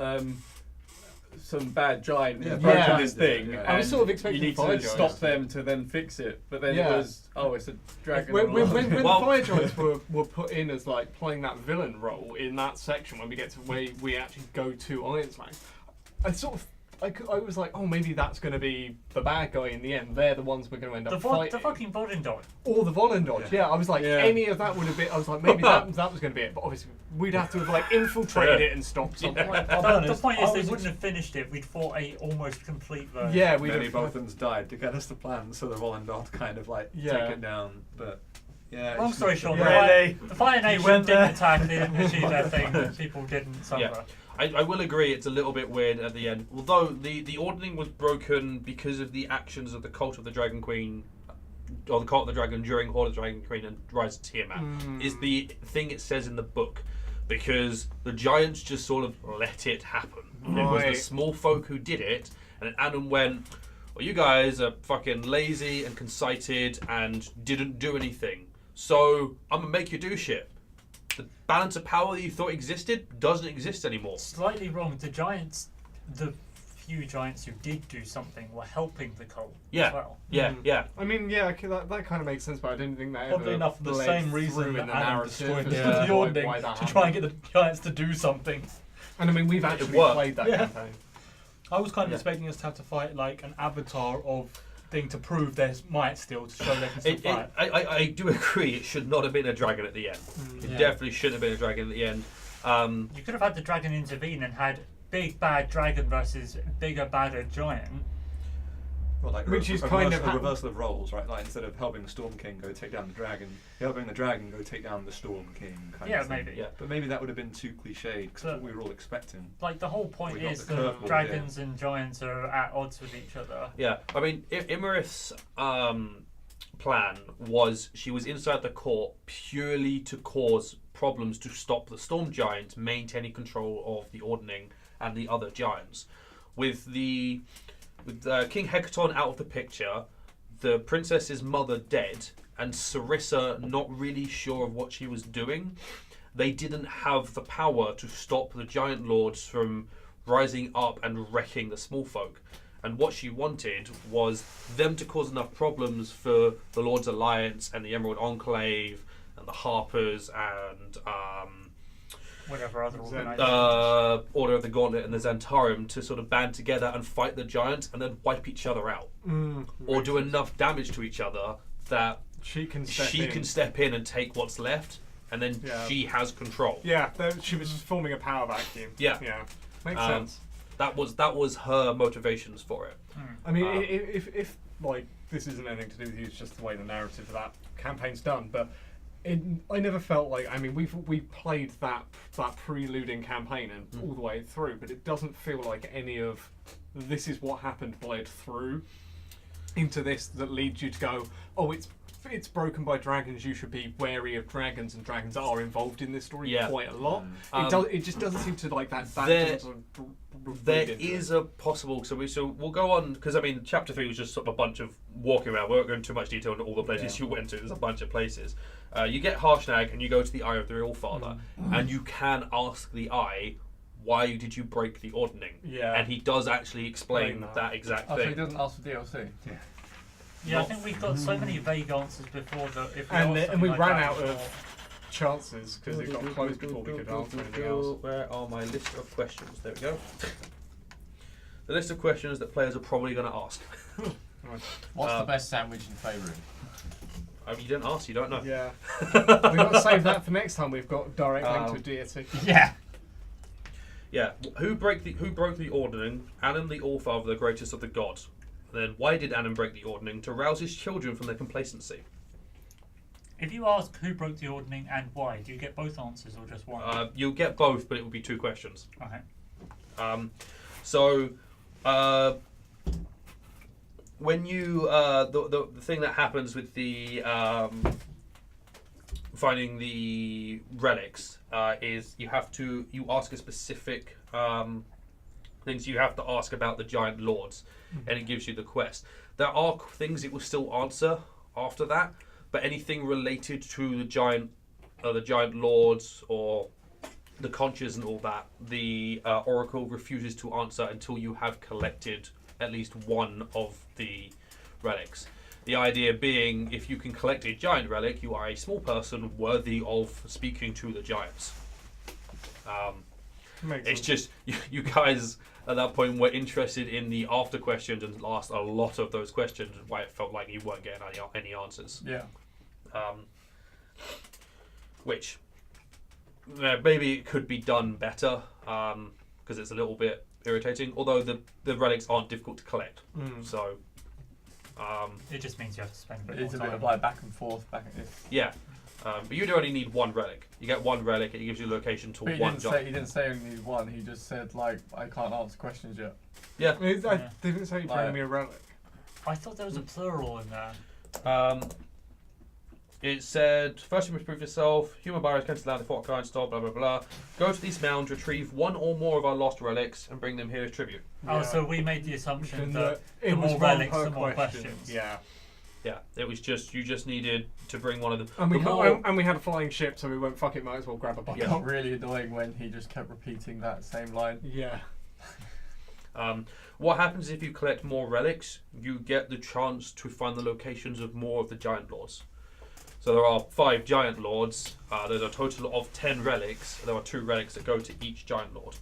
some bad giant Yeah, is fire broken giants this thing. did, yeah. I was and sort of expecting you need fire to giants. stop them to then fix it, but then Yeah. it was it's a dragon. When all along. the Well- fire giants were put in as like playing that villain role in that section when we get to where we actually go to Ironslang, I sort of I was like, oh, maybe that's going to be the bad guy in the end. They're the ones we're going to end up fighting. The fucking Volendog. Or the Volendog, yeah. I was like, Yeah. any of that would have been. I was like, maybe that was going to be it. But obviously, we'd have to have like infiltrated it and stopped something. The point is, they wouldn't have finished it. We'd fought a almost complete version. Yeah, we'd Many have. Bothans died to get us the plan, so the Volendot kind of like Yeah. take it down. But yeah. Long it's story not- short, Really? the Fire Nation went didn't there. attack, they didn't achieve their thing, people didn't suffer. Yeah. I will agree it's a little bit weird at the end. Although the ordering was broken because of the actions of the Cult of the Dragon Queen, or the Cult of the Dragon during Horde of the Dragon Queen and Rise of Tiamat, is the thing it says in the book. Because the giants just sort of let it happen. It was the Right. small folk who did it, and Adam went, well, you guys are fucking lazy and conceited and didn't do anything. So I'm gonna make you do shit. The balance of power that you thought existed doesn't exist anymore. Slightly wrong, the few giants who did do something were helping the cult Yeah. as well. Yeah, yeah. I mean, yeah, okay, that kind of makes sense, but I didn't think that Oddly ever enough, for the bled same through reason in that the Adam narrative destroyed as the to the why ordering that to try and get the giants to do something. And I mean, we've actually worked. played that Yeah. campaign. I was kind of Yeah. expecting us to have to fight like an avatar of thing to prove their might still, to show they can still fight. I do agree it should not have been a dragon at the end. It Yeah. definitely shouldn't have been a dragon at the end. You could have had the dragon intervene and had big bad dragon versus bigger badder giant. Well, like Which a is reversal- kind of a ha- reversal of roles, right? Like instead of helping the Storm King go take down the dragon, you're helping the dragon go take down the Storm King. Kind Yeah, of thing. maybe. Yeah. But maybe that would have been too cliched because But- what we were all expecting. Like the whole point We got is the that curveball, dragons and giants are at odds with each other. Yeah, I mean, Imerith's plan was she was inside the court purely to cause problems to stop the Storm Giants maintaining control of the Ordning and the other giants. With King Hecaton out of the picture, the princess's mother dead, and Sarissa not really sure of what she was doing, they didn't have the power to stop the giant lords from rising up and wrecking the small folk. And what she wanted was them to cause enough problems for the Lord's Alliance and the Emerald Enclave and the Harpers and Whatever other Exactly. organisation. Order of the Gauntlet and the Xantarum to sort of band together and fight the giants and then wipe each other out. Or do enough damage to each other that She can step she in. can step in and take what's left, and then Yeah. she has control. Yeah, she was forming a power vacuum. Yeah. Yeah. Makes Um, sense. That was her motivations for it. I mean, if like this isn't anything to do with you, it's just the way the narrative of that campaign's done. But I never felt like, I mean, we played that preluding campaign and all the way through, but it doesn't feel like any of this is what happened bled through into this that leads you to go, oh, it's broken by dragons. You should be wary of dragons, and dragons are involved in this story quite a lot. It just doesn't seem to like that. There is a possible. So we'll go on, because I mean, chapter 3 was just sort of a bunch of walking around. We won't go into too much detail into all the places you went to. There's a bunch of places. You get Harshnag and you go to the Eye of the Real Father, and you can ask the Eye, why did you break the ordning? Yeah. And he does actually explain that exact Oh, so he thing. doesn't ask for DLC. Yeah, I think we've got so many vague answers before that. If And we like ran that out before- of chances because it got closed before we could answer anything else. Where are my list of questions? There we go. The list of questions that players are probably going to ask. What's the best sandwich in Faerun? I mean, you didn't ask, you don't know. Yeah. We've got to save that for next time. We've got direct link to a deity. Yeah. Yeah. Who broke the ordning? Anan the Allfather, the greatest of the gods. Then why did Anan break the ordning? To rouse his children from their complacency. If you ask who broke the ordning and why, do you get both answers or just one? You'll get both, but it will be 2 questions. Okay. When you the thing that happens with the finding the relics is you ask a specific things you have to ask about the giant lords, and it gives you the quest. There are things it will still answer after that, but anything related to the giant lords or the conches and all that, the oracle refuses to answer until you have collected at least one of the relics. The idea being, if you can collect a giant relic, you are a small person worthy of speaking to the giants. It's just you guys at that point were interested in the after questions and asked a lot of those questions, why it felt like you weren't getting any answers. Yeah. Which maybe it could be done better because it's a little bit irritating. Although the relics aren't difficult to collect, so It just means you have to spend a bit It's a more bit time. of like back and forth, yeah. But you'd only need one relic. You get one relic, it gives you a location to But one he giant. didn't say only need one. He just said like I can't answer questions yet. Yeah. I didn't say you bring me a relic. I thought there was a plural in there. It said, first you must prove yourself. Human buyers can land the fort kind style, blah blah blah. Go to these mounds, retrieve one or more of our lost relics, and bring them here as tribute. Oh, so we made the assumption And that it the was more one relics, per the more question. questions. Yeah. Yeah, it was just you just needed to bring one of them. And The we had a flying ship, so we went, fuck it, might as well grab a It bucket. got really annoying when he just kept repeating that same line. Yeah. What happens if you collect more relics? You get the chance to find the locations of more of the giant lords. So there are 5 giant lords. There's a total of 10 relics. There are 2 relics that go to each giant lord.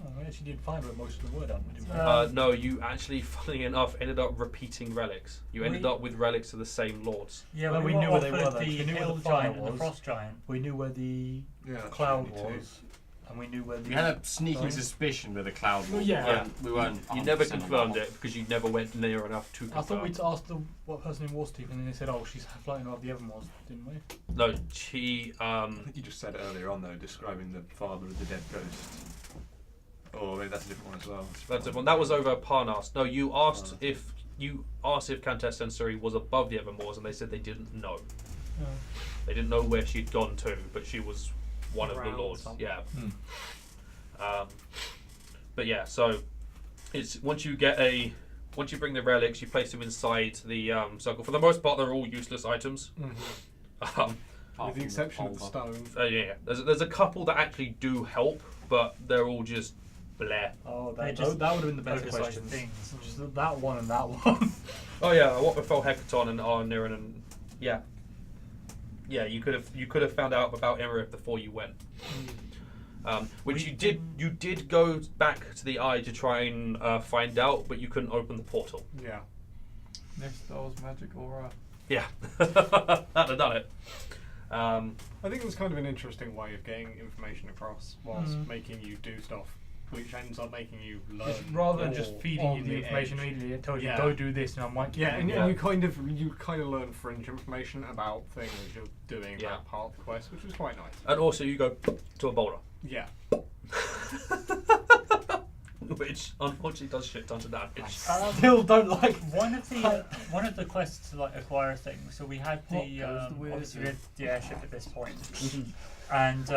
Oh, we actually did find where most of them were done, didn't we? No, you actually, funnily enough, ended up repeating relics. You ended up with relics of the same lords. Yeah, Well, but we we knew knew where they were, the though. We knew where hill the fire giant and the was. frost giant. We knew where the Yeah, that's cloud right, me too. was, and we knew where the. We had a sneaking Sorry? suspicion with the cloud wall. Yeah. We weren't. You never 100% confirmed on that it because you never went near enough to confirm. I thought we'd asked what person in Warsteed, and then they said, "Oh, she's floating above the Evermoors," didn't we? No, she. I think you just said it earlier on though, describing the father of the dead ghost. Oh, maybe that's a different one as well. That's it. Well, that was over Parnas. No, you asked if Countess Sensory was above the Evermoors, and they said they didn't know. Oh. They didn't know where she'd gone to, but she was one of the Around lords. somewhere. Yeah. But yeah, so it's once you bring the relics, you place them inside the circle. For the most part, they're all useless items. With the exception of the stone. Yeah. There's a couple that actually do help, but they're all just bleh. Oh, They that just would have been the better oversized questions. things. Just that one and that one. Oh yeah, what befell Hecaton and Arniran and yeah. You could have found out about Emerith before you went. Which you did go back to the Eye to try and find out, but you couldn't open the portal. Yeah. Nifstar's magic aura. Yeah, that'd have done it. I think it was kind of an interesting way of getting information across whilst making you do stuff. which ends up making you learn. Rather than just more feeding you on the information edge. immediately, it tells you Yeah. go do this, and I'm like, Yeah, and you kind of learn fringe information about things as you're doing Yeah. that part of the quest, which was quite nice. And also, you go to a boulder, Yeah. which unfortunately does shit tons of damage. still don't like. One of the quests to like acquire things. So we had What the goes the weird obviously we had the airship at this point, Mhm. and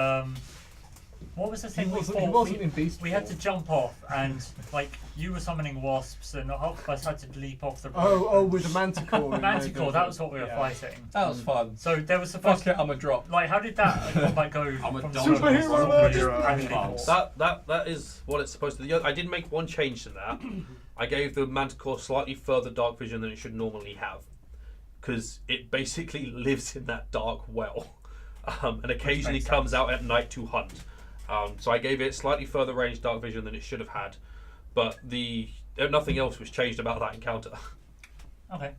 what was the He thing we wasn't, fought? he wasn't in Beast We had to Form. jump off, and like you were summoning wasps, and half of us had to leap off the rope. Oh, with the Manticore. Manticore. That was what we were yeah. fighting. That was fun. So there was supposed Fuck it, I'm a drop. like how did that combat go I'm a from dog. Superhero That is what it's supposed to do. I did make one change to that. I gave the Manticore slightly further dark vision than it should normally have, because it basically lives in that dark well, and occasionally makes comes sense. out at night to hunt. So I gave it slightly further range dark vision than it should have had, but nothing else was changed about that encounter. Okay.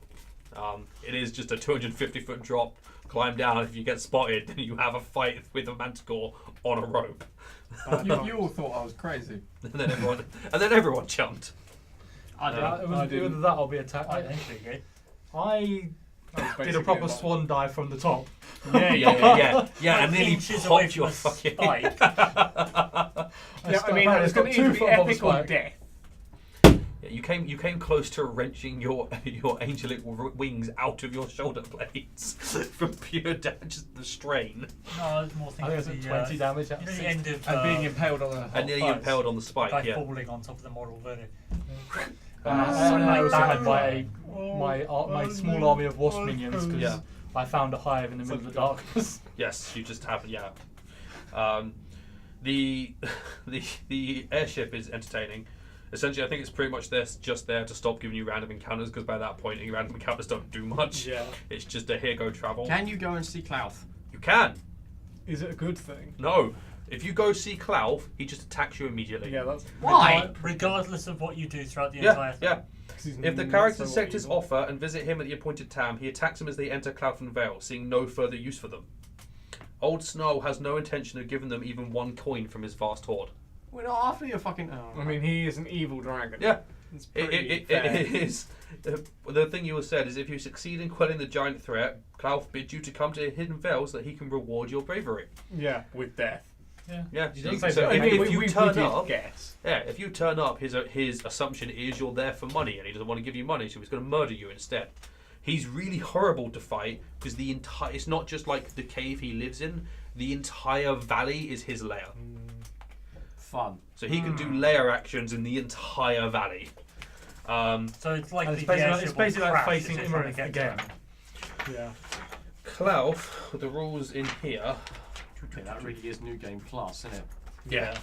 It is just a 250-foot drop, climb down. If you get spotted, then you have a fight with a Manticore on a rope, You all thought I was crazy. and then everyone jumped. I It was either that or be attacked. I think we did. I That was did a proper basically swan dive from the top. Yeah, and Like nearly inches away popped from your a fucking. spike. Yeah, I mean, it's going to either be epic or death. Yeah, you came close to wrenching your angelic wings out of your shoulder blades from pure damage, the strain, No, I was more I thinking think it's of at the, 20 damage. you know, the end of And being impaled on a hot and nearly fire. impaled on the spike. guy Yeah, falling on top of the model verdict. And I also had my small army of wasp minions because Yeah. I found a hive in the middle of the darkness. yes, you just happened. Yeah, the airship is entertaining. Essentially, I think it's pretty much just there to stop giving you random encounters, because by that point, random encounters don't do much. Yeah. It's just a here go travel. Can you go and see Clouth? You can. Is it a good thing? No. If you go see Clough, he just attacks you immediately. Yeah, that's. Why? Regardless of what you do throughout the Yeah, entire thing. yeah. 'cause he's If the not character's so sectors evil. offer and visit him at the appointed time, he attacks them as they enter Clough Vale, seeing no further use for them. Old Snarl has no intention of giving them even one coin from his vast hoard. We're not after your fucking. Oh. I mean, he is an evil dragon. Yeah. It's It pretty fair. is. The thing you said is if you succeed in quelling the giant threat, Clough bids you to come to Hidden Vale so that he can reward your bravery. Yeah, with death. Yeah. He So, doesn't say so that. if, I mean, if you turn did up, guess. yeah, if you turn up, his assumption is you're there for money, and he doesn't want to give you money, so he's going to murder you instead. He's really horrible to fight because it's not just like the cave he lives in. The entire valley is his lair, Fun. so he can do lair actions in the entire valley. So it's like And the it's basically, airship it's will basically like crash facing as you're trying to Immerith get to again. him. Yeah. Clough, with the rules in here. Okay, that really is new game class, isn't it? Yeah.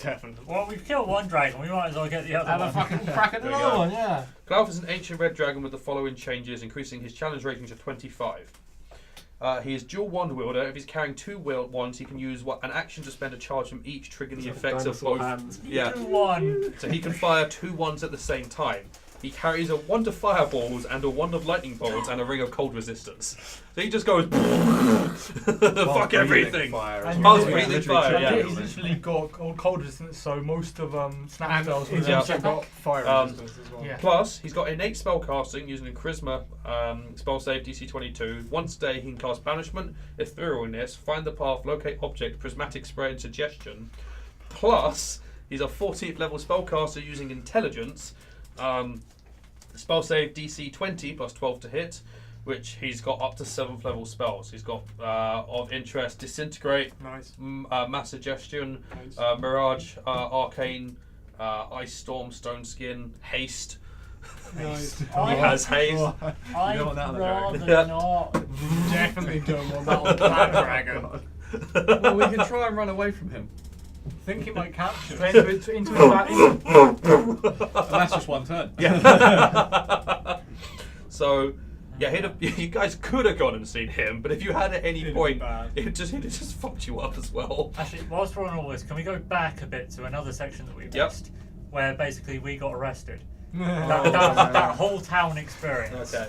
Definitely. Well, we've killed one dragon. We might as well get the other Have one. a fucking crack at There you another go. one, yeah. Clough is an ancient red dragon with the following changes, increasing his challenge rating to 25. He is dual wand wielder. If he's carrying two wands, he can use an action to spend a charge from each, triggering the effects of both. Hands. Yeah, One. so he can fire two wands at the same time. He carries a wand of fireballs and a wand of lightning bolts and a ring of cold resistance. So he just goes fuck everything. And While he's breathing fire, yeah. He's literally got cold resistance, so most of snap And spells will he's Yeah. also got fire Um, resistance as well. Yeah. Plus, he's got innate spellcasting using Charisma, spell save DC 22. Once a day, he can cast Banishment, Etherealness, Find the Path, Locate Object, Prismatic Spray, and Suggestion. Plus, he's a 14th level spellcaster using Intelligence. Spell save DC 20 plus 12 to hit, which he's got up to 7th level spells. He's got of interest Disintegrate, Nice. Mass Suggestion, Nice. Mirage, Arcane, Ice Storm, Stone Skin, Haste. Nice. He has haste. I'd don't want that on the rather dragon. not. Definitely don't want that on that dragon. Well, we can try and run away from him. Think he might capture. Into his back. And that's just one turn. Yeah. So, yeah, you guys could have gone and seen him, but if you had at any Did it point, bad. he'd have just fucked you up as well. Actually, whilst we're on all this, can we go back a bit to another section that we Yep. missed, where basically we got arrested? Oh, That whole town experience. Okay.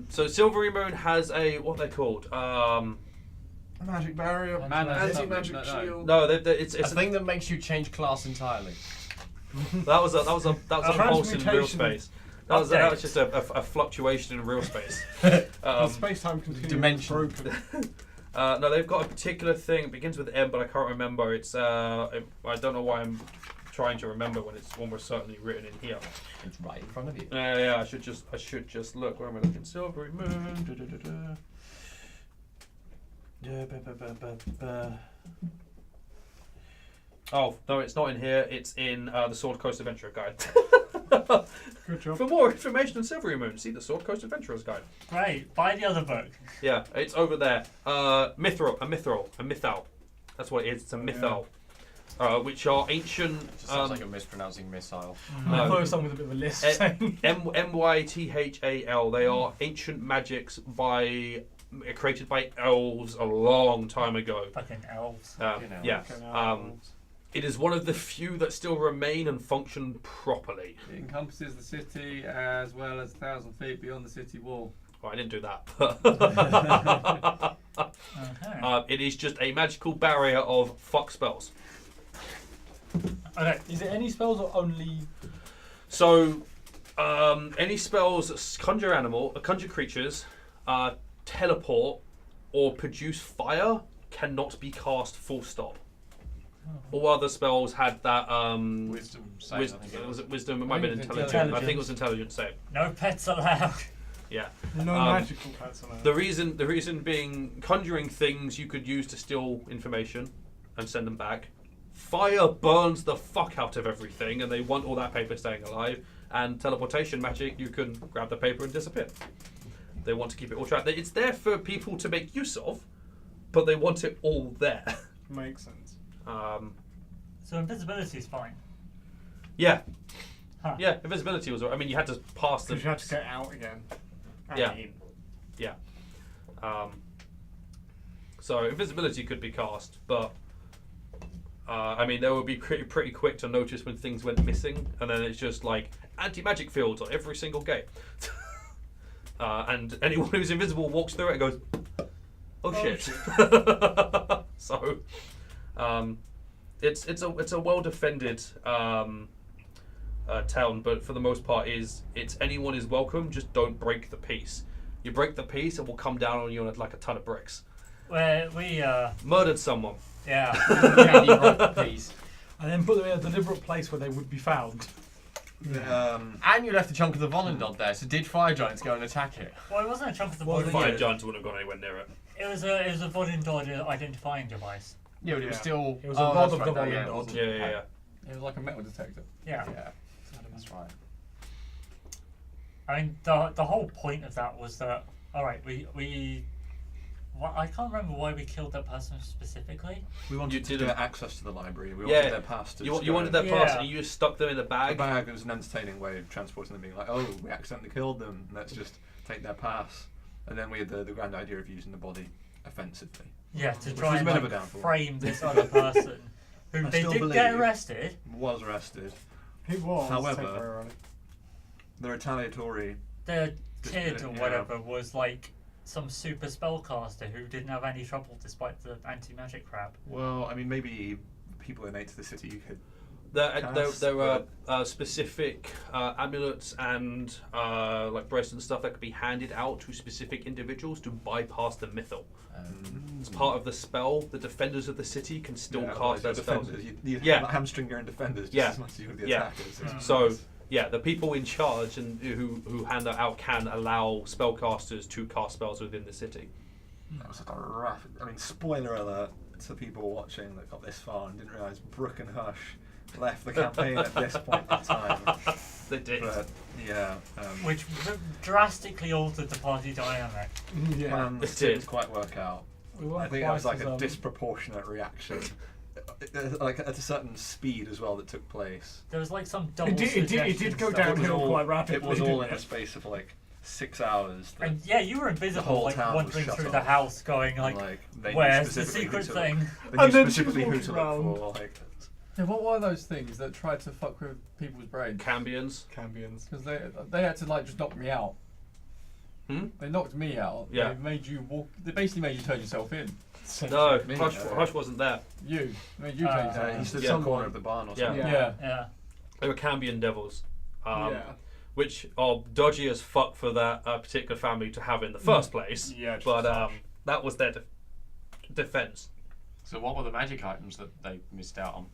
So Silvery Moon has a what they called Magic barrier. Anti-magic shield. No, it's a thing that makes you change class entirely. that was a pulse in real Transmutation. space. That was just a fluctuation in real space. Space-time continuum Dimension. broken. No, they've got a particular thing. It begins with M, but I can't remember. It's I don't know why I'm trying to remember when it's almost certainly written in here. It's right in front of you. Yeah, I should just look. Where am I looking? Silvery Moon. Oh no, it's not in here. It's in the Sword Coast Adventurer Guide. Good job. For more information on Silvery Moon, see the Sword Coast Adventurer's Guide. Great. Buy the other book. Yeah, it's over there. A mythal. That's what it is. It's a mythal. Which are ancient. It just sounds like a mispronouncing missile. I thought someone with a bit of a list saying. Mythal. They are ancient magics created by elves a long time ago. Fucking elves. Yeah. It is one of the few that still remain and function properly. It encompasses the city as well as 1,000 feet beyond the city wall. Well, I didn't do that. Okay. It is just a magical barrier of fuck spells. Okay. Is it any spells or only? So, any spells that conjure creatures, teleport, or produce fire cannot be cast full stop. All other spells had that Wisdom save, I think it was was. it wisdom? It might have been intelligence. Intelligence. I think it was intelligence save. No pets allowed. Yeah. No magical pets allowed. The reason being, conjuring things you could use to steal information and send them back. Fire burns the fuck out of everything, and they want all that paper staying alive. And teleportation magic, you can grab the paper and disappear. They want to keep it all trapped. It's there for people to make use of, but they want it all there. Makes sense. So invisibility is fine. Yeah. Huh. Yeah, invisibility was. I mean, you had to pass the. Because you had to get out again. Yeah. Yeah. So invisibility could be cast, but I mean, they would be pretty quick to notice when things went missing, and then it's just like anti-magic fields on every single gate. And anyone who's invisible walks through it and goes, "Oh shit!" So, it's a well defended town, but for the most part, it's anyone is welcome. Just don't break the peace. You break the peace, it will come down on you like a ton of bricks. Where we Murdered someone. yeah. Candy rock piece. And then put them in a deliberate place where they would be found. And you left a chunk of the Volundod there, so did fire giants go and attack it? Well, it wasn't a chunk of the Well, body. Fire giants wouldn't have gone anywhere near it. It was a Volundod identifying device. Yeah, but it was Yeah. still. It was a rod that's of the right, yeah, it Volundod. wasn't- Yeah. It was like a metal detector. Yeah. Yeah, that's right. I mean, the whole point of that was that, alright, I can't remember why we killed that person specifically. We wanted You to didn't- get access to the library. We Yeah. wanted their pass to You just wanted go their in. pass, Yeah. and you just stuck them in the The bag. bag was an entertaining way of transporting them, being like, oh, we accidentally killed them, let's just take their pass. And then we had the grand idea of using the body offensively. Yeah, to Which try was and a bit of a like, downfall. frame this other person who I they still did get believe- arrested. Was arrested. He was. However- temporarily. The retaliatory. The Just kid did it, or yeah. whatever was like some super spellcaster who didn't have any trouble despite the anti-magic crap. Well, I mean, maybe people innate to the city could. There were specific amulets and like bracelets and stuff that could be handed out to specific individuals to bypass the mythal. As part of the spell, the defenders of the city can still cast their spells. You Yeah. hamstring your own defenders just Yeah. as much as you would the Yeah. attackers. So yeah, the people in charge and who hand that out can allow spellcasters to cast spells within the city. That was like a rough. I mean, spoiler alert to people watching that got this far and didn't realise Brooke and Hush left the campaign at this point in time. They did. But yeah, Which drastically altered the party dynamic. Yeah. plans It didn't did. quite work out. We I weren't think that was quite like as, a disproportionate reaction. Like at a certain speed as well that took place. There was like some double It did suggestion go stuff. downhill quite rapidly. It was all in didn't a it? space of like 6 hours. that- And yeah, you were invisible, whole like town was wandering shut through the off. house, going and, like, they knew "Where's the specifically who secret to look- thing?" They knew And then she specifically who walked to around. look for. Like, Yeah, what were those things that tried to fuck with people's brains? Cambions. Cambions. Because they had to like just knock me out. Hmm? They knocked me out. Yeah. They made you walk. They basically made you turn yourself in. No, Me, Hush wasn't there. You. I mean, you changed that. He stood Yeah. in the corner of the barn or Yeah. something. Yeah. They were Cambion devils, Yeah. which are dodgy as fuck for that particular family to have in the first place. Yeah. But that was their defense. So what were the magic items that they missed out on?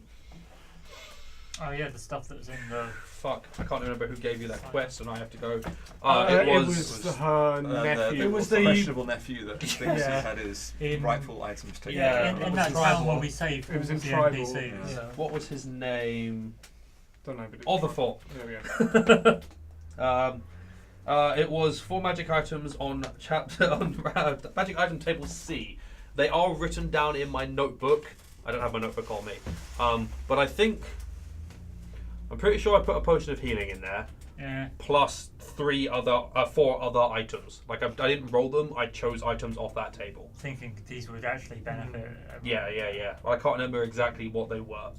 Oh yeah, the stuff that was in the. Fuck, I can't remember who gave you that quest, and I have to go. It It was was. her nephew. It was the the- questionable nephew that thinks Yeah. he had his In- rightful items taken. Yeah, away. in that town where we saved It was in the tribal. NPCs. Yeah. What was his name? Don't know, but it's Otherthorpe. There we go. It was 4 magic items on chapter on magic item table C. They are written down in my notebook. I don't have my notebook on me, but I'm pretty sure I put a potion of healing in there, Yeah. plus 4 other items. Like I didn't roll them. I chose items off that table. Thinking these would actually benefit. Yeah. I can't remember exactly what they were.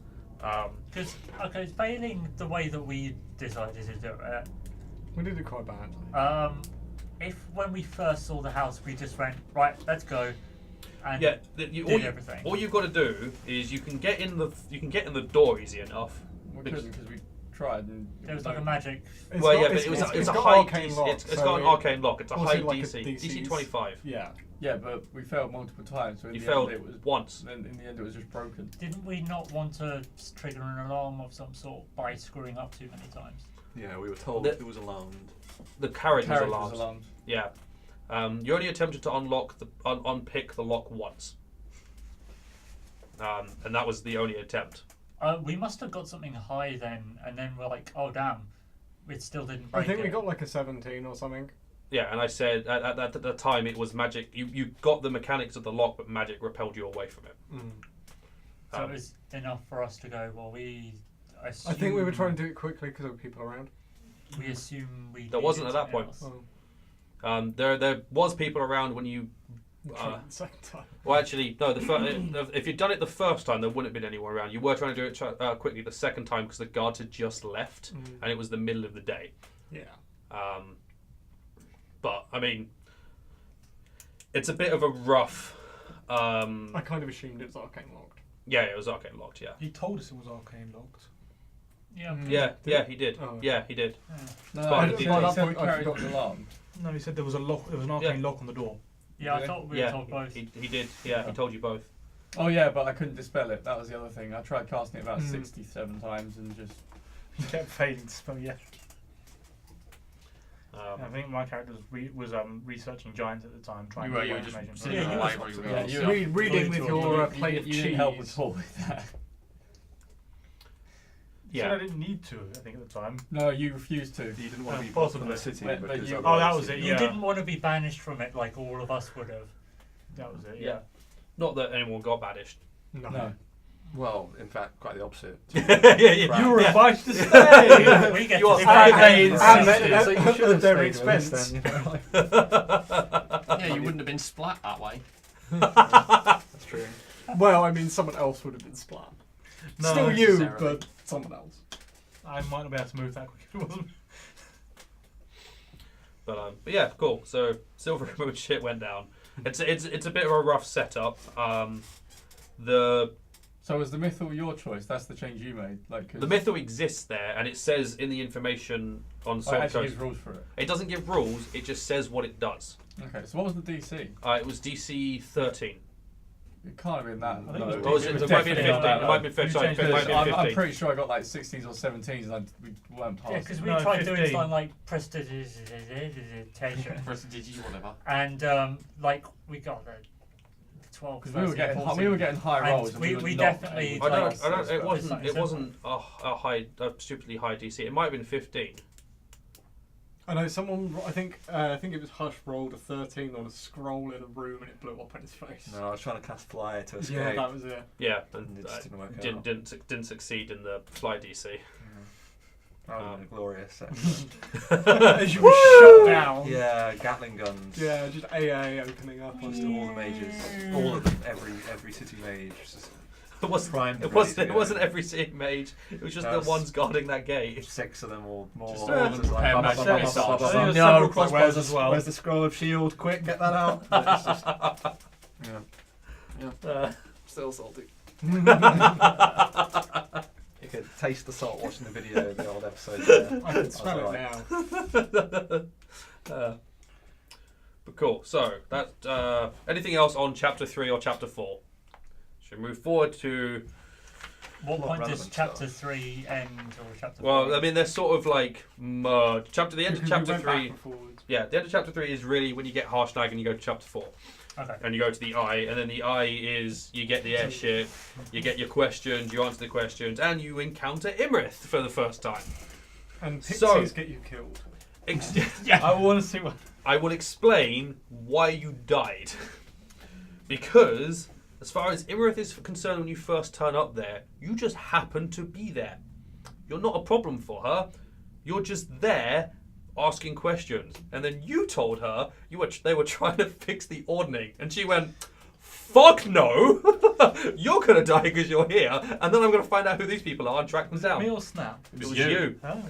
Because failing the way that we decided to do it. We did it quite badly. If when we first saw the house, we just went right, let's go, and Yeah, did everything. all you've got to do is you can get in the door easy enough. We couldn't because we tried and. There was like a magic. It's Well, got- yeah, but it's- it's a got high arcane DC. lock, It's so got an arcane lock. It's a was high it like a DC. DC DC's? 25. Yeah. Yeah, but we failed multiple times. So in You the failed end, it was once. Then in the end, it was just broken. Didn't we not want to trigger an alarm of some sort by screwing up too many times? Yeah, we were told The- it was alarmed. The carriage was Carriage alarmed. was alarmed. Yeah. You only attempted to unpick the lock once. And that was the only attempt. We must have got something high then, and then we're like, oh damn, it still didn't I break think it. we got like a 17 or something. Yeah, and I said at the time it was magic. You got the mechanics of the lock, but magic repelled you away from it. So it was enough for us to go, well, I think we were trying to do it quickly because there were people around. We assume we. There wasn't needed at that point. something else. There was people around when you. Tried it the second time. Well, actually, no. If you'd done it the first time, there wouldn't have been anyone around. You were trying to do it quickly the second time because the guards had just left, and it was the middle of the day. Yeah. But I mean, it's a bit of a rough. I kind of assumed it was arcane locked. Yeah, it was arcane locked. Yeah. He told us it was arcane locked. Yeah. Yeah, he did. Oh. Yeah, he did. No, But I it think did- by I that point, forgot- carriage was alarmed. No, he said there was a lock. There was an arcane lock on the door. Yeah, I Really? thought we were Yeah, told both. he did. Yeah, he told you both. Oh yeah, but I couldn't dispel it. That was the other thing. I tried casting it about Mm. 67 times and just. He kept failing to spell yes. Um, I think my character was researching giants at the time, trying You were to you were get just information. sitting Yeah, in the you library was- with Yeah, us. you- Reading with your You plate of you didn't help cheese. at all with that. He said I didn't need to. I think at the time. No, you refused to. You didn't want to be possibly. from the city But because you- Oh, that otherwise was it, You yeah. didn't want to be banished from it like all of us would have. That was it. Yeah. Yeah. Not that anyone got banished. No. Well, in fact, quite the opposite. yeah. You were invited to stay. We get You to are stay. highly And insistent. So you should have their stayed at least expense. then, you know. Yeah, you wouldn't have been splat that way. That's true. Well, I mean, someone else would have been splat. No, Still you, necessarily. but someone else. I might not be able to move that quick if it wasn't. But yeah, cool. So Silver Moon shit went down. It's a bit of a rough setup. So was the mythal your choice? That's the change you made. Like 'cause The mythal exists there, and it says in the information on Oh, it Sword actually Coast. gives rules for it. It doesn't give rules. It just says what it does. Okay, so what was the DC? It was DC 13. It can't have been that. I think low. it was Or was it, it might be 15. It might be 15. Sorry, it changed might be I'm 15. pretty sure I got like 16s or 17s and we weren't Yeah, passed. because we No, tried doing 15. something like prestidigitation, Prestidigity, whatever. and like we got the 12. Because we were 13, getting 14. we were getting high And rolls. And we were we not definitely able I to don't. pass I don't. those It spells. wasn't. It wasn't a stupidly high DC. It might have been 15. I know someone. I think it was Hush rolled a 13 on a scroll in a room and it blew up in his face. No, I was trying to cast fly to escape. Yeah, that was it. Yeah, and and it just didn't work out. didn't succeed in the fly DC. That would have been a glorious section. As you were shut down. Yeah, Gatling guns. Yeah, just AA opening up. Close to all the mages, all of them, every city mage. Just It wasn't. primed It and wasn't. ready It to wasn't go. every city mage. It was just No, the it's- ones guarding that gate. 6 of them or more. Just all all of the them, prepared blah, magic blah, blah, blah, missiles. blah, blah, I think blah. there's No, several it's like, crossbows as well. Where's the scroll of shield? Quick, get that out. It's just, yeah. Still salty. You could taste the salt watching the video of the old episode. There. I can smell it now. But cool. So that anything else on chapter 3 or chapter 4? Should we move forward to? What Not point does relevant chapter stuff. 3 end, or chapter 4? Well, I mean, they're sort of like merged. The end of Because we chapter went back 3. and forwards. Yeah, the end of chapter 3 is really when you get Harshnag and you go to chapter 4. Okay. And you go to the eye, and then the eye is you get the airship, you get your questions, you answer the questions, and you encounter Imrith for the first time. And pixies So- get you killed. I want to see what. I will explain why you died. Because, as far as Imrith is concerned, when you first turn up there, you just happen to be there. You're not a problem for her. You're just there asking questions. And then you told her they were trying to fix the ordning. And she went, fuck no! You're going to die because you're here. And then I'm going to find out who these people are and track them down. Me or Snap? It was you. Oh.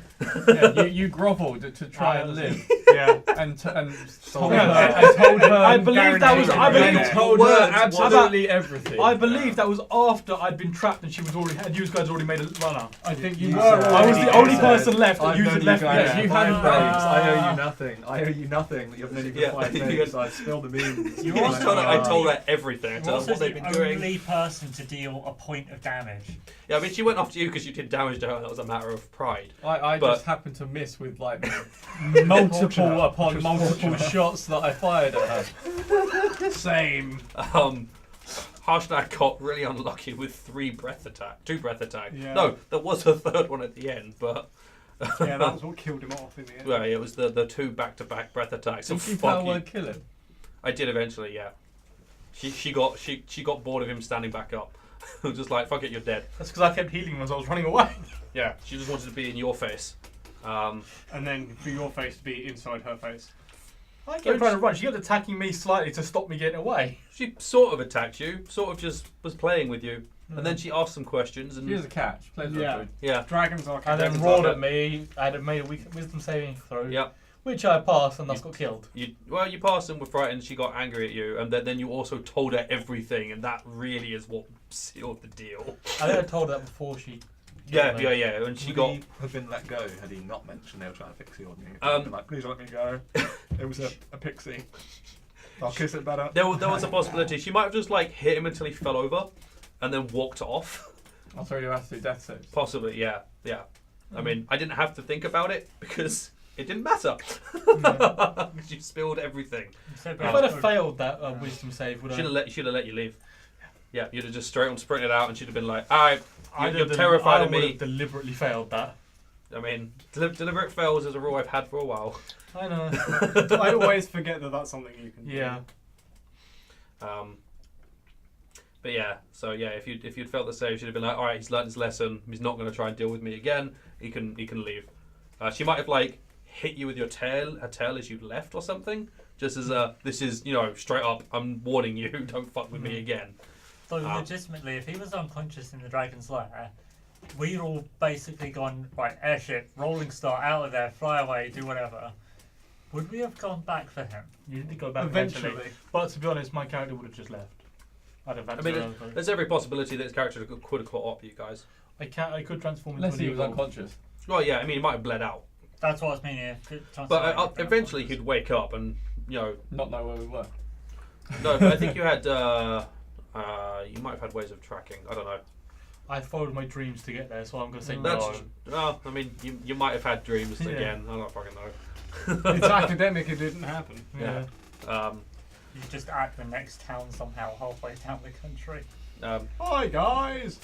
Yeah, you grovelled to try and live. Yeah. And told Yeah. her. I believe that was. I believe. Yeah. told Words, her absolutely everything. I believe that was after I'd been trapped and she was already. And you guys already made a runner. I think you You were. said- I was the Yeah. only person left. I've And you known left me. guys Yeah, you for had 5 brains. days. I owe you nothing. I owe you nothing. You've known you for Yeah. 5 days. I spilled the beans. You I also told her, I are- told her everything. I You're told her also what they've the been doing. only person to deal a point of damage. Yeah, I mean, she went after you because you did damage to her. That was a matter of pride. I But- just happened to miss with like multiple upon multiple shots that I fired at her. Same. Harshnag got really unlucky with 2 breath attack. Yeah. No, there was a third one at the end, but Yeah, that was what killed him off in the end. well, it was the 2 back-to-back breath attacks. So Did you fuck power you. kill him? I did eventually, yeah. She got bored of him standing back up. Just like, fuck it, you're dead. That's because I kept healing as I was running away. Yeah, she just wanted to be in your face. And then for your face to be inside her face. I kept trying to run. She kept attacking me slightly to stop me getting away. She sort of attacked you, sort of just was playing with you. And then she asked some questions and Here's a catch. Plays Yeah. good. yeah. Dragons are And then Dragons roared are- at me. I had made a wisdom saving throw. Yeah. Which I passed and thus got killed. You passed and were frightened. She got angry at you, and then you also told her everything, and that really is what sealed the deal. I think I told her that before she. Yeah. And she Would got. he have been let go had he not mentioned they were trying to fix the ordinary? Um, Please let me go. It was a pixie. I'll kiss it better. There was a possibility. She might have just like hit him until he fell over, and then walked off. I'll throw you out to death saves. Possibly, yeah. I mean, I didn't have to think about it because it didn't matter. Because you spilled everything. So If I'd have failed that wisdom save, would I? Should have let you leave. Yeah, you'd have just straight on sprinted out, and she'd have been like, "All right, I'd you're have terrified I of would me." have deliberately failed that. I mean, deliberate fails is a rule I've had for a while. I know. I always forget that that's something you can Yeah. But yeah, so yeah, if you'd felt the same, she'd have been like, all right, he's learned his lesson. He's not going to try and deal with me again. He can leave. She might have like hit you with her tail as you left or something. Just as this is straight up. I'm warning you, don't fuck with me again. So legitimately, if he was unconscious in the Dragon's Lair, we'd all basically gone, right, airship, rolling start, out of there, fly away, do whatever. Would we have gone back for him? You did go back Eventually. But to be honest, my character would have just left. I'd have had I to mean, go. there's every possibility that his character could have caught up with you guys. I could transform into Unless he an was evil. unconscious. Well, yeah, I mean, he might have bled out, That's what I was meaning. but eventually he'd wake up and Not know where we were. No, but I think you had you might have had ways of tracking. I don't know. I followed my dreams to get there, so I'm going to say That's no. I mean, you might have had dreams Yeah. again. I don't fucking know. It's academic, it didn't happen. Yeah. You just act the next town somehow halfway down the country. Hi guys!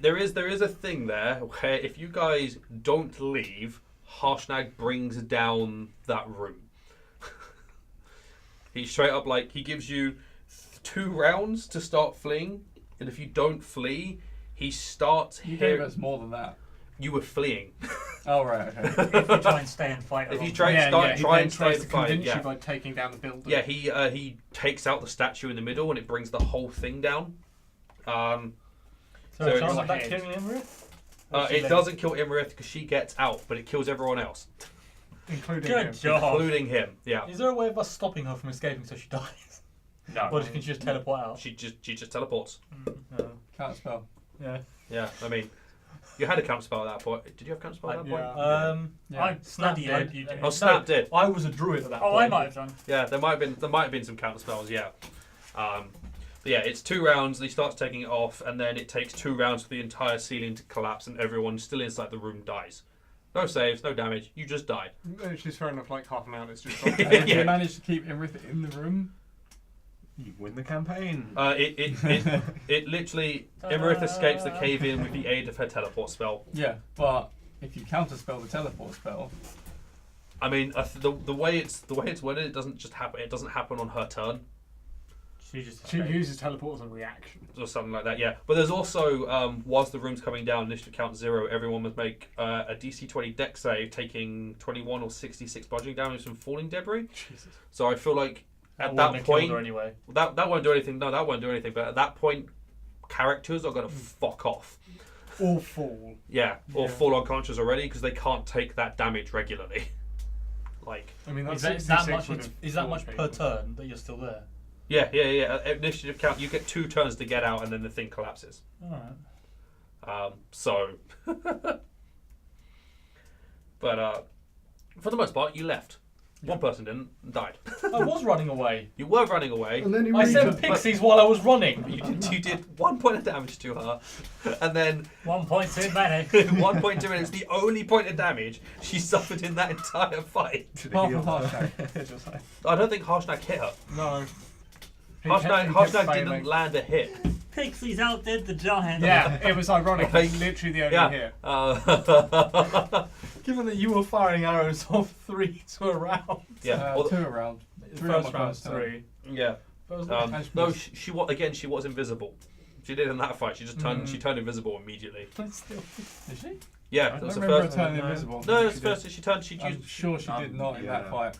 There is a thing there where if you guys don't leave, Harshnag brings down that room. He straight up he gives you 2 rounds to start fleeing, and if you don't flee, he starts You here. gave us more than that. You were fleeing. Oh right, okay. If you try and stay and fight If you along. try and he try then and tries stay to the fight, convince yeah. you by taking down the building. Yeah, he takes out the statue in the middle and it brings the whole thing down. So, So a it's chance not of that head. killing Imrith? It doesn't kill Imrith because she gets out, but it kills everyone else, Including Good him. job. including him. Yeah. Is there a way of us stopping her from escaping so she dies? No. Or can she just teleport out? She just teleports. No. Can't spell. Yeah. Yeah, I mean, you had a counterspell at that point. Did you have counterspell at that point? Yeah. I studied Snap it. did. You did. Oh, Snap did. I was a druid at that Oh, point. I might have done. Yeah, there might have been some counterspells. Yeah. But yeah, it's 2 rounds. And he starts taking it off, and then it takes 2 rounds for the entire ceiling to collapse, and everyone still inside the room dies. No saves, no damage. You just die. Which is fair enough, like half an hour, it's just And if you manage to keep everything in the room, You win the campaign. It literally Imarith escapes the cave in with the aid of her teleport spell. yeah. But if you counterspell the teleport spell, I mean, the way it's worded, it doesn't just happen. It doesn't happen on her turn She uses teleport as a reaction. or something like that. Yeah, but there's also whilst the room's coming down, initiative count 0. Everyone must make a DC 20 Dex save, taking 21 or 66 bludgeoning damage from falling debris. Jesus. So I feel like at Wouldn't that have killed point, her anyway. that won't do anything. No, that won't do anything. But at that point, characters are gonna fuck off. Or fall. Yeah, or Yeah. fall unconscious already because they can't take that damage regularly. Like, I mean, Is that's that 66 much? would have Is that killed much people. per turn that you're still there? yeah. Initiative count, you get 2 turns to get out, and then the thing collapses. Alright. So, but for the most part, you left. One person didn't and died. I was running away. You were running away. And then he I reads sent it. pixies while I was running. You did 1 point of damage to her, and then 1 point too many. 1 point to it. It's the only point of damage she suffered in that entire fight. apart from Harshnag. I don't think Harshnag hit her. No. Harshnag didn't land a hit. Pixies outdid the giant. Yeah, it was ironic. Like, It's literally the only Yeah. hit. Given that you were firing arrows off 3 to a round. Yeah. well, 2 around. The 3 on first my round's first turn. 3. yeah. And she No, missed. she was again. She was invisible. She did in that fight. She just turned. She turned invisible immediately. Did she? Yeah, I that don't was the remember her first. turning invisible. No, it's She the did. first. She turned. She I'm used. sure she did not in that yeah. fight.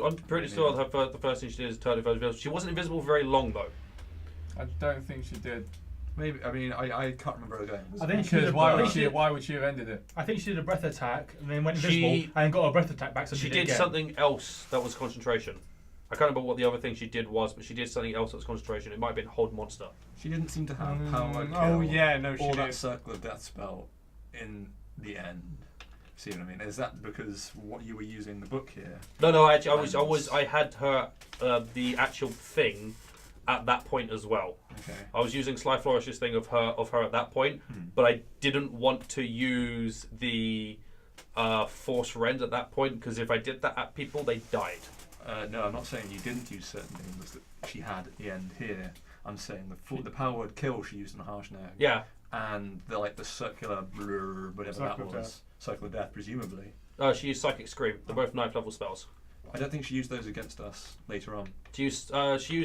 I'm pretty sure the first thing she did is turn invisible. She wasn't invisible very long though. I don't think she did. Maybe. I mean, I can't remember her going. I think she Because did why would she have ended it? I think she did a breath attack and then went She- invisible and got a breath attack back. So She did it did again. something else that was concentration. I can't remember what the other thing she did was, but she did something else that was concentration. It might have been hold monster. She didn't seem to have power. Oh kill yeah, no, she or did. that circle of death spell in the end. See what I mean? Is that because what you were using the book here? No. Actually, I had her the actual thing at that point as well. Okay. I was using Sly Flourish's thing of her at that point, but I didn't want to use the Force Rend at that point because if I did that at people, they died. No, I'm not saying you didn't use certain things that she had at the end here. I'm saying the power word kill she used on Harshnag. Yeah. And the circular blur, whatever Circle that of was. Circle of death, presumably. She used Psychic Scream. They're both 9th level spells. I don't think she used those against us later on. She used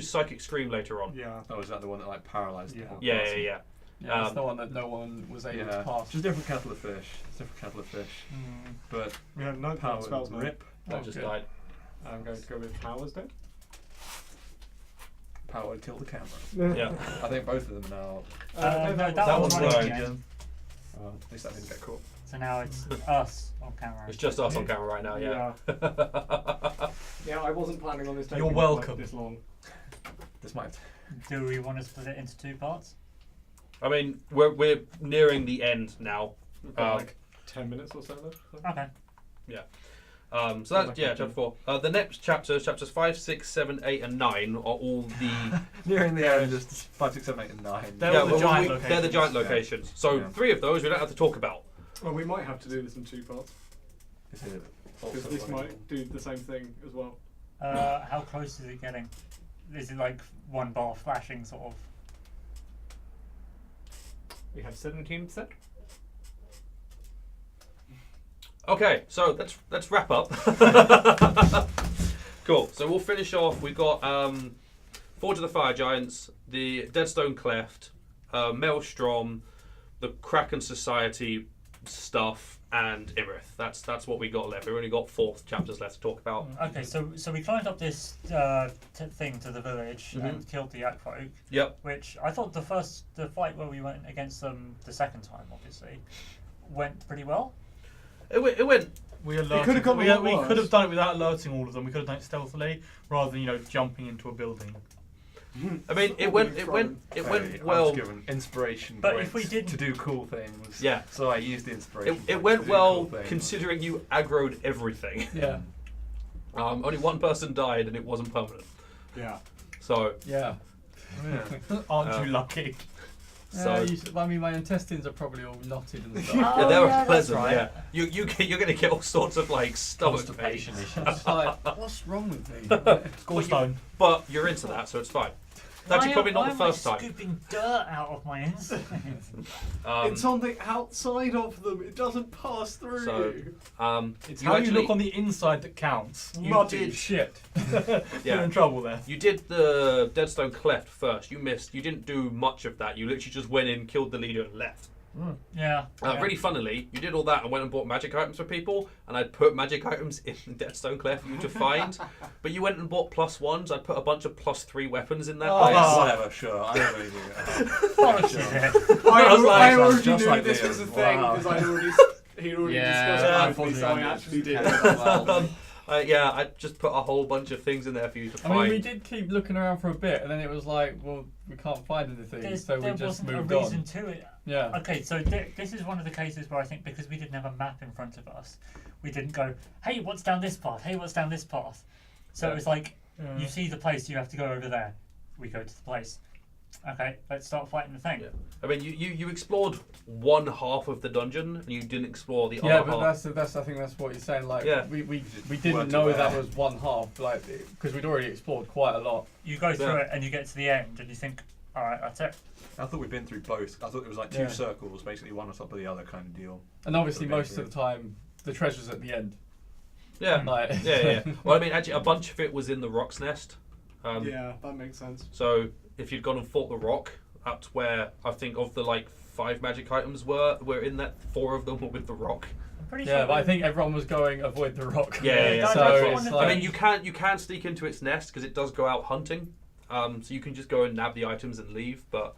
Psychic Scream later on. Yeah. Oh, is that the one that paralyzed the Yeah. whole Yeah. party? Yeah. Yeah, that's the one that no one was able to pass. Just a different kettle of fish. It's a different kettle of fish. But We have no power spells now. rip. That just died. I'm going to go with powers then. Power would kill the camera. Yeah. I think both of them now. No, that That was was running right. again. At least that didn't get caught. So now it's us on camera. It's just us on camera right now. Yeah. Yeah, I wasn't planning on this taking You're welcome. this long. This might. Do we want to split it into 2 parts? I mean, we're nearing the end now. Like 10 minutes or so left. Okay. So that's chapter 4. The next chapters 5, 6, 7, 8, and 9 are all the Nearing the end, just 5, 6, 7, 8, and 9. They're all the giant they're the locations. giant locations. So Yeah. 3 of those we don't have to talk about. Well, we might have to do this in 2 parts. Is it Because also this running? might do the same thing as well. How close is it getting? Is it like 1 bar flashing sort of? We have 17%. Okay, so let's wrap up. Cool. So we'll finish off. We've got Forge of the Fire Giants, the Deadstone Cleft, Maelstrom, the Kraken Society stuff, and Imarith. That's what we got left. We've only got 4 chapters left to talk about. Okay, so we climbed up this thing to the village and killed the Yak folk. Yep. Which I thought the fight where we went against them the second time, obviously, went pretty well. It went We could've alerted. gone a lot We worse. could have done it without alerting all of them. We could have done it stealthily rather than jumping into a building. I mean, it went Hey, I well. was given inspiration But if points we didn't- to do cool things. Yeah. So I used the inspiration. It points went to do well cool things. considering you aggroed everything. Yeah. Only one person died and it wasn't permanent. Yeah. So, Yeah. Yeah. Aren't you lucky? so I mean, my intestines are probably all knotted and stuff. yeah, Oh, they were yeah, that's pleasant. right. Yeah, you're gonna get all sorts of like stomach Constipation pain. issues. It's like, what's wrong with me? Gallstone. But you're into that, so it's fine. Actually, probably not the first Why am I time. scooping dirt out of my insides? It's on the outside of them. It doesn't pass through So, you. It's you how actually, you look on the inside that counts. You Muddy did- shit. You're yeah. in trouble there. You did the Deadstone Cleft first. You missed. You didn't do much of that. You literally just went in, killed the leader, and left. Yeah. Really funnily, you did all that and went and bought magic items for people, and I'd put magic items in the Deadstone Cleft for you to find. But you went and bought +1s. I'd put a bunch of +3 weapons in that Oh. place. Whatever, sure. I don't really do it. Fuck Sure. yeah. I was like- already just knew like this Liam. was a thing Wow. because he'd already Yeah, discussed it with me, so I unfortunately, actually did. Well, Yeah, I just put a whole bunch of things in there for you to I find. mean, we did keep looking around for a bit, and then it was like, well, we can't find anything, so we There just wasn't a moved reason on. to it. Yeah. Okay, so this is one of the cases where I think because we didn't have a map in front of us, we didn't go, hey, what's down this path? Hey, what's down this path? So it was like, you see the place, you have to go over there. We go to the place. Okay, let's start fighting the thing. Yeah. I mean, you explored one half of the dungeon and you didn't explore the Yeah, other but half. that's I think that's what you're saying. Like, Yeah. we didn't weren't know that aware. was one half, like, because we'd already explored quite a lot. You go through Yeah. it and you get to the end and you think, all right, that's it. I thought we'd been through both. I thought it was like two Yeah. circles, basically one on top of the other kind of deal. And obviously, Okay, most of the time, the treasure's at the end. Yeah. Like, Yeah. Well, I mean, actually, a bunch of it was in the rock's nest. Yeah, that makes sense. So if you'd gone and fought the rock, that's where I think of the like 5 magic items were in that. 4 of them were with the rock. I'm pretty yeah, sure. but I think everyone was going avoid the rock. Yeah. So that's it's one of like, I mean, you can sneak into its nest because it does go out hunting. So you can just go and nab the items and leave. But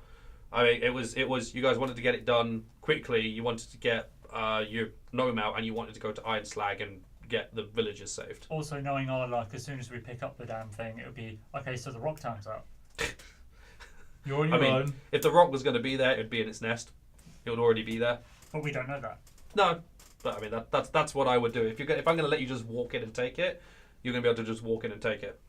I mean, it was you guys wanted to get it done quickly. You wanted to get your gnome out, and you wanted to go to Iron Slag and get the villagers saved. Also, knowing our luck, as soon as we pick up the damn thing, it would be, okay, so the rock time's up. You're on I your mean, own. if the rock was going to be there, it'd be in its nest. It would already be there. But we don't know that. No, but I mean that's what I would do. If I'm going to let you just walk in and take it, you're going to be able to just walk in and take it.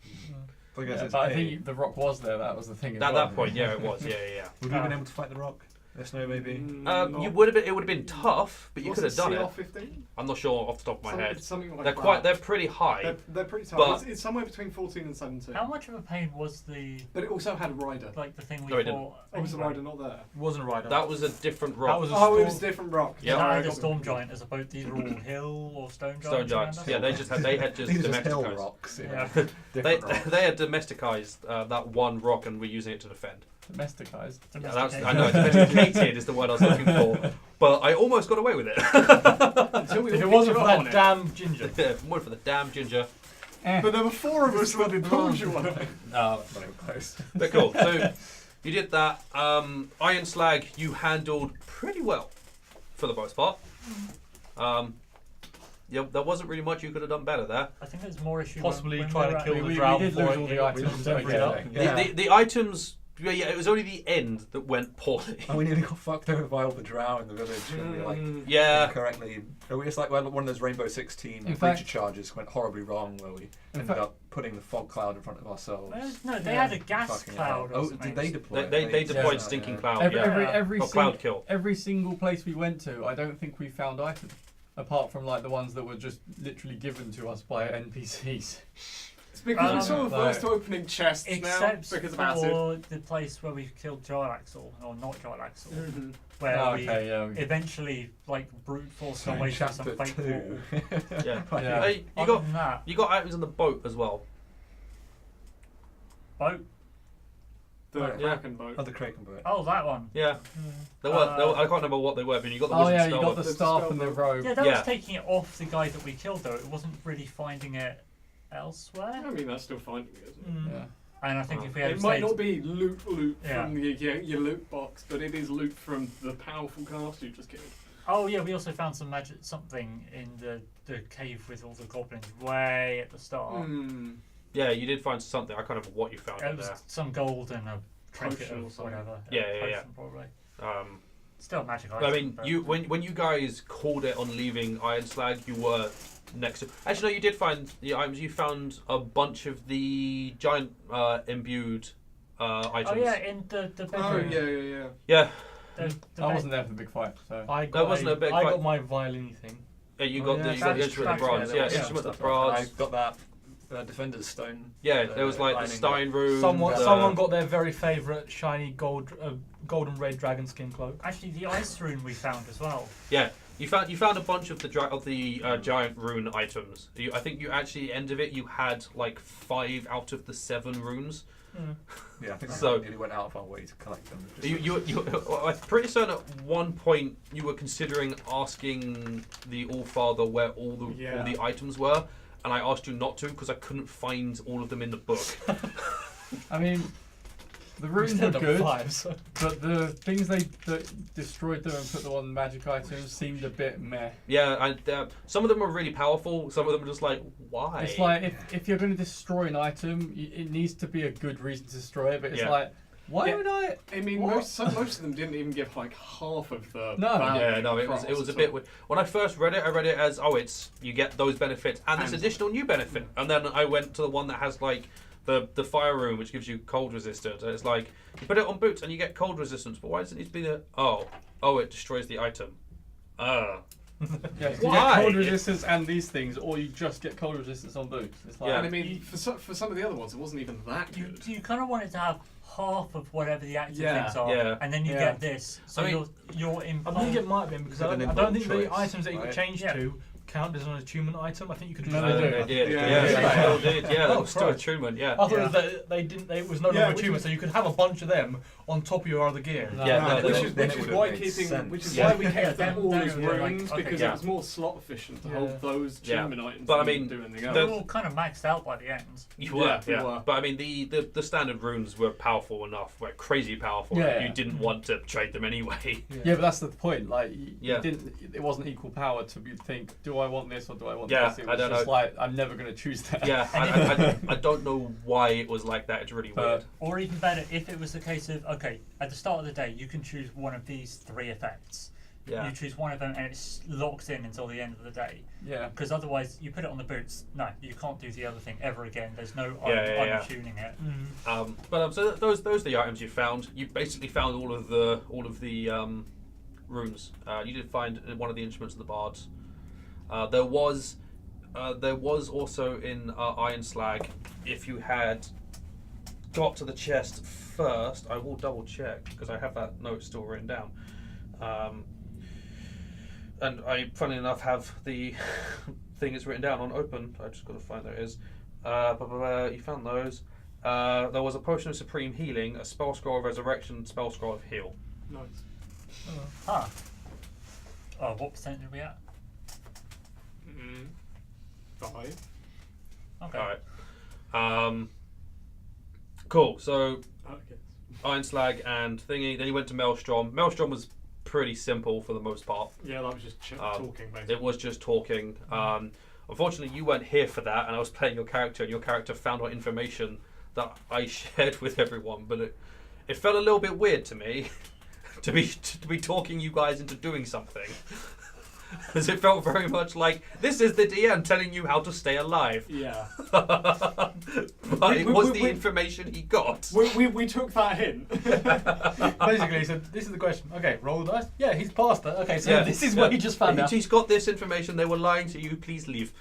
I guess yeah, it's but I A. think the rock was there. That was the thing. as At well. that point, yeah, it was. Yeah. Would we have been able to fight the rock? Yes, no, maybe. You would have been. It would have been tough, but you could have done it. CR15? I'm not sure off the top of my head. Something like They're that. They're pretty high. They're pretty tough. But- It's somewhere between 14 and 17. How much of a pain was the But it also had a rider. like the thing we No, it didn't. fought? Oh, was the anyway? rider not there? It wasn't a rider. That was a different That rock. was a Oh, it was storm. a different rock. Yeah. Yeah, I had Sorry, a storm giant as opposed. These were all hill or stone giants. Stone around giants. us. Yeah, they had just These are just hill domesticated. rocks. Yeah. They Different rocks. they had domesticized that one rock and were using it to defend. Domesticized. Yeah, that's, Domesticated. I know domesticated is the word I was looking for, but I almost got away with it. Until we If all it wasn't picked for you up on that it. damn ginger. More for the damn ginger. But there were 4 of us that had pulled you on it. Not even close. But cool. So you did that. Iron Slag you handled pretty well for the most part. Yeah, there wasn't really much you could have done better there. I think there's more issue. Possibly when try we to were kill at- the we drow did before lose all the it items. don't bring it up. Yeah. The items. Yeah, it was only the end that went poorly. And we nearly got fucked over by all the drow in the village. And we like Yeah. incorrectly. It's like one of those Rainbow 16 In breacher fact- charges went horribly wrong, where we ended fact- up putting the fog cloud in front of ourselves. No, they Yeah. had a gas Fucking cloud. hell. Or Oh, something. did they deploy? They deployed Yeah. Stinking Yeah. Cloud. Every, yeah. every Or Cloud Kill. every single place we went to, I don't think we found items, apart from like the ones that were just literally given to us by NPCs. It's because we're sort of Like- versed to opening chests now Except because of acid. for the place where we killed Jarlaxle, or not Jarlaxle, Mhm. where Oh, we okay, yeah. eventually like brute forced So our in way through some chapter fake 2. wall. Yeah. Yeah. Hey, you Other got than that, you got items on the boat as well. boat. The Yeah. Kraken boat. Oh, the Kraken boat. Oh, that one. Yeah. There were, I can't remember what they were, but you got the Oh wizard yeah, you spell got book. the staff and the robe. Yeah, that Yeah. was taking it off the guy that we killed, though. It wasn't really finding it elsewhere. I mean, that's still finding it, isn't it? Mm. Yeah. And I think if we had It might stayed, not be loot Yeah. from your loot box, but it is loot from the powerful cast you just killed. Oh yeah, we also found something in the cave with all the goblins way at the start. Yeah, you did find something. I can't remember what you found It in was there. some gold and a trinket Potion or or something. whatever. Yeah, a yeah, potion probably. Um, Still a magic I item. mean, but- you when you guys called it on leaving Iron Slag, you were next to. Actually, no, you did find the items. You found a bunch of the giant imbued items. Oh yeah, in the bedroom. Yeah. The I wasn't there for the big fight, so. I That wasn't a big I fight. got my violin thing. Yeah, you Oh, got yeah, the you got the that's instrument of trash, bronze. yeah, Yeah, there was instrument of I bronze. got that Defender's Stone. Yeah, there was like the lining Stein rune. Someone got their very favourite shiny golden red dragon skin cloak. Actually, the ice rune we found as well. Yeah, you found a bunch of the giant rune items. I think you actually end of it you had like 5 out of the 7 runes. Yeah, I think So- we nearly went out of our way to collect them. Just I'm pretty certain at one point you were considering asking the Allfather where all the items were, and I asked you not to because I couldn't find all of them in the book. I mean, the runes were good, but the things that destroyed them and put them on magic items seemed a bit meh. Yeah, and some of them were really powerful. Some of them were just like, why? It's like if you're going to destroy an item, it needs to be a good reason to destroy it. But it's Yeah. like, why Yeah. would I? I mean, What? most of them didn't even give like half of the. No. value Yeah, no, it across, was a so- bit weird. When I first read it, I read it as, it's you get those benefits and this And- additional new benefit. And then I went to the one that has like the fire rune, which gives you cold resistance. And it's like you put it on boots and you get cold resistance. But why does it need to be there? Oh, it destroys the item. Yeah, you Why? get cold resistance and these things, or you just get cold resistance on boots. It's like, Yeah. And I mean, for some of the other ones, it wasn't even that You good. you kind of wanted to have half of whatever the active Yeah. things are, Yeah. and then you Yeah. get this. So I mean- you're in. I think it might have been because It's I an don't think involved the choice, items that you could right? change Yeah. to count as an attunement item. I think you could. No, just they do do. it. They did. Yeah. Yeah, Yeah. they still did. Yeah, Oh, that was still Christ. attunement. Yeah. I thought Yeah. it was that they didn't. It was no Yeah, longer which attunement, was- so you could have a bunch of them on top of your other gear. No. Yeah, No, no, they Which they- is then which it is would why have made keeping sense. which is Yeah. why we Yeah, kept then- all then as we were like, runes okay, because yeah. it was more slot efficient to Yeah. hold those Yeah. attunement items. But I than mean, do anything They else. were all kind of maxed out by the end. You were, Yeah, yeah. we were. But I mean, the standard runes were powerful enough, like crazy powerful. Yeah, that yeah. You didn't want to trade them anyway. yeah, but that's the point. Like, Yeah. you didn't. It wasn't equal power to think, do I want this or do I want Yeah, this? It I was don't just know. like, I'm never going to choose that. Yeah, I don't know why it was like that. It's really weird. Or even better, if it was the case of, okay, at the start of the day, you can choose one of these 3 effects. Yeah. You choose one of them and it's locked in until the end of the day. Yeah. Because otherwise, you put it on the boots, no, you can't do the other thing ever again. There's no Yeah. untuning it. So those are the items you found. You basically found all of the runes. You did find one of the instruments of the bards. There was also in Iron Slag. If you had got to the chest first, I will double check because I have that note still written down. And I, funnily enough, have the thing it's written down on open. I just got to find where it is. You found those. There was a potion of supreme healing, a spell scroll of resurrection, spell scroll of heal. Nice. Huh. Oh, what percent are we at? 5. Okay. Alright. Cool. So Okay. Iron Slag and thingy. Then you went to Maelstrom. Maelstrom was pretty simple for the most part. Yeah, that was just talking basically. It was just talking. Unfortunately, you weren't here for that, and I was playing your character, and your character found out information that I shared with everyone. But it felt a little bit weird to me to be talking you guys into doing something, because it felt very much like this is the DM telling you how to stay alive. Yeah. But it was the information he got. We took that hint. Basically, so this is the question. Okay, roll the dice. Yeah, he's passed it. Okay, so Yeah, this is yeah. what he just found out. He's got this information. They were lying to you. Please leave.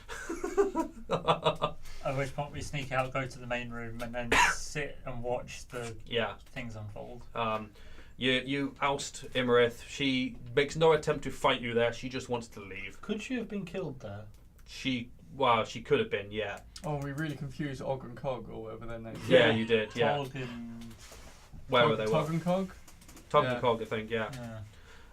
At which point we sneak out, go to the main room, and then sit and watch the Yeah. things unfold. You oust Imarith. She makes no attempt to fight you there. She just wants to leave. Could she have been killed there? She could have been, yeah. Oh, we really confused Og and Cog or whatever their names. Yeah, you did, yeah. Tog and Wherever they Tog were. and Cog. Tug Yeah. and Cog, I think, yeah.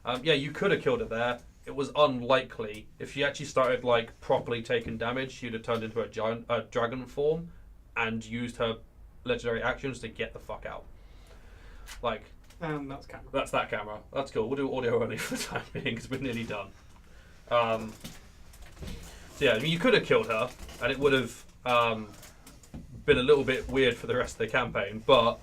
yeah. Yeah, you could have killed it there. It was unlikely. If she actually started like properly taking damage, she'd have turned into a dragon form and used her legendary actions to get the fuck out. Like, That's camera. That's that camera. That's cool. We'll do audio only for the time being because we're nearly done. So yeah, I mean, you could have killed her, and it would have been a little bit weird for the rest of the campaign, but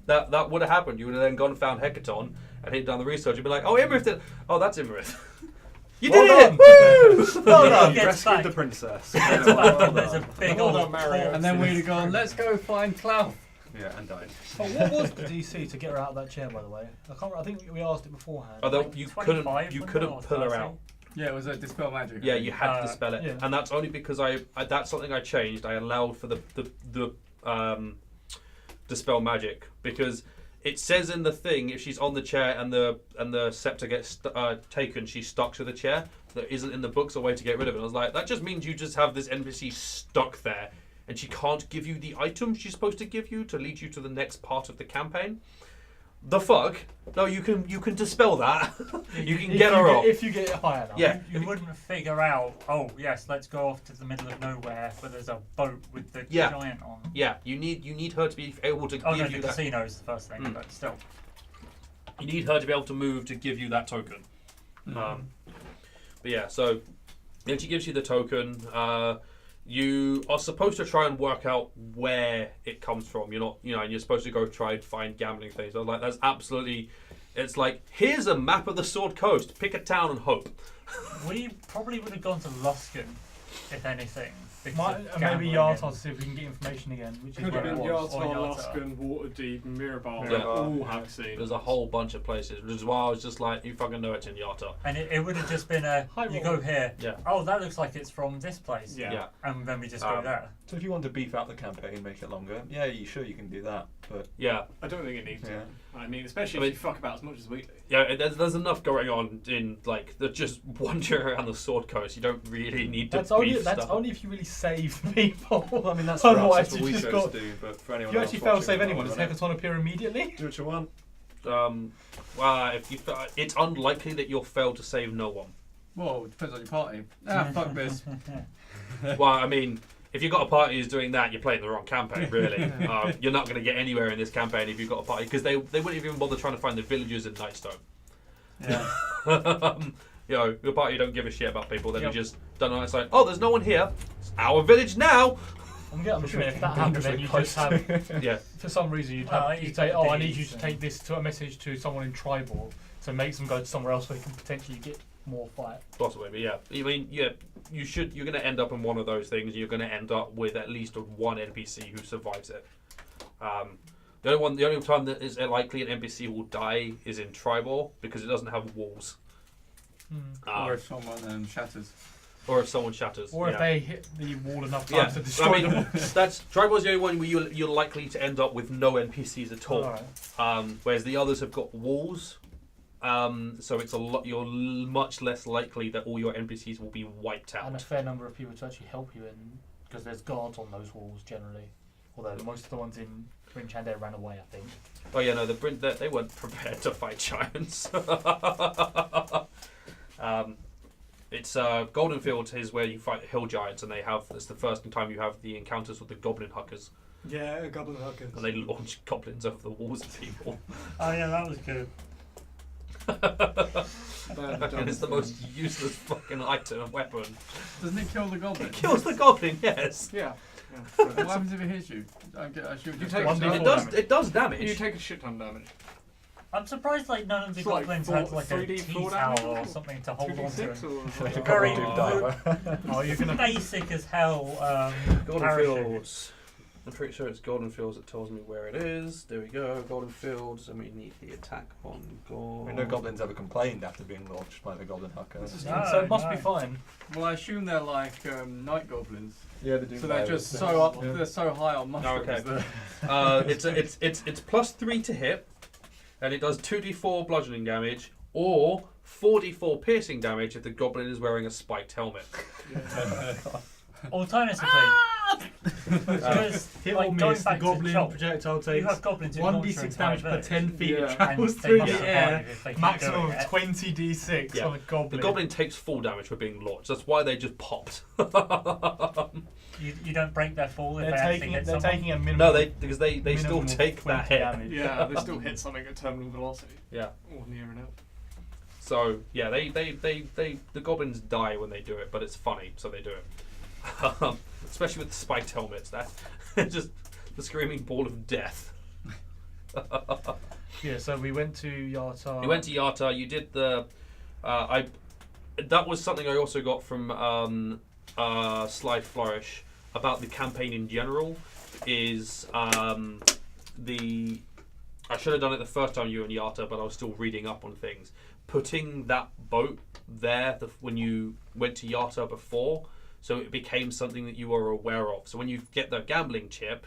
that would have happened. You would have then gone and found Hecaton and he'd done the research. You'd be like, oh, Imrith did. Oh, that's Imrith. You did it! Woo! Well done. Rescued the princess. Gets back and there's a big Well old done, Mario. corpse And then in we'd his- have gone, let's go find Clough. Yeah, and died. Oh, what was the DC to get her out of that chair, by the way? I think we asked it beforehand. Although Like you 25, couldn't wasn't it, pull or her 30? out. Yeah, it was a dispel magic. Yeah, you had to Uh, dispel it, yeah. and that's only because I that's something I changed. I allowed for the dispel magic because it says in the thing if she's on the chair and the scepter gets taken, she's stuck to the chair. There isn't in the books a way to get rid of it. I was like, that just means you just have this NPC stuck there, and she can't give you the items she's supposed to give you to lead you to the next part of the campaign. The fuck? No, you can dispel that. You can get her off. If you get it high enough. Yeah. You wouldn't figure out, oh yes, let's go off to the middle of nowhere where there's a boat with the Yeah. giant on. Yeah, you need her to be able to Oh no, give the you that. casino is the first thing, Mm. but still. You need her to be able to move to give you that token. But yeah, so then she gives you the token. You are supposed to try and work out where it comes from. You're not, and you're supposed to go try and find gambling things. I was like, that's absolutely. It's like, here's a map of the Sword Coast. Pick a town and hope. We probably would have gone to Luskan, if anything. because of Maybe gambling Yartar and- to see if we can get information again, which is Could where have been it was. Or Yartar, Yartar. Luskan, Waterdeep, Mirabar. Yeah. All have seen. There's a whole bunch of places, which is why I was just like, you fucking know it's in Yata. And it would have just been a, High you roll. go here, Yeah. oh, that looks like it's from this place. Yeah. Yeah. And then we just go there. So if you want to beef out the campaign, make it longer, yeah, you can do that. But Yeah. I don't think it needs to. Yeah. I mean, especially I mean- if you fuck about as much as we do. Yeah, there's enough going on in, like, just wandering around the Sword Coast. You don't really need to That's only beef that's stuff. only if you really save people. I mean, that's for us, Otherwise, that's what you we just chose got. to do. But for anyone You else actually fail to watching, save I anyone. Does don't know. Hecaton appear immediately? Do what you want. Well, if you, it's unlikely that you'll fail to save no one. Well, it depends on your party. Ah, fuck this. Well, I mean, if you've got a party who's doing that, you're playing the wrong campaign, really. You're not going to get anywhere in this campaign if you've got a party, because they wouldn't even bother trying to find the villagers in Nightstone. Yeah. Your party don't give a shit about people. Then you just done it. It's like, oh, there's no one here. It's our village now. I'm assuming if that happened, then you just have. Yeah. For some reason, you'd say, "Oh, I need you to take this to a message to someone in tribal to make them go to somewhere else where they can potentially get more fight." Possibly, but yeah. I mean, yeah, you should. You're going to end up in one of those things. You're going to end up with at least one NPC who survives it. The only time that is likely an NPC will die is in tribal because it doesn't have walls. Or if someone shatters. Or if someone shatters. Or if yeah. they hit the wall enough Yeah, times to destroy I mean, them. that's tribal is the only one where you're likely to end up with no NPCs at all. Alright. Whereas the others have got walls, so it's a lot. You're much less likely that all your NPCs will be wiped out. And a fair number of people to actually help you in, because there's guards on those walls generally. Although most of the ones in Bryn Chandler ran away, I think. Oh yeah, no, they weren't prepared to fight giants. It's Golden Fields is where you fight hill giants, and it's the first time you have the encounters with the goblin huckers, Yeah, Goblin Huckers. and they launch goblins over the walls at people. Oh yeah, that was good. And it's the most useless fucking item and weapon. Doesn't it kill the goblin? It kills the goblin, yes. Yeah. What happens if it hits you? I should You just take one one d4 It d4 does. It does damage. You take a shit ton of damage. I'm surprised like none of the It's like goblins four- had like a 3D tea four towel damage? or something to hold on to. 2d6 or Very Oh, you're gonna. basic as hell. Golden parachute. Fields. I'm pretty sure it's Golden Fields that tells me where it is. There we go, Golden Fields, and we need the attack on I mean, no goblins ever complained after being launched by the goblin huckers. No, So it must be no. fine. Well, I assume they're like night goblins. Yeah, they do. So they're just so up. They're so high on mushrooms. okay. that- It's +3 to hit, and it does 2d4 bludgeoning damage or 4d4 piercing damage if the goblin is wearing a spiked helmet. Alternatively, because, Hit like, or going miss, the back to goblin chop, projectile you takes have goblins who launch your 1d6 entire damage per village, 10 feet. Yeah. It travels and they through must the survive air. if they keep Maximum doing of it. 20d6 Yeah. on a goblin. The goblin takes full damage for being launched. That's why they just popped. You don't break their fall if They're they actually taking hit they're someone. taking a minimum. No, because they still minimum of take that 20 hit. damage. Yeah, they still hit something at terminal velocity. Yeah. Or near enough. So yeah, the goblins die when they do it, but it's funny, so they do it. Especially with the spiked helmets, that just the screaming ball of death. Yeah, so we went to Yartar. You went to Yartar. You did the. That was something I also got from Sly Flourish about the campaign in general. Is the. I should have done it the first time you were in Yartar, but I was still reading up on things. Putting that boat there when you went to Yartar before, so it became something that you were aware of. So when you get the gambling chip,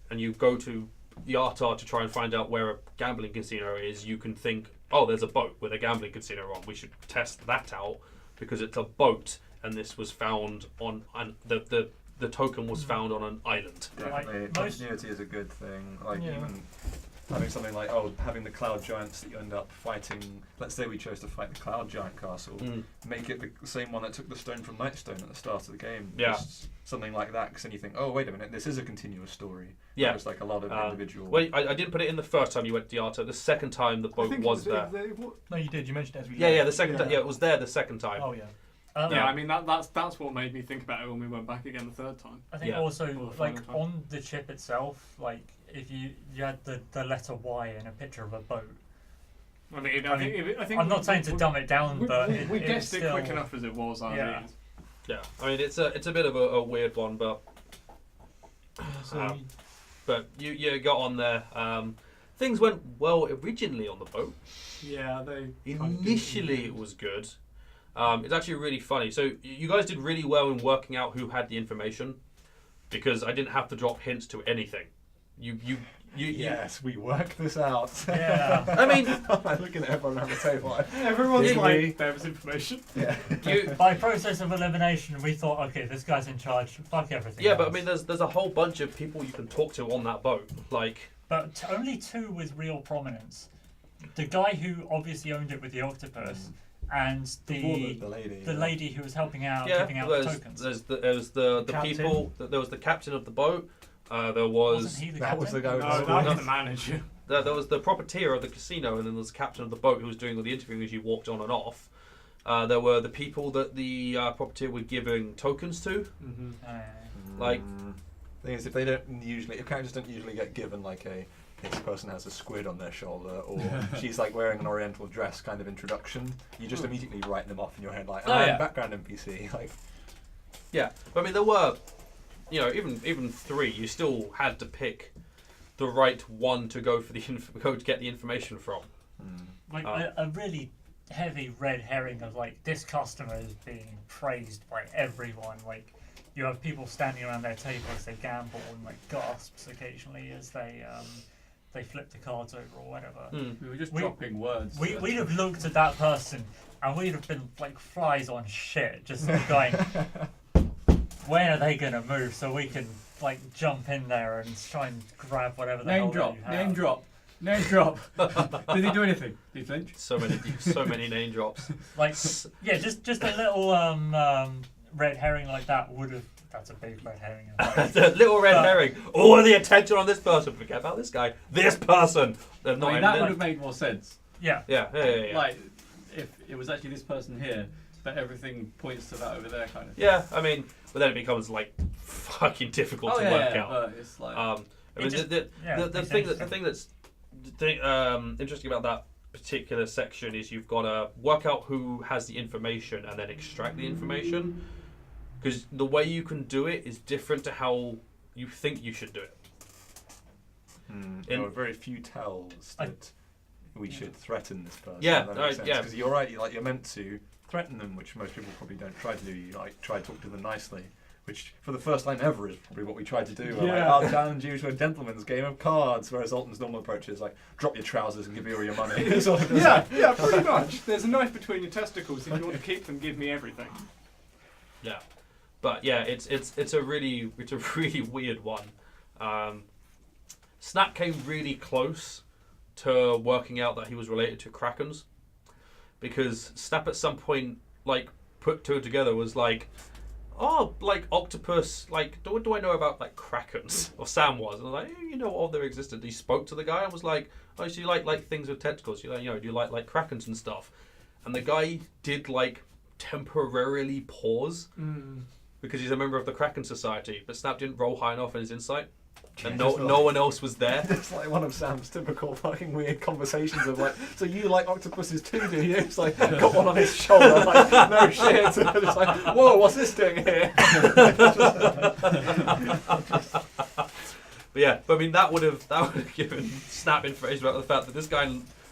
and you go to Yartar to try and find out where a gambling casino is, you can think, oh, there's a boat with a gambling casino on. We should test that out because it's a boat, and this was found on the token was found on an island. Definitely, Like, continuity is a good thing. Like Yeah. even having something like having the cloud giants that you end up fighting. Let's say we chose to fight the cloud giant castle. Make it the same one that took the stone from Nightstone at the start of the game. Yeah. Just something like that, because then you think, oh wait a minute, this is a continuous story. Yeah. Not just like a lot of individual. Well, I didn't put it in the first time you went to Yartar. The second time the boat was there. No, you did. You mentioned it as we Yeah, left. the second time. Yeah, it was there the second time. Oh, yeah. Yeah, I mean that's what made me think about it when we went back again the third time. I think Yeah. also, Or the like, final time. on the chip itself, like, if you had the letter Y in a picture of a boat. I mean, I I think I'm not saying to dumb it down, but we it guessed it still, quick enough as it was. Yeah. Yeah, I mean it's a bit of a weird one, but So you got on there. Things went well originally on the boat. Yeah, they Initially it was good. It's actually really funny. So you guys did really well in working out who had the information, because I didn't have to drop hints to anything. You yes, we worked this out. Yeah. I mean, I'm looking at everyone around the table. everyone's Yeah. like there was information. Yeah. By process of elimination, we thought, okay, this guy's in charge. Fuck everything. yeah, but I else. mean, there's a whole bunch of people you can talk to on that boat. Like, But only two with real prominence. The guy who obviously owned it with the octopus, and the lady who was helping out, yeah, giving out the tokens. there's the Captain. people. There was the captain of the boat. There was Wasn't he the that was captain? the guy. No, with that the was the manager. there was the proprietor of the casino, and then there was the captain of the boat who was doing all the interviewing as you walked on and off. There were the people that the proprietor were giving tokens to. Mm-hmm. Like- thing is, if characters don't usually get given like this person has a squid on their shoulder, or she's like wearing an oriental dress kind of introduction, you just immediately write them off in your head like, Oh, yeah. background NPC. Like, Yeah, but I mean, there were, even three. You still had to pick the right one to go for go to get the information from. Like a really heavy red herring of like this customer is being praised by everyone. Like you have people standing around their table as they gamble and like gasps occasionally as they flip the cards over or whatever. We were just We- dropping words. We'd have looked at that person and we'd have been like flies on shit, just sort of going, when are they gonna move so we can like jump in there and try and grab whatever the Name hell drop. you have. Name drop. Name drop. Did he do anything? Did he flinch? So many name drops. Like yeah, just a little red herring like that would have. That's a big red herring. The little red herring. All the attention on this person. Forget about this guy. This person. They're not I mean, in that there. would have made more sense. Yeah. Yeah. Like, if it was actually this person here, but everything points to that over there kind of thing. Yeah, I mean, but then it becomes like fucking difficult to work out. But it's like... I mean, the thing that's interesting about that particular section is you've got to work out who has the information and then extract the information, because the way you can do it is different to how you think you should do it. there were very few tells that we should threaten this person. Yeah, yeah. Because you're right. You're meant to threaten them, which most people probably don't try to do. You like try to talk to them nicely, which for the first time ever is probably what we tried to do. We're like, I'll challenge you to a gentleman's game of cards, whereas Alton's normal approach is like, drop your trousers and give me all your money. Sort of Yeah, pretty much. There's a knife between your testicles. If you want to keep them, give me everything. Yeah, But yeah, it's a really weird one. Snap came really close to working out that he was related to Krakens, because Snap at some point like put two together, was like, oh, like octopus, like what do I know about like Krakens? Or Sam was, and I was like, you know of their existence. He spoke to the guy and was like, oh, so you like things with tentacles? You know, do you like Krakens and stuff? And the guy did like temporarily pause because he's a member of the Kraken Society, but Snap didn't roll high enough in his insight. And no one else was there. It's like one of Sam's typical fucking weird conversations of like, so you like octopuses too, do you? It's like, got one on his shoulder, like, no shit. And it's like, whoa, what's this doing here? But yeah, I mean that would have given Snap information about the fact that this guy,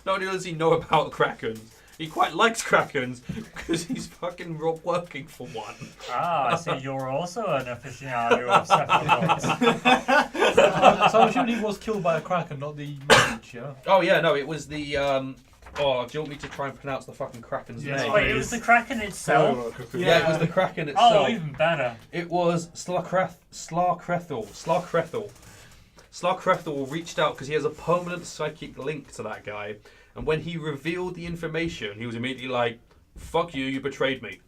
not only does he know about Krakens, he quite likes Krakens because he's fucking working for one. Ah, I see you're also an aficionado of cephalopods. So I'm assuming he was killed by a kraken, not the mage, yeah? Oh yeah, no, it was the do you want me to try and pronounce the fucking Kraken's name? Wait, it was the kraken itself? Yeah, it was the Kraken itself. Oh, even better. It was Slarkrethel. Slarkrethel reached out because he has a permanent psychic link to that guy. And when he revealed the information, he was immediately like, fuck you, you betrayed me.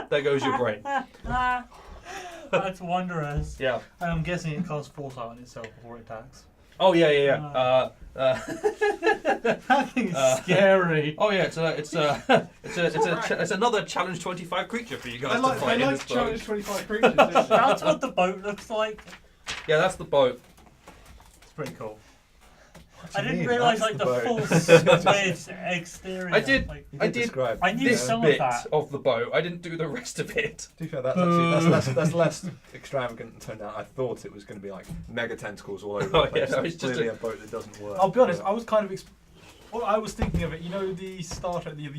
There goes your brain. That's wondrous. Yeah. And I'm guessing it casts foresight on itself before it attacks. Oh, yeah. That thing's scary. Oh, yeah, it's another Challenge 25 creature for you guys to I fight in like this boat. Challenge 25 creatures. That's what the boat looks like. Yeah, that's the boat. It's pretty cool. I didn't realise like the full squid exterior. I did. Like, I did. I knew This some bit of that. of the boat. I didn't do the rest of it. To be fair, that's actually that's less extravagant and turned out. I thought it was going to be like mega tentacles all over the place. no, It's it's just clearly a boat that doesn't work. I'll be honest, I was kind of... well, I was thinking of it, you know the Star Trek, the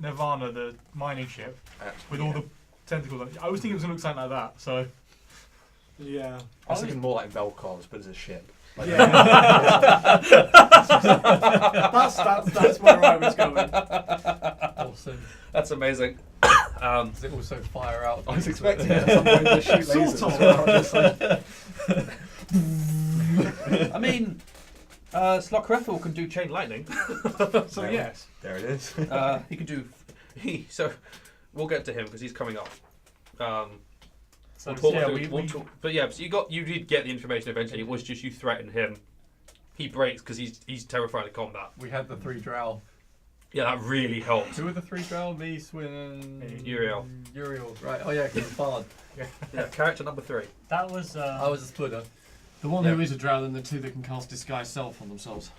Nirvana, the mining ship, with all the tentacles on it. I was thinking it was going to look something like that, so... Yeah. I was thinking more like Velcors, but as a ship. Like Yeah. that's where I was going. Awesome. That's amazing. Does it also fire out? I was expecting at some point to shoot lasers as well. Just like, I mean, Slockrethel can do chain lightning. So yes. there it is. He can do. So we'll get to him because he's coming up. So We'll yeah, talk. But yeah, so you did get the information eventually. It was just you threatened him. He breaks because he's terrified of combat. We had the 3 drow. Yeah, that really helped. Who were the 3 drow? Me, Swin, and Uriel. Uriel. Right. Oh yeah, because it's bard. Yeah, character number 3. that was. I was a splitter. The one who is a drow and the two that can cast disguise self on themselves.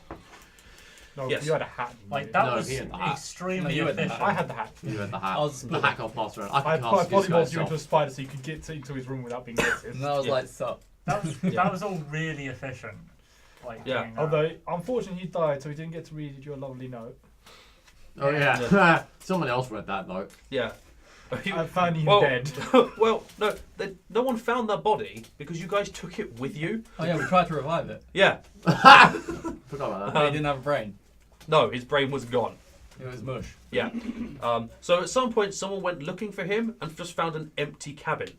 No, Yes. you had a hat. like that No, was he had the hat. extremely No, you had the efficient. I had the hat. You had the hat. I was a The splitter. hat got passed around. I I can cast volleybolled disguise you into a self. spider so you could get into his room without being noticed. And I was Yeah. like, sup. That was that was all really efficient. Like Yeah. doing that. Although, unfortunately, he died, so he didn't get to read your lovely note. Oh yeah. Someone else read that note. Yeah. I found him well, dead. well, no, no one found that body because you guys took it with you. Oh yeah, we tried to revive it. Yeah. Forgot about But that. he didn't have a brain. No, his brain was gone. It was mush. Yeah. So at some point, someone went looking for him and just found an empty cabin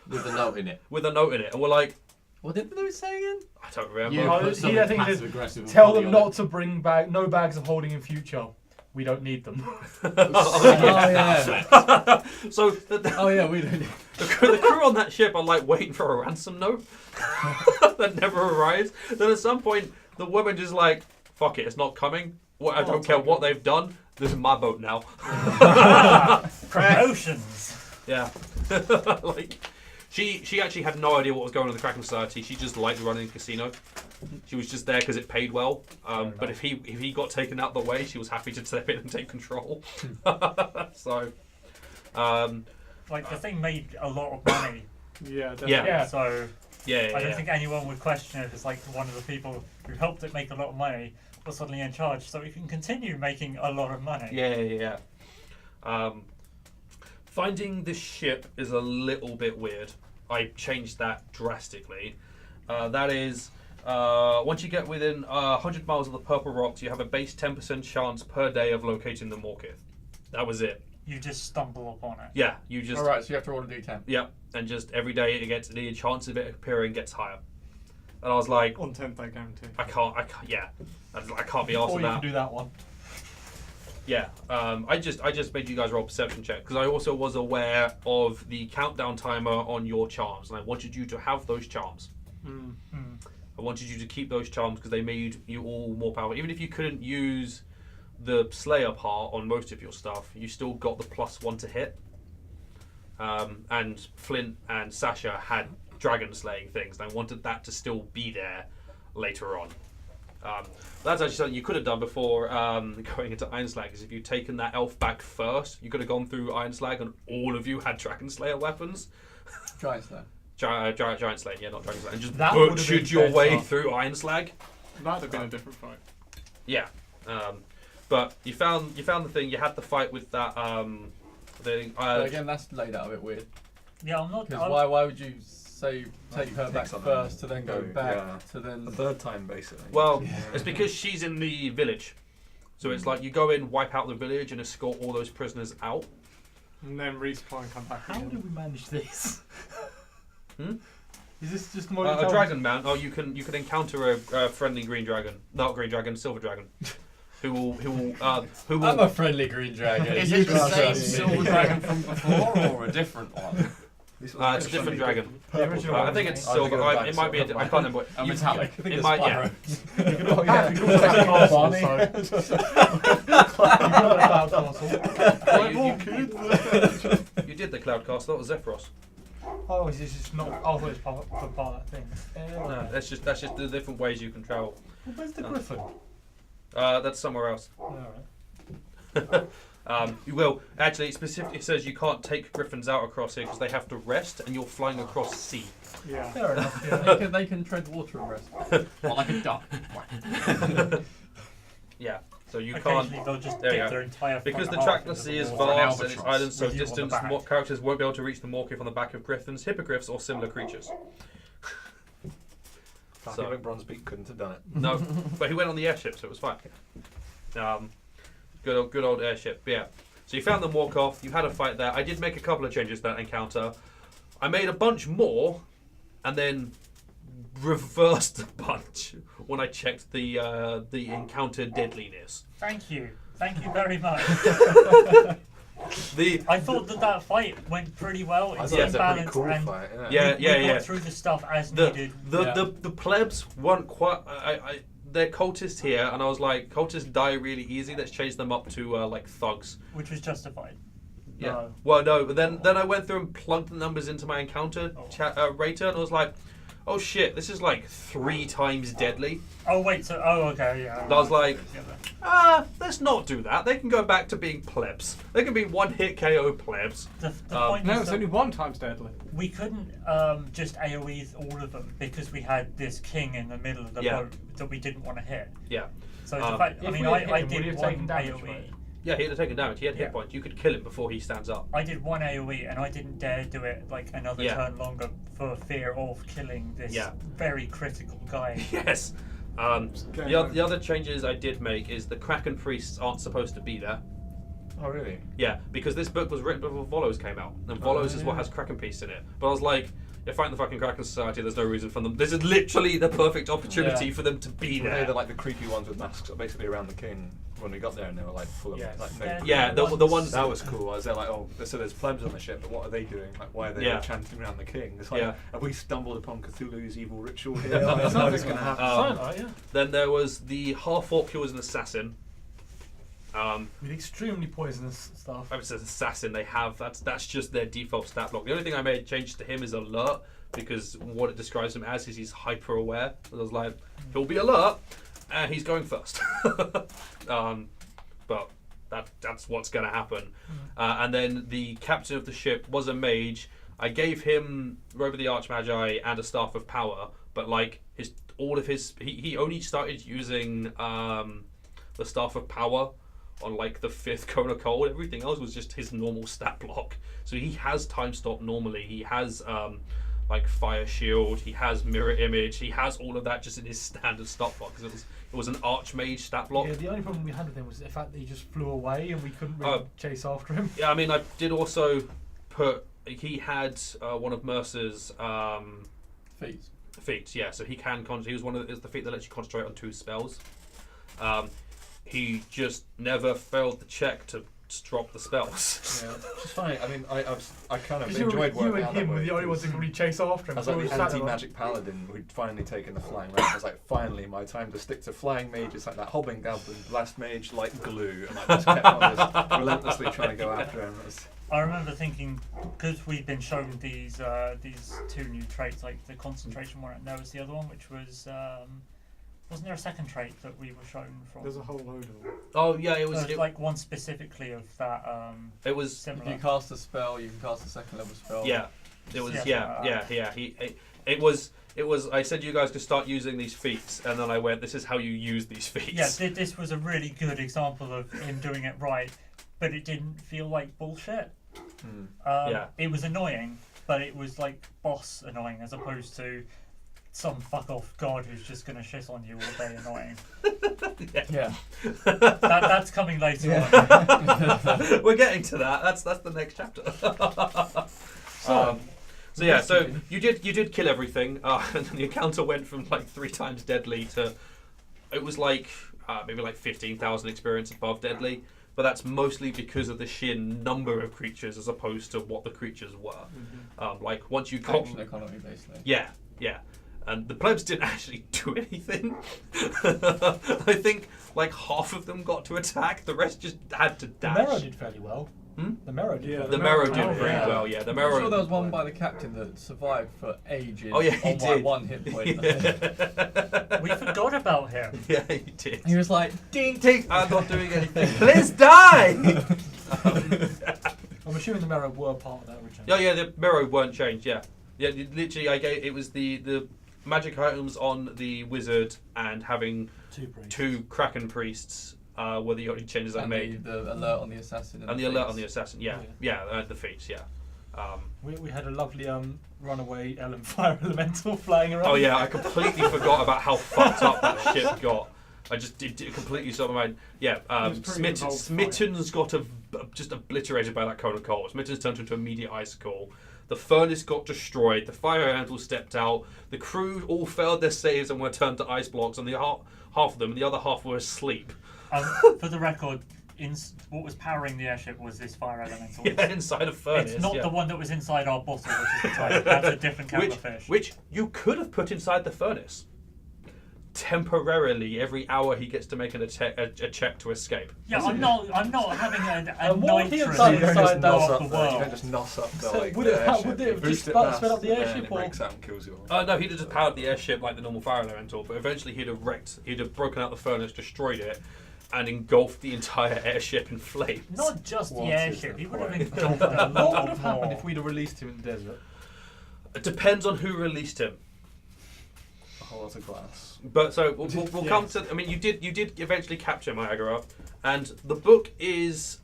With a note in it. with a note in it, and we're like, What did the note say again? I don't remember. You Oh, put he- something I think he passive said, aggressive. and Tell funny them on not to bring no bags of holding in future. We don't need them. Oh yeah. So Oh yeah, we don't. the crew on that ship are like waiting for a ransom note that never arrives. Then at some point, the woman just like, fuck it, it's not coming. What, I don't care what they've done. This is my boat now. Promotions. Yeah. Like, she actually had no idea what was going on in the Kraken Society. She just liked running a casino. She was just there because it paid well. But if he got taken out the way, she was happy to step in and take control. So, Like the thing made a lot of money. Yeah, definitely. Yeah. So yeah. I don't think anyone would question it. It's like one of the people who helped it make a lot of money was suddenly in charge, so it can continue making a lot of money. Yeah. Finding this ship is a little bit weird. I changed that drastically. That is, once you get within 100 miles of the Purple Rocks, you have a base 10% chance per day of locating the Morkith. That was it. You just stumble upon it. Yeah, you just. Alright, so you have to roll a d10. Yeah, and just every day it gets the chance of it appearing gets higher. And I was like, On 10th, I guarantee. I can't, yeah, I can't be arsed Or with you that. can do that one. Yeah, I just made you guys roll a perception check because I also was aware of the countdown timer on your charms, and I wanted you to have those charms. I wanted you to keep those charms because they made you all more powerful. Even if you couldn't use the Slayer part on most of your stuff, you still got the +1 to hit. And Flint and Sasha had dragon slaying things, and I wanted that to still be there later on. That's actually something you could have done before going into Iron Slag, because if you'd taken that elf back first, you could have gone through Iron Slag and all of you had Dragon Slayer weapons. Giant Slayer. Giant Slayer, yeah, not Dragon Slayer. And just That would have butchered been your way better. through Iron Slag. That'd have been a different fight. Yeah. But you found the thing, you had the fight with that thing. But again, that's laid out a bit weird. Yeah, I'm not. Because why would you say take her Take back something first to then go go, back yeah. to then... The third time, basically. Well, it's because she's in the village. So it's like you go in, wipe out the village, and escort all those prisoners out. And then resupply and come back How again. do we manage this? Hmm? Is this just A dragon man. Oh, you can encounter a friendly green dragon, not green dragon, silver dragon, who will. I'm a friendly green dragon. Is it the same silver dragon from before or a different one? It's a different dragon. The original I think it's silver. It might be. I can't remember. What, A metallic. It might. Yeah. You did the cloud cast. That was Zephyros. Oh, is this just not? Oh, it's part of that thing. No, that's just the different ways you can travel. Where's the griffin? That's somewhere else. Alright. You will actually it specifically says you can't take griffins out across here because they have to rest, and you're flying across sea. Yeah. Fair enough. Yeah. They can tread water and rest. Well, like a duck. Yeah, so you can't. Occasionally they'll just There you dip go. their entire Because front the half trackless into sea the is water. vast and its albatross islands so with you on the distant, back. more characters won't be able to reach the morph on the back of griffins, hippogriffs, or similar creatures. So, Bronzebeak couldn't have done it. No, but he went on the airship, so it was fine. Good old airship. Yeah. So you found them walk off. You had a fight there. I did make a couple of changes to that encounter. I made a bunch more, and then reversed a bunch when I checked the encounter deadliness. Thank you very much. I thought that fight went pretty well. I It's thought it was a pretty balanced cool and fight. Yeah, we got through the stuff as needed. The plebs weren't quite. They're cultists here, and I was like, cultists die really easy. Let's change them up to like thugs. Which was justified. Yeah. No. Well, no, but then I went through and plugged the numbers into my encounter rater, and I was like, oh shit, this is like 3 times deadly. Oh wait, so okay, yeah. I was like, let's not do that. They can go back to being plebs. They can be one-hit KO plebs. The point No, is it's that only 1 times deadly. we couldn't just AoE all of them because we had this king in the middle of the Yeah. boat that we didn't want to hit. Yeah. So the fact, I if mean, we had hit I him, would he did have one taken damage, AoE. right? Yeah, he had taken damage. He had hit Yeah. points. You could kill him before he stands up. I did one AoE and I didn't dare do it like another Yeah. turn longer for fear of killing this Yeah. very critical guy. Yes. The other changes I did make is the Kraken priests aren't supposed to be there. Oh, really? Yeah, because this book was written before Volos came out, and Volos is what has Kraken priests in it. But I was like, you're fighting the fucking Kraken Society. There's no reason for them. This is literally the perfect opportunity for them to be Were they there. the, like the creepy ones with masks that basically around the king when we got there, and they were like full of Yes. like Yeah. no. Yeah, the ones. That was cool. I was there like, oh, so there's plebs on the ship, but what are they doing? Like, why are they Yeah. all chanting around the king? It's like, Yeah. have we stumbled upon Cthulhu's evil ritual here? Yeah, Like, something's going to happen. Um, Right, yeah. Then there was the half-orc who was an assassin. With extremely poisonous stuff. If it's an assassin, they have that's just their default stat block. The only thing I made change to him is alert, because what it describes him as is he's hyper aware. So I was like, he'll be alert, and he's going first. But that's what's going to happen. And then the captain of the ship was a mage. I gave him Robe of the Archmagi and a Staff of Power, but like he only started using the Staff of Power on like the 5th Cone of Cold. Everything else was just his normal stat block. So he has time stop normally. He has like fire shield. He has mirror image. He has all of that just in his standard stat block because it was an archmage stat block. Yeah, the only problem we had with him was the fact that he just flew away and we couldn't really chase after him. Yeah, I mean, I did also put. He had one of Mercer's feats. Yeah, so he can. He was one of the feat that lets you concentrate on 2 spells. He just never failed the check to drop the spells. Yeah, it's funny. I mean, I kind of Because you enjoyed and working out him that were way. the only ones who could really chase after him. As so like we the sat there anti-magic paladin, who'd finally taken the flying rank. I was like, finally, my time to stick to flying mage. It's like that hobbling goblin blast mage like glue, and I just kept on just relentlessly trying to go after him. I remember thinking, because we've been shown these 2 new traits, like the concentration one, and there was the other one, which was wasn't there a second trait that we were shown from? There's a whole load of them. Oh yeah, it was like one specifically of that. It was similar. If you cast a spell, you can cast a second level spell. Yeah, it was It was. I said you guys could start using these feats, and then I went, "This is how you use these feats." Yeah, this was a really good example of him doing it right, but it didn't feel like bullshit. It was annoying, but it was like boss annoying as opposed to some fuck off god who's just gonna shit on you all day annoying. Yeah. That's coming later on. We're getting to that. That's the next chapter. So you did kill everything, and the encounter went from like 3 times deadly to it was like maybe like 15,000 experience above deadly. But that's mostly because of the sheer number of creatures as opposed to what the creatures were. Like once you action economy, basically. Yeah. And the plebs didn't actually do anything. I think like half of them got to attack. The rest just had to dash. The Mero did fairly well. The Mero did. Yeah, the Mero did very well. Yeah, the Mero. I'm sure there was one by the captain that survived for ages. Oh yeah, he on did. like 1 hit point. We forgot about him. Yeah, he did. He was like, ding ding. I'm not doing anything. Please die. I'm assuming the Mero were part of that originally. Oh yeah, the Mero weren't changed. Yeah, literally, it was the magic items on the wizard and having 2 Kraken priests were the only changes I made. The alert on the assassin. And the alert on the assassin. Yeah, the feats. Yeah. We had a lovely runaway fire elemental flying around. Oh yeah, I completely forgot about how fucked up that ship got. I just did completely sort of mind. Yeah, Smitten's got just obliterated by that cone of coal. Smitten's turned into a immediate icicle. The furnace got destroyed. The fire elemental stepped out. The crew all failed their saves and were turned to ice blocks. And the half of them, and the other half were asleep. For the record, what was powering the airship was this fire elemental. Yeah, inside a furnace. It's not the one that was inside our bottle, which is the type. That's a different camerafish. Which you could have put inside the furnace. Temporarily, every hour he gets to make a check to escape. Yeah, I'm not having a what he nitrous had done inside blow that up the You world. don't just nos up the, So like, would the it airship. have You just boost it sped up the and airship, it or- breaks out and kills you all. No, he'd have just powered the airship like the normal fire elemental, but eventually he'd have broken out the furnace, destroyed it, and engulfed the entire airship in flames. Not just the What is airship, the he would have point? engulfed a What would lot have happened more. if we'd have released him in the desert? It depends on who released him. A whole lot of glass. But so we'll come to. I mean, you did eventually capture Niagara, and the book is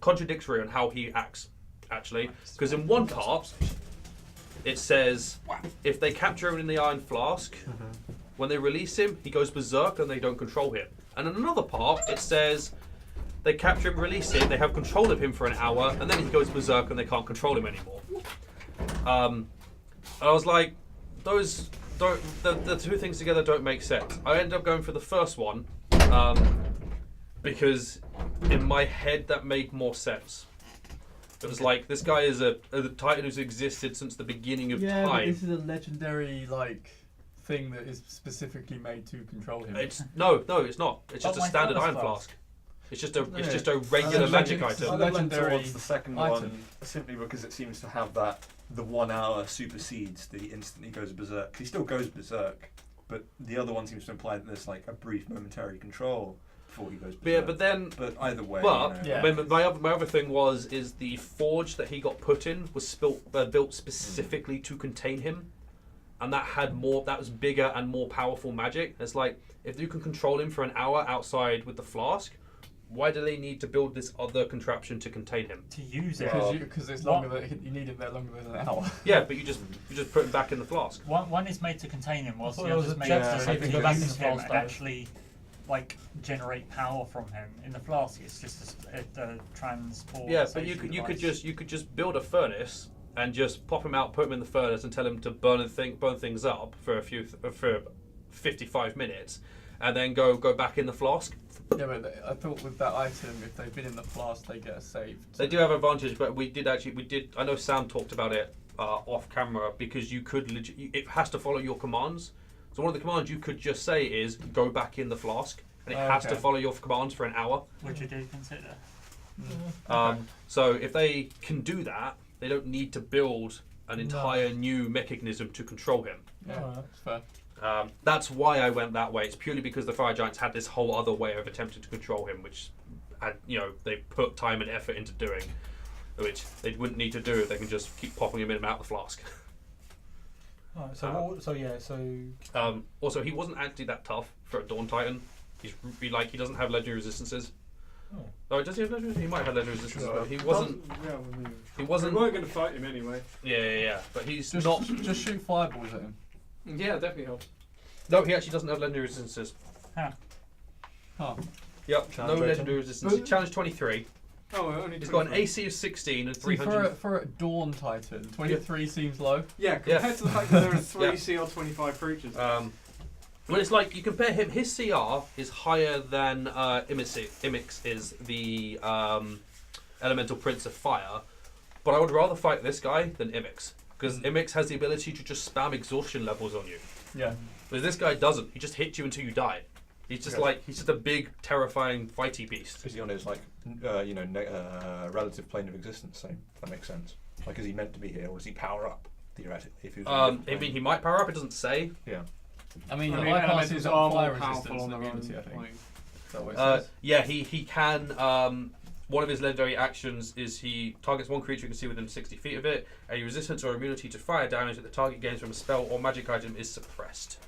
contradictory on how he acts. Actually, because in one part it says if they capture him in the Iron Flask, when they release him, he goes berserk and they don't control him. And in another part it says they capture him, release him, they have control of him for an hour, and then he goes berserk and they can't control him anymore. And I was like, those. The 2 things together don't make sense. I ended up going for the first one because in my head that made more sense. It was like this guy is a Titan who's existed since the beginning of yeah, but time. this is a legendary thing that is specifically made to control him. It's no, it's not. It's just a standard Iron Flask. It's just a regular magic item. I went Legendary towards the second item. one simply because it seems to have the 1 hour supersedes the instantly goes berserk. He still goes berserk, but the other one seems to imply that there's like a brief momentary control before he goes berserk. But either way, But you know, Yeah. my other thing is the forge that he got put in was built specifically to contain him, and that was bigger and more powerful magic. It's like if you can control him for an hour outside with the flask, why do they need to build this other contraption to contain him? To use it. Because it's longer than you need him there longer than an hour. Yeah, but you just put him back in the flask. One is made to contain him, whilst I the thought it other was is a made jet to so he can go go back back into in the him flask, and though. actually like generate power from him. In the flask, it's just a transport. Yeah, but you could just build a furnace and just pop him out, put him in the furnace, and tell him to burn things up for for 55 minutes, and then go back in the flask. Yeah, but I thought with that item, if they've been in the flask, they get a save. They do have advantage, but we did. I know Sam talked about it off camera because you could. It has to follow your commands. So one of the commands you could just say is go back in the flask, and it has to follow your commands for an hour. Which you did consider. So if they can do that, they don't need to build an entire new mechanism to control him. Yeah, that's fair. That's why I went that way. It's purely because the Fire Giants had this whole other way of attempting to control him, which they put time and effort into doing, which they wouldn't need to do if they can just keep popping him in and out of the flask. Also, he wasn't actually that tough for a Dawn Titan. He doesn't have legendary resistances. Oh, does he have legendary? He might have legendary resistances, but he wasn't. He wasn't. We weren't going to fight him anyway. Yeah. But he's Just not. just shoot fireballs at him. Yeah, definitely helps. No, he actually doesn't have legendary resistances. Huh. Yep, Challenge no rating. legendary resistance. Challenge 23. Oh, only. He's got an 23. AC of 16 and See, 300. for a Dawn Titan, 23 seems low. Yeah, compared to the fact that there are 3 Yeah. CR 25 creatures. Well, it's like you compare him. His CR is higher than Imix is the elemental prince of fire, but I would rather fight this guy than Imix because Imix has the ability to just spam exhaustion levels on you. Yeah. Whereas this guy doesn't. He just hits you until you die. He's just he's just a big, terrifying, fighty beast. Is he on his relative plane of existence? So that makes sense. Like, is he meant to be here, or does he power up theoretically? If he was on a different I mean, plane? he might power up. It doesn't say. Yeah. I mean, I the mean, bypass elementals is are on fire more powerful resistance on and their own immunity, I think. plane. Is that what it says? Yeah, he can. One of his legendary actions is he targets one creature you can see within 60 feet of it. A resistance or immunity to fire damage that the target gains from a spell or magic item is suppressed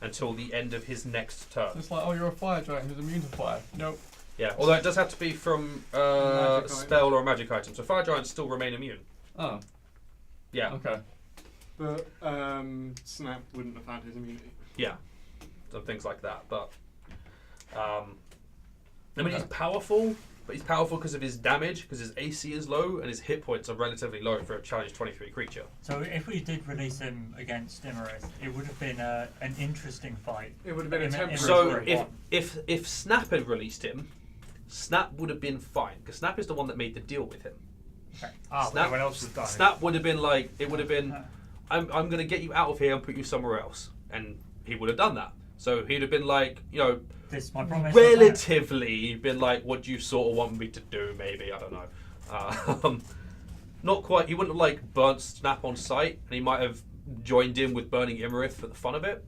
until the end of his next turn. So it's like, oh, you're a fire giant who's immune to fire. Nope. Yeah, although it does have to be from a Magic spell or a magic item. So fire giants still remain immune. Oh, Yeah, okay. But Snap wouldn't have had his immunity. yeah, and things like that. But I mean, he's powerful. But he's powerful because of his damage, because his AC is low and his hit points are relatively low for a challenge 23 creature. So if we did release him against Imarith, it would have been an interesting fight. It would have been a temporary. So fight. if Snap had released him, Snap would have been fine because Snap is the one that made the deal with him. Okay. Snap, everyone else was dying. Snap would have been like, it would have been, I'm going to get you out of here and put you somewhere else, and he would have done that. So he'd have been like, This my promise. relatively been like, what do you sort of want me to do? Maybe, I don't know. Not quite. He wouldn't have like burnt Snap on sight, and he might have joined in with burning Imarith for the fun of it.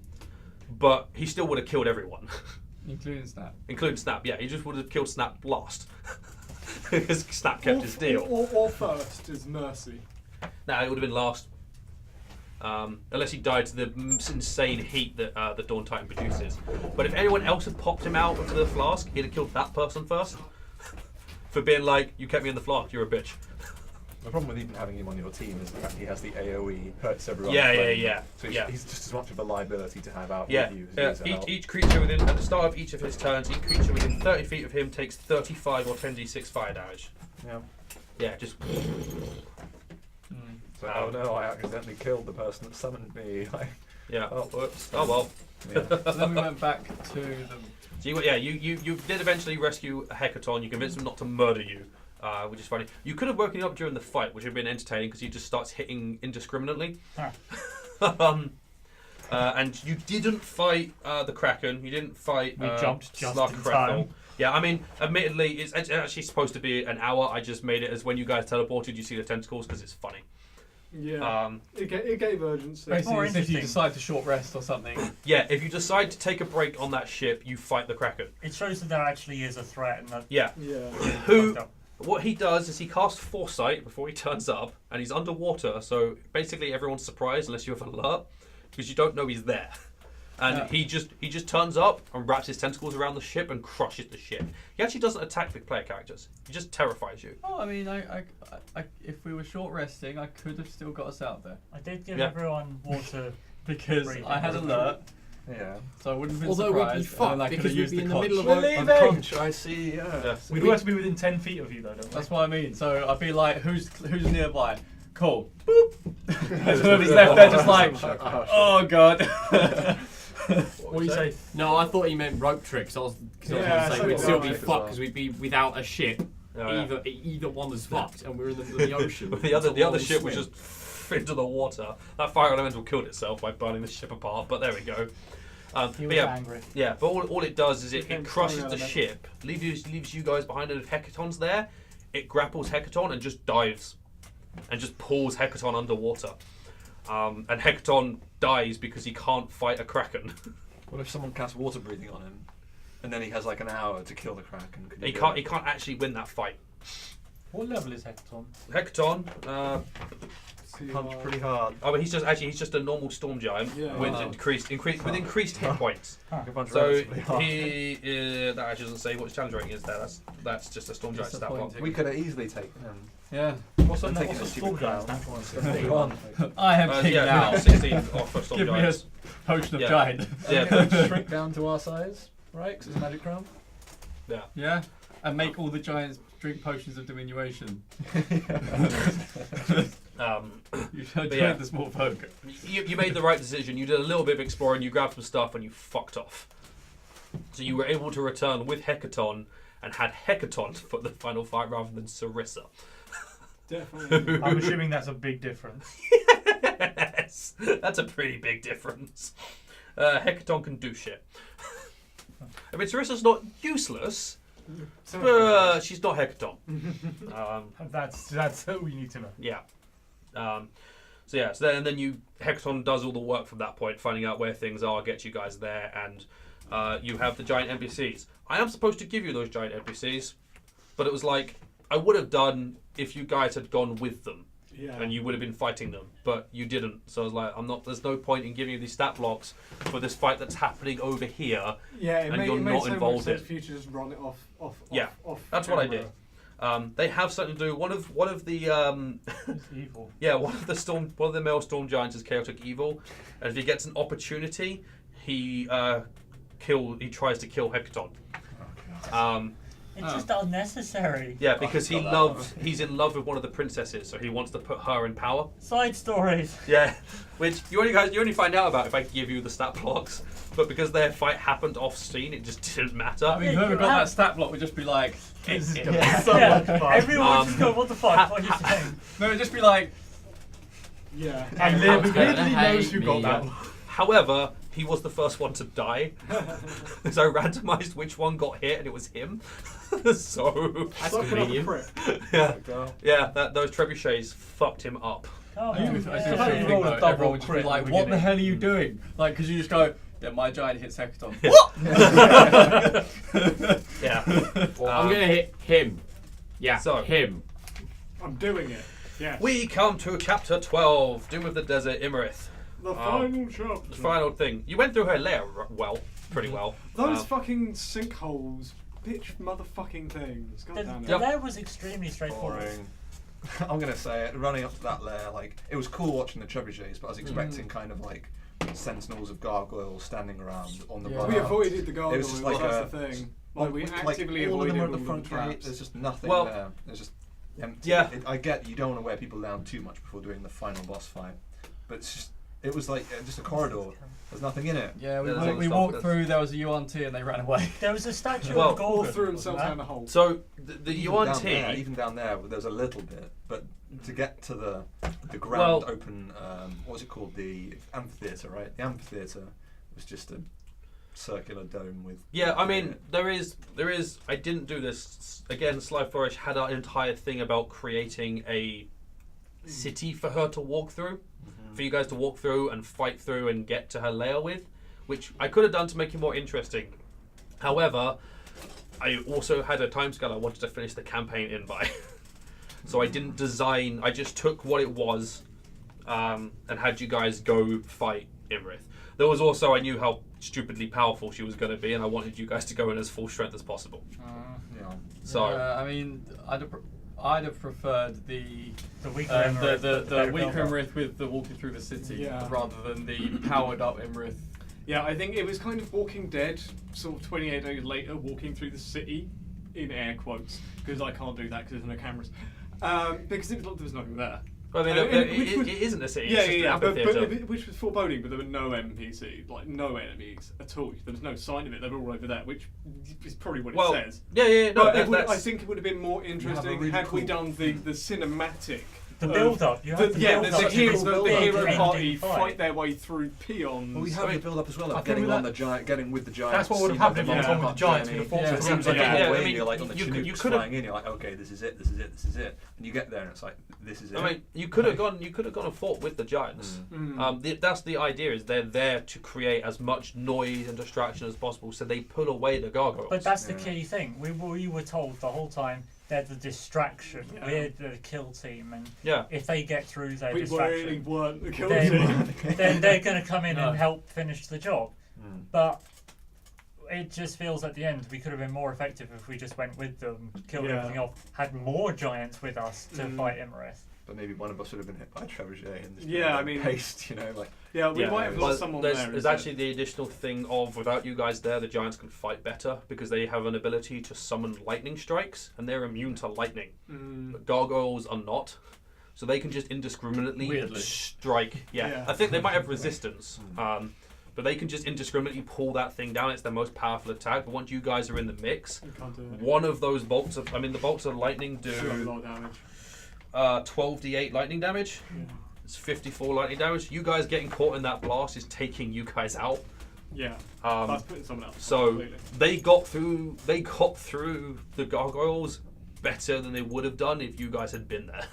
But he still would have killed everyone, Including Snap. including Snap. Yeah, he just would have killed Snap last because Snap kept his deal. Or first is Mercy. Nah, it would have been last. Unless he died to the insane heat that the Dawn Titan produces. But if anyone else had popped him out of the flask, he'd have killed that person first. For being like, you kept me in the flask, you're a bitch. The problem with even having him on your team is the fact he has the AoE, hurts everyone. Yeah. So he's just as much of a liability to have out Yeah, with you as he is a help. each creature within, at the start of each of his turns, each creature within 30 feet of him takes 35 or 10d6 fire damage. Yeah. Yeah, just... So, oh no, I accidentally killed the person that summoned me. Yeah. Oh, whoops. Oh well. So then we went back to the... So you did eventually rescue a Hecaton. You convinced him not to murder you, which is funny. You could have woken him up during the fight, which would have been entertaining because he just starts hitting indiscriminately. And you didn't fight the Kraken. You didn't fight We jumped just Slug in Kraken. time. Yeah, I mean, admittedly, it's actually supposed to be an hour. I just made it as when you guys teleported, you see the tentacles because it's funny. Yeah. It gave urgency. Basically, more it's if you interesting. decide to short rest or something. Yeah, if you decide to take a break on that ship, you fight the Kraken. It shows that there actually is a threat and that. Yeah. Yeah. Who? What he does is he casts Foresight before he turns up, and he's underwater, so basically everyone's surprised unless you have alert, because you don't know he's there. And he just turns up and wraps his tentacles around the ship and crushes the ship. He actually doesn't attack the player characters. He just terrifies you. Oh, I mean, I if we were short resting, I could have still got us out there. I did give everyone water because I had alert. Yeah. So I wouldn't have been Although surprised. we'd be fucked I could because have we'd used be the in the conch. middle of We're a leaving. Conch, I see. Yeah. We'd always be within 10 feet of you, though, don't we? That's what I mean. So I'd be like, who's nearby? Cool. Boop. There's whoever's left there, just like, oh god. What do you say? No, I thought he meant rope tricks. I was going to say we'd still be fucked because we'd be without a ship. Either one was fucked, and we're in the middle of the ocean. the other ship was just into the water. That fire elemental killed itself by burning the ship apart. But there we go. He was angry. Yeah, but all it does is it crushes the element. ship, leaves you guys behind, and if Hecaton's there, it grapples Hecaton and just dives, and just pulls Hecaton underwater. And Hecaton dies because he can't fight a kraken. What if someone casts water breathing on him, and then he has like an hour to kill the kraken? He can't actually win that fight. What level is Hecaton? Hecaton, punch pretty hard. oh, but he's just a normal storm giant with increased hit points. He punch So relatively hard. that actually doesn't say what his challenge rating is there. That's just a storm giant stat block. We could have easily taken him. Yeah. What's I'm taking the a storm stupid giant's crown. natural one? 51. I am king now. 16 off for storm Give me a giants. potion of Yeah. giant. Yeah, Shrink down to our size, right? Because it's a magic crown. Yeah. And make all the giants drink potions of diminution. You should yeah. the small folk. you made the right decision. You did a little bit of exploring. You grabbed some stuff and you fucked off. So you were able to return with Hecaton and had Hecaton for the final fight rather than Sarissa. Definitely. I'm assuming that's a big difference. Yes, that's a pretty big difference. Hecaton can do shit. I mean, Sarissa's not useless, but she's not Hecaton. That's all you need to know. Yeah. So then Hecaton does all the work from that point, finding out where things are, gets you guys there, and you have the giant NPCs. I am supposed to give you those giant NPCs, but it was like I would have done if you guys had gone with them. Yeah. And you would have been fighting them, but you didn't. So I was like, there's no point in giving you these stat blocks for this fight that's happening over here. Yeah, and you're not involved in. For you to just run it off. Yeah, that's what I did. They have something to do. One of the It's evil. yeah, one of the male storm giants is chaotic evil, and if he gets an opportunity, he tries to kill Hecaton. It's just unnecessary. Yeah, because he's in love with one of the princesses, so he wants to put her in power. Side stories. Yeah, which you only find out about if I give you the stat blocks. But because their fight happened off scene, it just didn't matter. I mean, whoever got that stat block would just be like, This is yeah. gonna be so much fun. Everyone just go, what the fuck? What are you saying? No, it'd just be like, Yeah. And Everyone's weirdly gonna knows who hate got me. that one. However, he was the first one to die, so I randomised which one got hit, and it was him. So That's Suck it up, convenient. prick. yeah, those trebuchets fucked him up. Oh, I do yeah. the Yeah. same Yeah. thing Roll a though. double Everyone would just be crit like, at the what the beginning. hell are you doing? Like, because you just go, yeah, my giant hits Hecaton. Yeah. Well, I'm gonna hit him. Yeah, So- him. I'm doing it. Yes. We come to chapter 12, Doom of the Desert, Imarith. The final chapter. The final thing. You went through her lair pretty well. Those fucking sinkholes, bitch motherfucking things. God damn it. The lair was extremely straightforward. Boring. I'm gonna say it. Running up to that lair, like it was cool watching the trebuchets, but I was expecting kind of like sentinels of gargoyles standing around on the run. We up. avoided the It gargoyles. was just like That's the thing. Like we actively all of avoided them were all at the the front gate. traps. There's just nothing Well- there. There's just empty. Yeah. I get you don't want to wear people down too much before doing the final boss fight, but it's just it was like just a corridor. There's nothing in it. Yeah, There's all we stuff walked that's- through, there was a UNT and they ran away. There was a statue Well, of All Gorgon. through wasn't themselves there? down the hole. So the Even UNT. down there, there's a little bit, but to get to the ground Well- open, what was it called? The amphitheater, right? The amphitheater was just a circular dome with. Yeah, I mean, in it. there is. I didn't do this again. Sly Flourish had an entire thing about creating a city for her to walk through, for you guys to walk through and fight through and get to her lair with, which I could have done to make it more interesting. However, I also had a timescale I wanted to finish the campaign in by, so I didn't design. I just took what it was, and had you guys go fight Imarith. There was also I knew how stupidly powerful she was going to be, and I wanted you guys to go in as full strength as possible. Yeah. So I mean, I'd have preferred the weaker the weaker Imrith with the walking through the city Yeah. rather than the powered up Imrith. Yeah, I think it was kind of Walking Dead, sort of 28 days later, walking through the city, in air quotes, because I can't do that because there's no cameras. Because there was nothing there. I mean, it isn't a city. Yeah, it's just an amphitheater. which was foreboding, but there were no NPC, like no enemies at all. There was no sign of it. They were all over there, which is probably what it says. Yeah, no, But I think it would have been more interesting really had we cool- done the cinematic. The build-up. You have The build-up hero, to this big party ending fight their way through peons. Well, we have the build up as well I of think getting with on that- the giant, getting with the giants. That's what would have you know, happened if the you was on with the Minecraft giants journey. with the force. Yeah. It seems like Yeah, the whole I way mean, you're like on the you Chinooks could've- flying in, you're like, okay, this is it, and you get there and it's like, this is it. I mean, you could have gone and fought with the giants. That's the idea. Is they're there to create as much noise and distraction as possible, so they pull away the gargoyles. But that's the key thing. We were told the whole time they're the distraction. Yeah. We're the kill team, and yeah. if they get through their We really distraction, weren't the kill then, team. then they're going to come in No. and help finish the job. But it just feels at the end we could have been more effective if we just went with them, killed Yeah. everything off, had more giants with us to fight Imrith. But maybe one of us would have been hit by a trebuchet and just Yeah, been I mean- paced, you know, like Yeah, we Yeah. might have Well, lost someone there's there. actually the additional thing of without you guys there, the giants can fight better because they have an ability to summon lightning strikes, and they're immune to lightning. But gargoyles are not, so they can just indiscriminately Weirdly. strike. Yeah. I think they might have resistance, but they can just indiscriminately pull that thing down. It's their most powerful attack. But once you guys are in the mix, We can't do it. one of those bolts of the bolts of lightning Still a do lot of damage. 12d8 lightning damage. It's 54 lightning damage. You guys getting caught in that blast is taking you guys out. Yeah. Um, That's putting someone else. so completely. they got through the gargoyles better than they would have done if you guys had been there.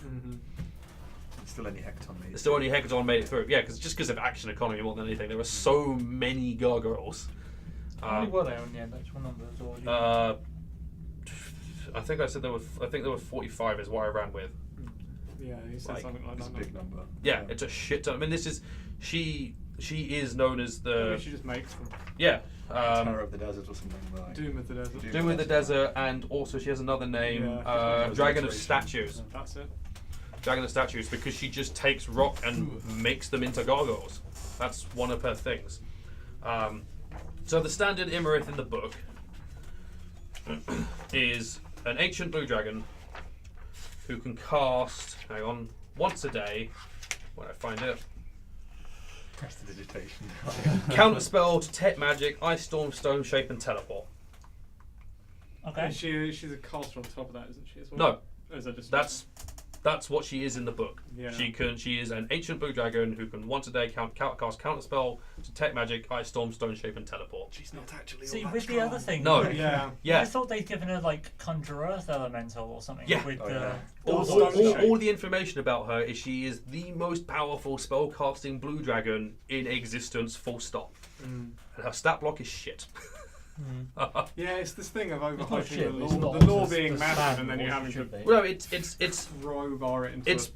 still only Hekaton made. There's still only Hekaton made it through. Yeah, because of action economy more than anything. There were so many gargoyles. How many were there on the end? Actual numbers, or you I think I said there were 45 is what I ran with. Yeah, he said like, something like It's a that. big number. Yeah, it's a shit ton. I mean, this is she is known as the She just makes them. yeah. Terror of the Desert or something like. Doom of the Desert. Doom with the Desert, and also she has another name, Yeah, Dragon of alliteration. Statues. That's it. Dragon of Statues, because she just takes rock and makes them into gargoyles. That's one of her things. So the standard Imerith in the book is an ancient blue dragon who can cast, hang on, once a day, when I find it, Prestidigitation. counter spell, detect magic, ice storm, stone shape, and teleport. Okay. And she's a caster on top of that, isn't she? As well? No, Or is that just that's what she is in the book. Yeah. She is an ancient blue dragon who can once a day cast counter spell, detect magic, ice storm, stone shape, and teleport. She's not actually. See, all that with the strong. other thing, No. Yeah. Yeah. I thought they'd given her like Conjure Earth Elemental or something. Yeah. With Oh, the yeah. All the information about her is she is the most powerful spellcasting blue dragon in existence, full stop. And her stat block is shit. Yeah, it's this thing of It's not overhyping shit, the but it's law. not The law the being massive, standard and then you what having it to should be. Well, it's crowbar it into. it's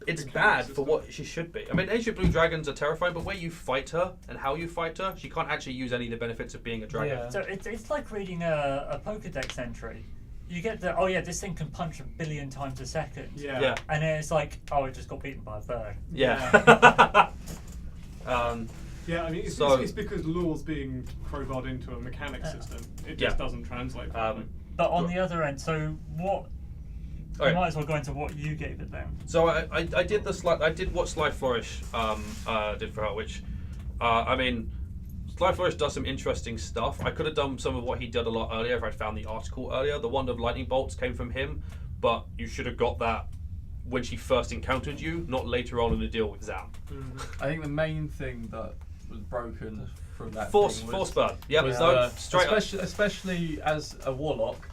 Mechanic bad for system. what she should be. I mean, ancient blue dragons are terrifying, but where you fight her and how you fight her, she can't actually use any of the benefits of being a dragon. Yeah. So it's like reading a Pokedex entry. You get the this thing can punch 1 billion times a second. Yeah. Yeah. And then it's like, it just got beaten by a bird. Yeah. Yeah, I mean, So- it's because law's being crowbarred into a mechanic system. It just Yeah. doesn't translate properly. But on the other end, so what? Okay. You might as well go into what you gave it then. So I did I did what Sly Flourish did for her, which I mean, Sly Flourish does some interesting stuff. I could have done some of what he did a lot earlier if I'd found the article earlier. The Wand of Lightning Bolts came from him, but you should have got that when she first encountered you, not later on in the deal with Zam. I think the main thing that was broken from that Force thing was, burn. Yep. was, No, straight up. especially as a warlock,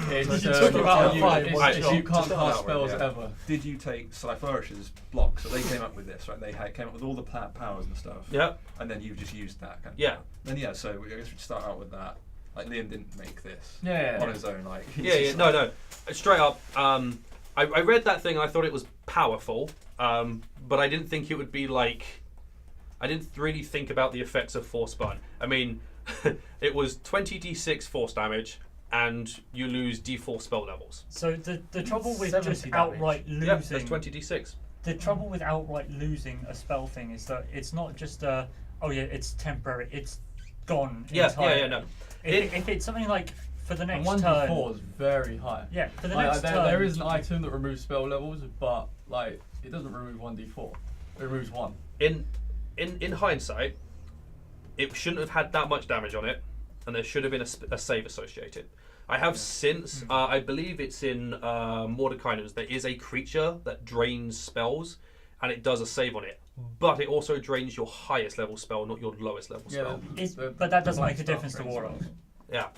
it's, You took him out of you, fight, it's- one it's shot. you can't To start cast out with, spells yeah. ever. Did you take Sly Flourish's block? So they came up with this, right? They came up with all the powers and stuff. Yeah. And then you just used that. Kind of Yeah. Then so I guess we'd start out with that. Like Liam didn't make this Yeah. on his own. Like he's Yeah, just no, like- no. Straight up, I read that thing and I thought it was powerful, but I didn't think it would be like I didn't really think about the effects of Force Burn. I mean, it was 20d6 force damage, and you lose d4 spell levels. So the trouble with 70 just damage. outright Yeah, losing that's 20d6. the trouble with outright losing a spell thing is that it's not just a it's temporary, it's gone entirely. Yeah, no. If it's something like for the And next 1d4 turn, is very high. yeah, for the Like, next turn, there is an item that removes spell levels, but like it doesn't remove 1d4. It removes 1. In hindsight, it shouldn't have had that much damage on it, and there should have been a save associated. I have since, I believe it's in Mordekainen's, there is a creature that drains spells, and it does a save on it. But it also drains your highest level spell, not your lowest level spell. but that doesn't make a difference to warlocks. Yeah.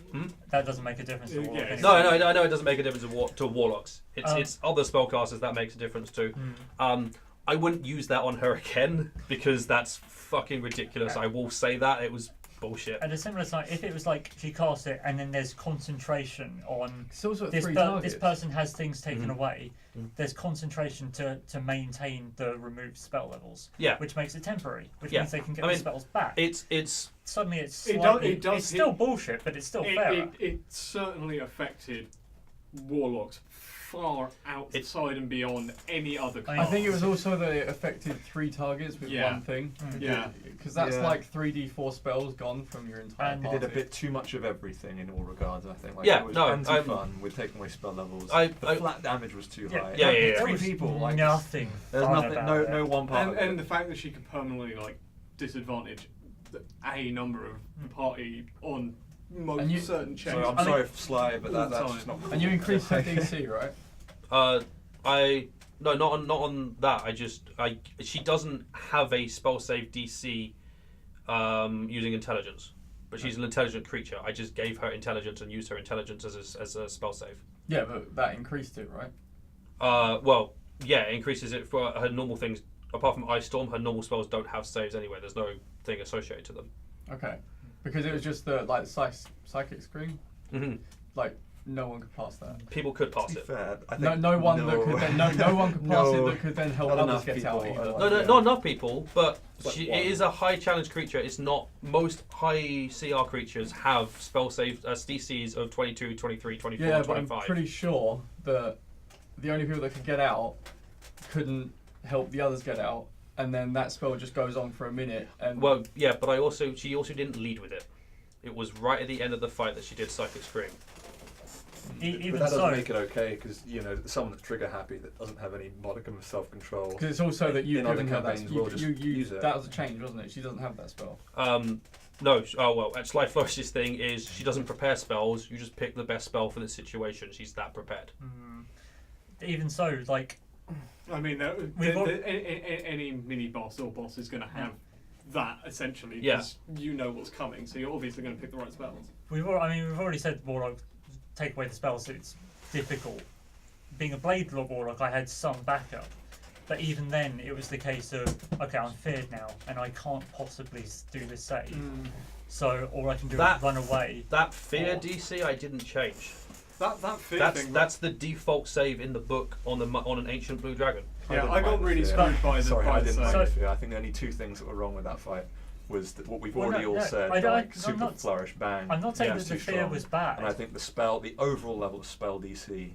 That doesn't make a difference to warlocks. Yeah. No, I know it doesn't make a difference to warlocks. It's other spellcasters that makes a difference too. I wouldn't use that on her again because that's fucking ridiculous. I will say that it was bullshit. At a similar time, if it was like she casts it and then there's concentration on It's also at this, 3 this targets. person has things taken away, there's concentration to maintain the removed spell levels. Yeah. Which makes it temporary, which Yeah. means they can get I the mean, spells back. It's Suddenly it's It slightly, does it's still bullshit, but it's still fairer. It certainly affected warlocks far outside and beyond any other class. I think it was also that it affected 3 targets with Yeah. one thing. Yeah. Because that's Yeah. like 3d4 spells gone from your entire And They party. did a bit too much of everything in all regards, I think. Like, Yeah, it was no, anti-fun with taking away spell levels. I- the flat damage was too Yeah. high. Yeah, yeah, yeah. Three There was people, like nothing. there's fun nothing, about no, it. no one part. of And it. the fact that she could permanently like disadvantage a number of the party on most And you- certain checks. So I'm sorry for Sly, but all the that's time. just not cool. And you increased her DC, right? No, not on that. She doesn't have a spell save DC using intelligence, but she's an intelligent creature. I just gave her intelligence and used her intelligence as a spell save. Yeah, but that increased it, right? Well, yeah, it increases it for her normal things. Apart from Ice Storm, her normal spells don't have saves anyway. There's no thing associated to them. Okay. Because it was just the like psychic screen. Like no one could pass that. People could To pass be it. fair, I No, think no one that could then no one could pass it that could then help Not others enough get out people either. are No, Yeah. not enough people, but like it one. is a high challenge creature. It's not most high CR creatures have spell save DCs of 22, 23, 24, Yeah, but I'm 25. pretty sure that the only people that could get out couldn't help the others get out, and then that spell just goes on for a minute. And Well, yeah, but she also didn't lead with it. It was right at the end of the fight that she did Psychic Scream. Even but that so, doesn't make it okay because someone that's trigger happy that doesn't have any modicum of self-control. because it's also that you've in other given her that. campaigns will just use it. That was a change, wasn't it? She doesn't have that spell. No, at Sly Flourish's thing is she doesn't prepare spells. You just pick the best spell for the situation. She's that prepared. even so, like I mean, any mini boss or boss is going to have that essentially. Yeah. Because you know what's coming, so you're obviously going to pick the right spells. we've already said warlock take away the spells, so it's difficult. Being a blade warlock, I had some backup, but even then, it was the case of okay, I'm feared now, and I can't possibly do this save. So all I can do That- is run away. That fear Or- DC I didn't change. That fear That's thing. that's the default save in the book on an ancient blue dragon. Yeah, I got really screwed by the Sorry, I didn't save. mind the fear. I think the only 2 things that were wrong with that fight was that what we've Well, already no, all no, said, I don't- like I'm super not- flourish, bang. I'm not saying Yeah, that the too fear strong. was bad. And I think the overall level of spell DC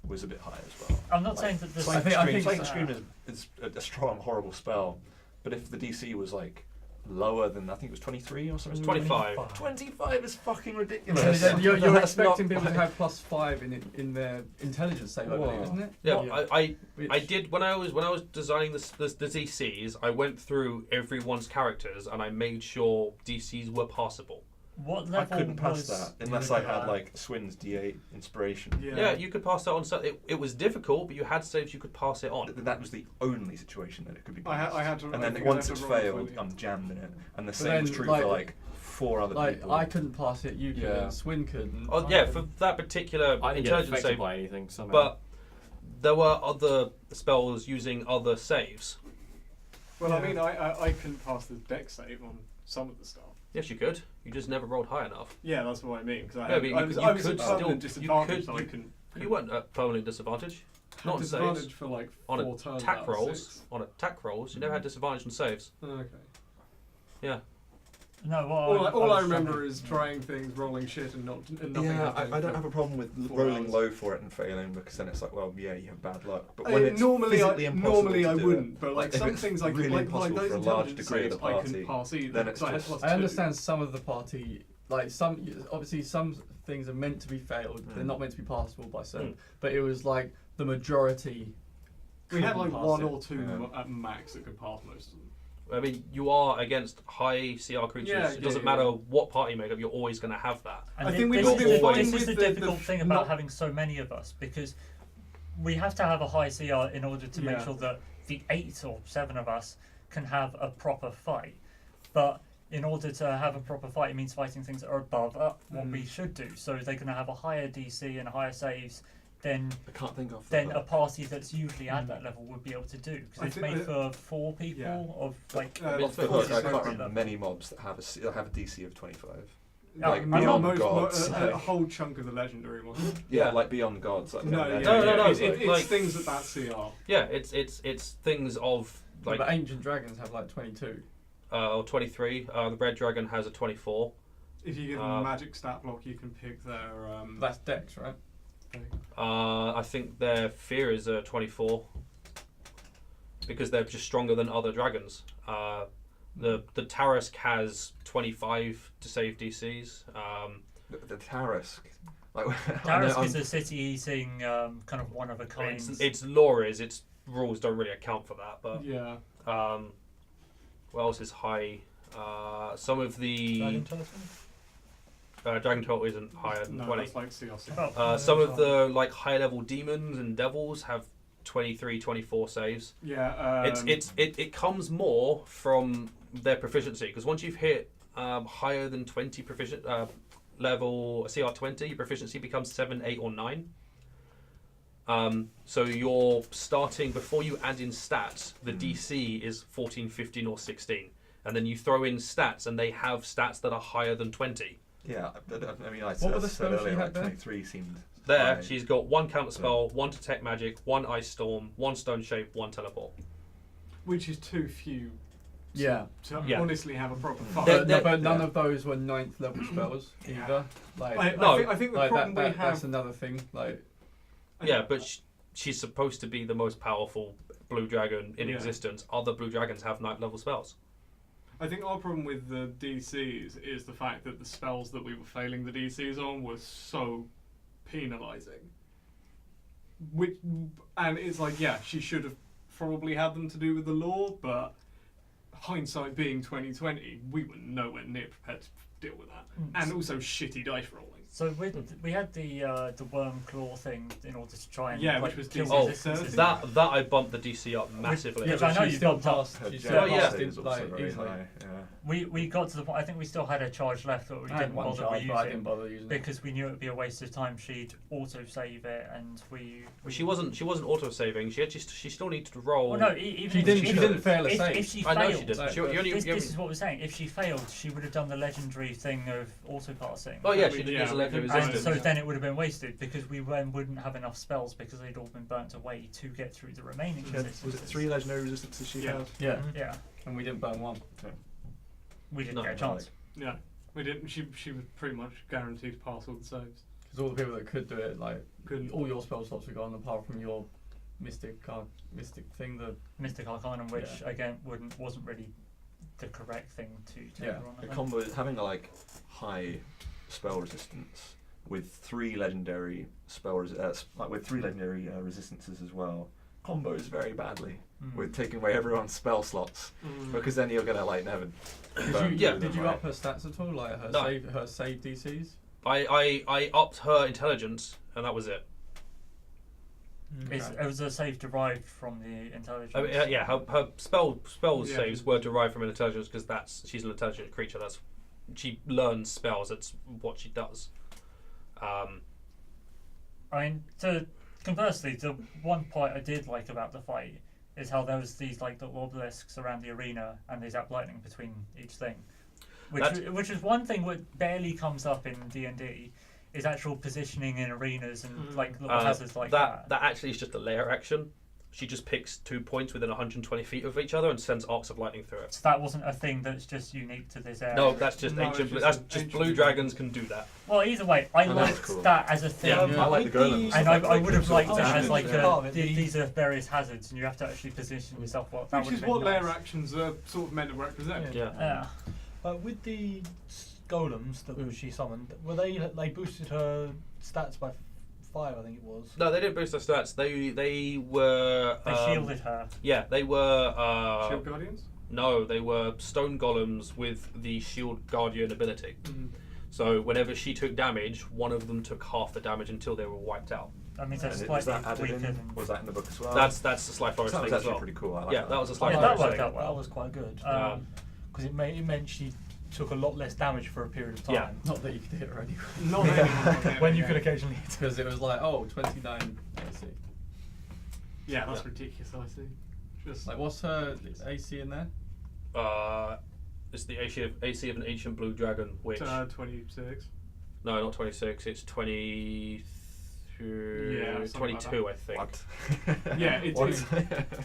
was a bit high as well. I'm not saying that the Psychic I Scream, think Psychic it's- Scream is a strong, horrible spell, but if the DC was like lower than I think it was 23 or something. 25. 25 is fucking Yeah, ridiculous. you're That's expecting not people to like- have +5 in their intelligence save, I believe, Whoa. isn't it? Yeah, Yeah. I Which- did when I was designing the DCs. I went through everyone's characters and I made sure DCs were passable. what I level couldn't pass was that unless I had like Swin's D8 inspiration. Yeah, you could pass that on. It was difficult, but you had saves you could pass it on. That was the only situation that it could be I passed. had to. and I then think I once had it's to roll failed, fully. I'm jammed in it. And the But same was then, true like- for like 4 other Like people. I couldn't pass it, you could, Yeah. and Swin couldn't. Oh I yeah, couldn't. for that particular I didn't get intelligence affected save, by anything somehow. but there were other spells using other saves. Well, I mean, I couldn't pass the deck save on some of the stuff. Yes, you could. You just never rolled high enough. Yeah, that's what I mean. Because Yeah, but I was you at could permanent still- disadvantage, you so I could- couldn't. You weren't at permanent disadvantage. Not on disadvantage saves. for like On 4 turns. attack out of rolls. 6. On attack rolls, you never had disadvantage on saves. Okay. Yeah. No, All I was remember trying to- is trying things, rolling shit, and not and nothing Yeah, happening. I don't for have a problem with 4 rolling hours. low for it and failing because then it's like, well, yeah, you have bad luck. But I when mean, it's normally, physically impossible normally to I do wouldn't, it, but like if some it's things like really like impossible those for a large intelligence degree of saves the I party, couldn't pass either. then it's because I had just- plus I 2. understand some of the party, like obviously some things are meant to be failed. They're not meant to be passable by certain. But it was like the majority. We had couldn't like pass 1 it. or 2 Yeah. at max that could pass most of them. I mean, you are against high CR creatures. Yeah, It doesn't yeah, matter yeah. what party you make up, you're always going to have that. And I think we this, would is be the- fine this is with the the difficult thing about not- having so many of us, because we have to have a high CR in order to make Yeah. sure that the 8 or 7 of us can have a proper fight. But in order to have a proper fight, it means fighting things that are above what we should do. So they're going to have a higher DC and higher saves than I can't think of a party that's usually at that level would be able to do, because I it's think made for 4 people yeah. of like. Off the Because hook, I it's can't so remember level. many mobs that have a DC of 25. Yeah, Like I'm beyond most, gods. a whole chunk of the legendary ones. Yeah, like beyond gods. Like No, they're- yeah, no, it's, like- it's things at that CR. Yeah, it's things of like But ancient dragons have like 22. or 23. The red dragon has a 24. If you give them a magic stat block, you can pick their. That's Dex, right? I think their fear is a 24 because they're just stronger than other dragons. The Tarask has 25 to save DCs. The Tarask. Like, Tarask is a city-eating kind of one of a kind. Its lore is, its rules don't really account for that. But Yeah. what else is high? Some of the Dragon Turtle? Dragon Turtle isn't higher than No, 20. that's like CRC. Some of the like high level demons and devils have 23, 24 saves. Yeah. It comes more from their proficiency, because once you've hit higher than 20 proficient level CR20, your proficiency becomes 7, 8, or 9. So you're starting before you add in stats. The DC is 14, 15, or 16, and then you throw in stats, and they have stats that are higher than 20. Yeah, I mean, I What were the said spells she earlier, had like there? 23 seemed. There, high. she's got 1 counter spell, 1 detect magic, 1 ice storm, 1 stone shape, 1 teleport. Which is too few. Yeah. To Yeah. honestly have a proper fight. But none of those were 9th level spells either. Like, I think the like problem we that's have. another thing. Like, Yeah, but she's supposed to be the most powerful blue dragon in Yeah. existence. Other blue dragons have 9th level spells. I think our problem with the DCs is the fact that the spells that we were failing the DCs on were so penalising. And it's like, yeah, she should have probably had them to do with the law, but hindsight being 2020, we were nowhere near prepared to deal with that. And also shitty dice rolling. So we had the worm claw thing in order to try and Yeah, like, which was kill DC Oh, resistances. that I bumped the DC up massively. Which I know she's you still bumped up. passed. Her She's jail still yeah. passed is it, also like, very easily. high, yeah. We got to the point. I think we still had a charge left that we I had didn't one bother charge, but I didn't using bother using it. because we knew it would be a waste of time. She'd auto save it, and we She wasn't auto saving. She still needed to roll. Well, no, even She if didn't. She should. didn't fail a if save. she I know failed, she did. Like, She, you only, this, you this is what we're saying. If she failed, she would have done the legendary thing of auto passing. oh yeah, We- she did yeah, use a we level of can- And resistance. so then it would have been wasted because we then wouldn't have enough spells because they'd all been burnt away to get through the remaining Was it resistances. 3 legendary resistances she Yeah. had? Yeah, Yeah, and we didn't burn one. we didn't No, get a chance. Yeah. We didn't. She was pretty much guaranteed to pass all the saves. Because all the people that could do it, like, Couldn't. all your spell slots were gone apart from your mystic thing. The Mystic Arcanum, which Yeah. again wasn't really the correct thing to take Yeah. her on. I The think. combo is having like high spell resistance with 3 legendary with 3 legendary resistances as well. Combos very badly with taking away everyone's spell slots because then you're gonna like never. burn yeah. through Did them, you right? up her stats at all? Like her No. save DCs? I upped her intelligence, and that was it. It was a save derived from the intelligence. I mean, yeah, her spell Yeah. saves were derived from intelligence because she's an intelligent creature. She learns spells. That's what she does. I mean, conversely, the one point I did like about the fight is how there was these like little obelisks around the arena and they zap lightning between each thing, which is one thing that barely comes up in D&D. is actual positioning in arenas and like little hazards like that. That actually is just a layer action. She just picks 2 points within 120 feet of each other and sends arcs of lightning through it. So that wasn't a thing that's just unique to this area. No, that's just No, ancient. it's just That's an just ancient blue blue dragons can do that. Well, either way, I that's liked cool. that as a thing. Yeah. I like the golems. And I would have liked it Oh, as yeah. like Yeah. these are various hazards, and you have to actually position yourself. What that Which would is have what been layer nice. actions are sort of meant to represent. Yeah. Yeah. With the golems that she summoned, were they boosted her stats by 5? I think it was. No, they didn't boost their stats. They were. They shielded her. Yeah, they were. Shield Guardians? No, they were stone golems with the shield guardian ability. Mm. So whenever she took damage, one of them took half the damage until they were wiped out. That means And that's was slightly that added weaker in? than. Was that in the book as well? That's the Sly Forest that was thing as actually well. pretty cool. I like Yeah, that was a Sly Yeah, Forest that worked thing. out well. That was quite good. Um, Because it meant she took a lot less damage for a period of time. Yeah. Not that you could hit her anyway. Not anyone When you could occasionally hit. Because it was like, oh, 29 AC. Yeah, that's Yeah. ridiculous, I see. Just Like, what's her AC in there? It's the AC of an ancient blue dragon, which 26. no, not 26. It's 22. Yeah, something like 22, I think. What? Yeah, it What? is.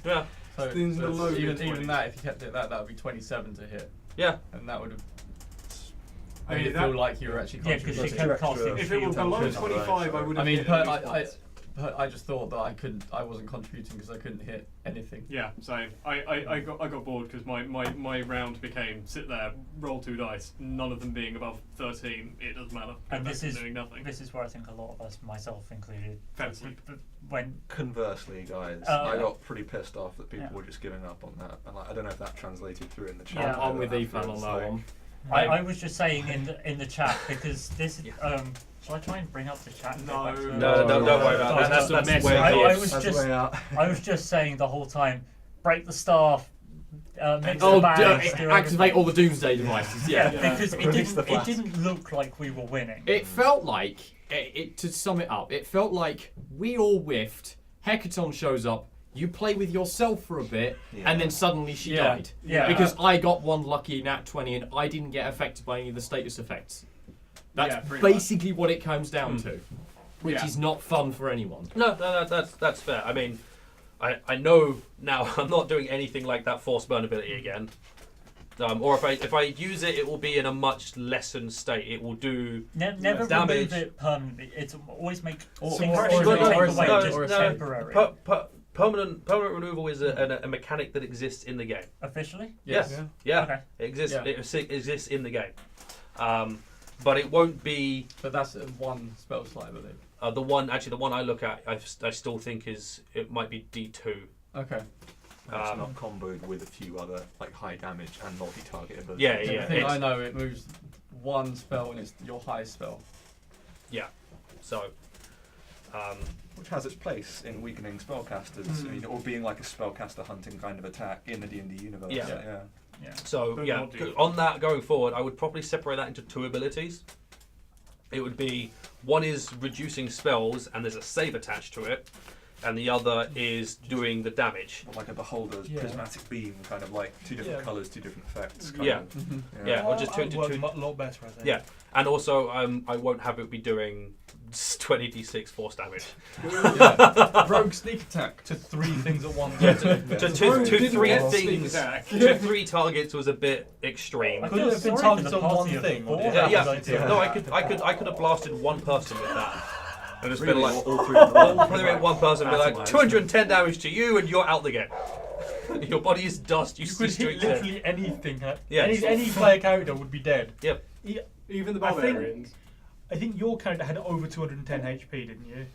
Yeah, So, In the low even mid-20s. that, if you kept it that would be 27 to hit, yeah. and that would have I made mean, it that- feel like you were actually Yeah, because she contributing. kept casting. If it were shield. below Shield. 25, I would I have mean, hit but at least once. I just thought that I wasn't contributing because I couldn't hit anything. Yeah, same. I got bored because my round became sit there, roll 2 dice, none of them being above 13. It doesn't matter. And Go this back to is doing nothing. this is where I think a lot of us, myself included, Fell asleep. when Conversely, guys, Oh, I yeah. got pretty pissed off that people Yeah. were just giving up on that, and like, I don't know if that translated through in the chat. Yeah. I'm with but Ethan on feels that like- one. I was just saying in the chat because this Yeah. shall I try and bring up the chat? And No, go back to it? No, don't worry about that. That's a That's mess. where I it was is. That's just way out. I was just saying the whole time, break the staff, mix Oh, the bags, do activate everything. all the doomsday devices. Yeah, Yeah. because Release the it flask. didn't look like we were winning. It felt like, to sum it up, it felt like we all whiffed. Hecaton shows up. You play with yourself for a bit, Yeah. and then suddenly she Yeah. died. Yeah. Because I got one lucky nat 20 and I didn't get affected by any of the status effects. That's Yeah, pretty basically what it comes down to, which Yeah. is not fun for anyone. No, that's fair. I mean, I know now I'm not doing anything like that force burn ability again. Or if I use it, it will be in a much lessened state. It will do Never damage. remove it permanently. It's always make Or- things or- that or- you take or- away or- just or- temporary. Permanent removal is a mechanic that exists in the game. Officially? Yes. Yeah. Yeah. Okay. It exists. Yeah. It exists in the game. But it won't be But that's one spell slot, I believe. the one. Actually, the one I look at, I still think it might be D2. Okay. And it's not comboed with a few other like high damage and multi-target abilities. Yeah, I yeah. think I It's, know it moves one spell and it's your highest spell. so, Which has its place in weakening spellcasters, I mean, or being like a spellcaster hunting kind of attack in the D&D universe. Yeah. Yeah. So But yeah, not do. on that going forward, I would probably separate that into 2 abilities. It would be one is reducing spells and there's a save attached to it, and the other is doing the damage. Like a beholder's Yeah. prismatic beam, kind of like 2 different Yeah. colours, 2 different effects. Kind Yeah. of. Yeah, or just That would two- work two- a lot better, I think. Yeah, and also I won't have it be doing 20d6 force damage. Rogue sneak attack to 3 things at once. Yeah, to Rogue didn't 3 get sneak things, attack. to 3 targets was a bit extreme. I Could feel it have been sorry for targeted the on one party of thing, or 4. did Yeah, it yeah. have to- No, I could have blasted one person with that. And just been Really, like, all 3 of them. probably make one person be like, Maximize. 210 damage to you, and you're out the game. Your body is dust. You You see could straight hit dead. literally anything. Yeah. Any player character would be dead. Yep. Even the I think- barbarians. I think your character had over 210 HP, didn't you?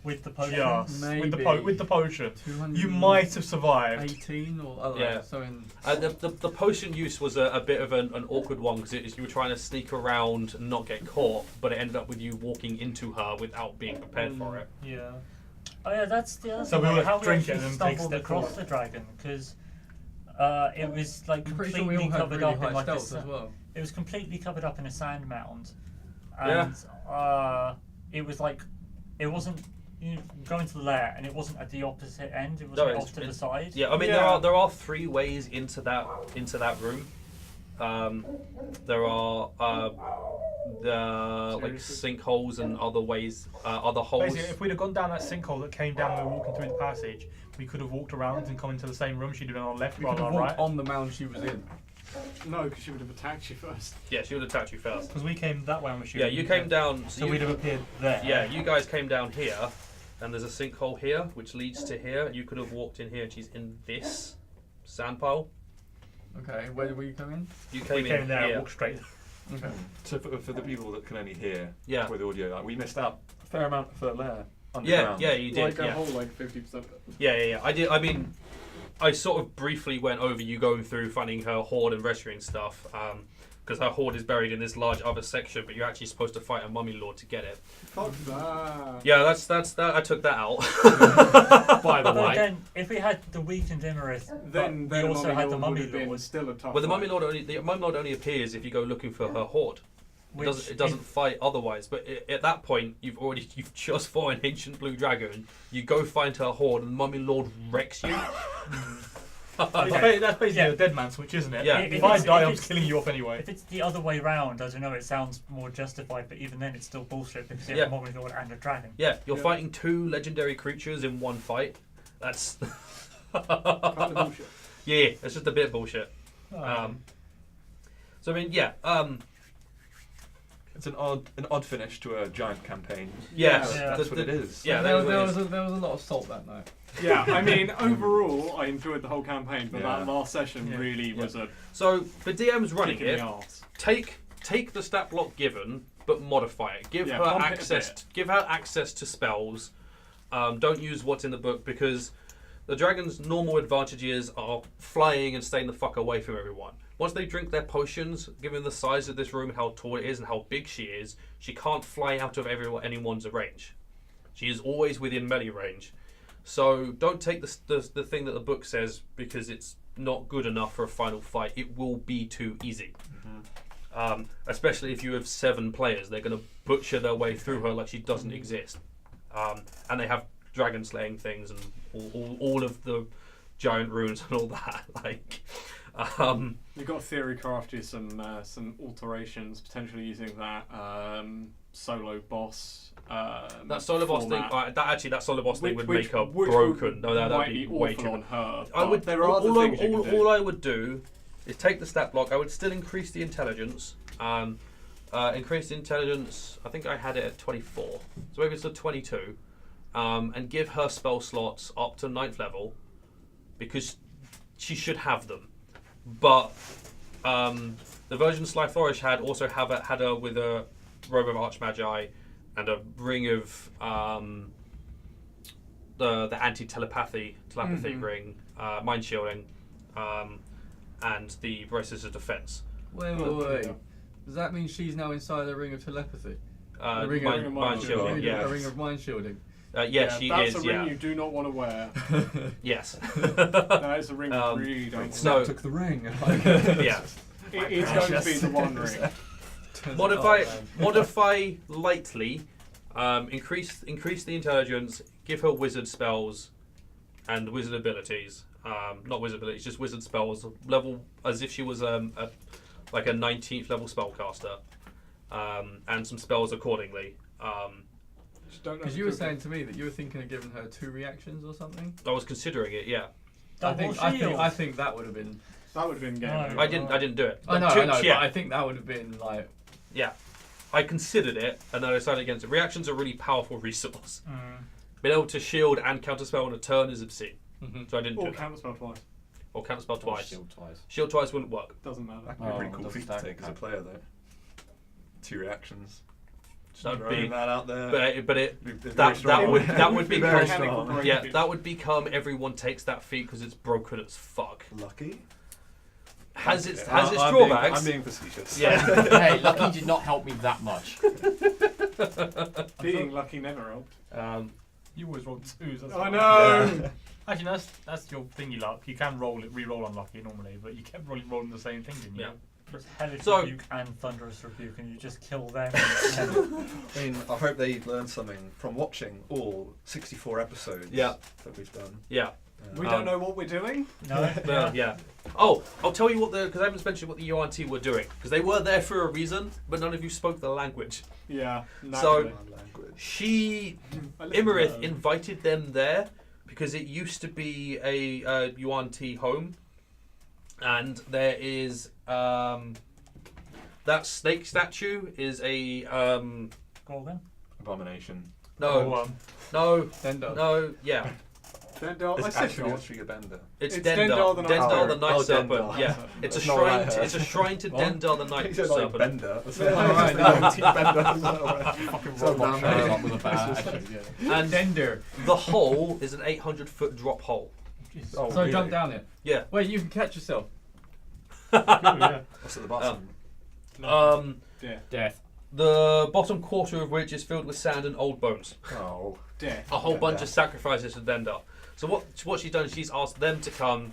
With the potion. Just with the Maybe. with the potion. 200 You might have survived. 18 or I don't Yeah. know, something. The potion use was a bit of an awkward one because you were trying to sneak around and not get caught, but it ended up with you walking into her without being prepared for it. Yeah. Oh yeah, that's the other So thing. we like, were how we drinking actually and take stumbled step across forward. the dragon because it was like I'm pretty sure completely we all had covered really up high in like a stealth as well. it was completely covered up in a sand mound, Yeah. and it was like it wasn't you go into the lair and it wasn't at the opposite end. It was No, like it's- off to the it's- side. Yeah, I mean Yeah. there are 3 ways into that room. There are like sinkholes and other ways, other holes. Basically, if we'd have gone down that sinkhole that came down when we were walking through the passage, we could have walked around and come into the same room. She'd have been on our left We rather could have than our walked right. on the mound she was in. No, because she would have attacked you first. Yeah, she would have attacked you first. Because we came that way, I'm assuming. Yeah, you came down. So you, we'd have appeared there. Yeah, you guys came down here, and there's a sinkhole here which leads to here. You could have walked in here, and she's in this sand pile. Okay, where did we come in? You We came came in there and here. walked straight. Okay. So for the people that can only hear Yeah. with audio, like, we missed out a fair amount for there. Yeah, Underground. yeah, you did. Like a Yeah. whole like 50%. Yeah. I did. I mean, I sort of briefly went over you going through finding her hoard and rescuing stuff, because her hoard is buried in this large other section, but you're actually supposed to fight a mummy lord to get it. Fuck that. Yeah, that's that. I took that out. By the But way. then, if we had the weakened Imarith, Then we also had the Mummy would have been Lord, still a tough Well, the fight. mummy lord only appears if you go looking for her hoard. which It doesn't fight otherwise. But at that point, you've just fought an ancient blue dragon. You go find her hoard, and the mummy lord wrecks you. Okay. That's basically Yeah. a dead man switch, isn't it? Yeah. If If I it's- die, if I'm it's- killing you off anyway. If it's the other way round, I don't know, it sounds more justified, but even then it's still bullshit because you Yeah. have a Mummy Lord and a dragon. Yeah, you're Yeah. fighting two legendary creatures in one fight. That's Kind of bullshit. yeah, it's just a bit bullshit. Ah. So I mean, yeah, It's an odd finish to a giant campaign. yes, Yeah. That's what it is. Yeah, there, that there is- was a lot of salt that night. Yeah, I mean, overall, I enjoyed the whole campaign, but Yeah. that last session Yeah. really was a So the DM's running kick in it. the arse. Take the stat block given, but modify it. Give Yeah, her bump it a access. bit. Give her access to spells. Don't use what's in the book because the dragon's normal advantages are flying and staying the fuck away from everyone. Once they drink their potions, given the size of this room, how tall it is, and how big she is, she can't fly out of anyone's range. She is always within melee range. So don't take the thing that the book says because it's not good enough for a final fight. It will be too easy. Especially if you have 7 players, they're going to butcher their way through her like she doesn't exist. And they have dragon slaying things and all of the giant runes and all that. Like, We've got theory crafted some alterations, potentially using that solo boss. that solo boss thing. format, That solo boss thing would make her which broken. would- No, that'd might be be way awful too. on her. I would. but there are other things you can do. All I would do is take the stat block. I would still increase the intelligence. Increase the intelligence. I think I had it at 24. So maybe it's at 22. And give her spell slots up to 9th level because she should have them. But the version Sly Flourish had her with a robe of Archmagi and a ring of the anti-telepathy ring, mind shielding, and the braces of defense. Wait. Does that mean she's now inside a ring of telepathy? Mind, ring of mind shielding, shielding, yeah. A ring of mind shielding. Yes, she that's is. a ring Yeah. you do not want to wear. Yes. That is a ring you really don't want. So- took the ring. Yeah. It's going to be the one ring. Modify lightly. Increase the intelligence. Give her wizard spells and wizard abilities. Not wizard abilities, just wizard spells. Level as if she was like a 19th level spellcaster. And some spells accordingly. Because you were saying to me that you were thinking of giving her 2 reactions or something. I was considering it. Yeah. I Double think shield. that would have been. That would have been game. No. over. I didn't do it. I know, Yeah. but I think that would have been like. Yeah. I considered it and then I decided against it. Reactions are a really powerful resource. Mm. Being able to shield and counterspell on a turn is obscene. So I didn't do Or that. counterspell twice. Or counterspell twice. Shield twice. Shield twice wouldn't work. Doesn't matter. That could be a pretty Oh, cool doesn't feat to stack take as a up. player, though. 2 reactions. Just That'd throwing be- that out there. But that would Be become very strong. yeah, that would become everyone takes that feat because it's broken as fuck. Lucky. Has its I'm drawbacks. I'm being facetious. Yeah. Hey, Lucky did not help me that much. Being lucky never helped. You always roll 2s. That's I fine. know. Actually, that's your thingy luck. You can re-roll unlucky normally, but you kept rolling the same thing, didn't you? Yeah. It's Hellish So- Rebuke and Thunderous Rebuke, and you just kill them. I mean, I hope they learned something from watching all 64 episodes Yeah. that we've done. Yeah. We don't know what we're doing. No. Well, yeah. Oh, I'll tell you what because I haven't mentioned what the UNT were doing because they were there for a reason, but none of you spoke the language. Yeah. So naturally. Imarith invited them there because it used to be a UNT home, and there is that snake statue is a Gorgon? Abomination. no, yeah. Dendar. I It's said actually God. actually a bender. It's It's Dendar. Dendar the Night Dendar Serpent. the Night Oh, Serpent. Dendar. Yeah, it's a That's not what I shrine. heard. It's a shrine to What? Dendar the Night He said like Serpent. bender. Fucking robot showing up with a bat. And Dender. the hole is an 800-foot drop hole. Oh, So jump down it. Yeah. Wait, you can catch yourself. What's at the bottom? Death. The bottom quarter of which is filled with sand and old bones. Oh. Death. A whole Yeah, bunch yeah. of sacrifices to Dendar. So what she's done is she's asked them to come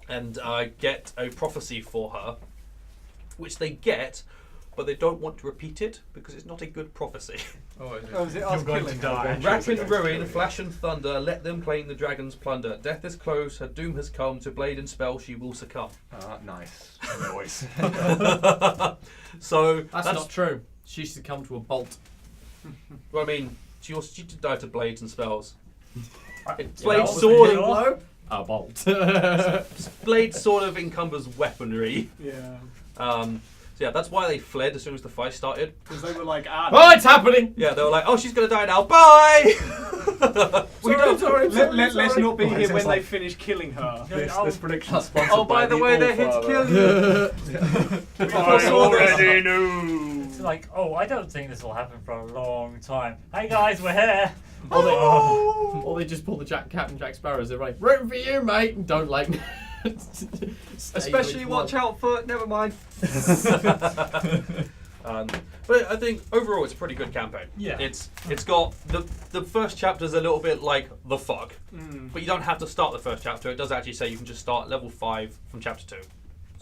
and get a prophecy for her, which they get, but they don't want to repeat it because it's not a good prophecy. Oh, is it? Oh, is it You're us going killing to die. her? Wrath and okay. ruin, flash and thunder, let them claim the dragon's plunder. Death is close, her doom has come, to blade and spell she will succumb. Nice. Voice. So That's not true. She succumbed to a bolt. well, I mean, she did die to blades and spells. Blade Blade sword, A bolt. blade sort of encumbers weaponry. Yeah. So yeah, that's why they fled as soon as the fight started. Because they were like, Oh, it's happening! Yeah, they were like, "Oh, she's gonna die now. Bye." Let's not be Sorry, here when it's they like- finish killing her. This prediction is sponsored Oh, by the way, they're here to kill you. I already knew. It's like, oh, I don't think this will happen for a long time. Hey guys, we're here. Or they just pull the Captain Jack Sparrows. They're like, rooting for you, mate, and don't like. Especially watch out for. Never mind. But I think overall it's a pretty good campaign. Yeah. It's got the first chapter's a little bit like the fuck, but you don't have to start the first chapter. It does actually say you can just start level 5 from chapter 2.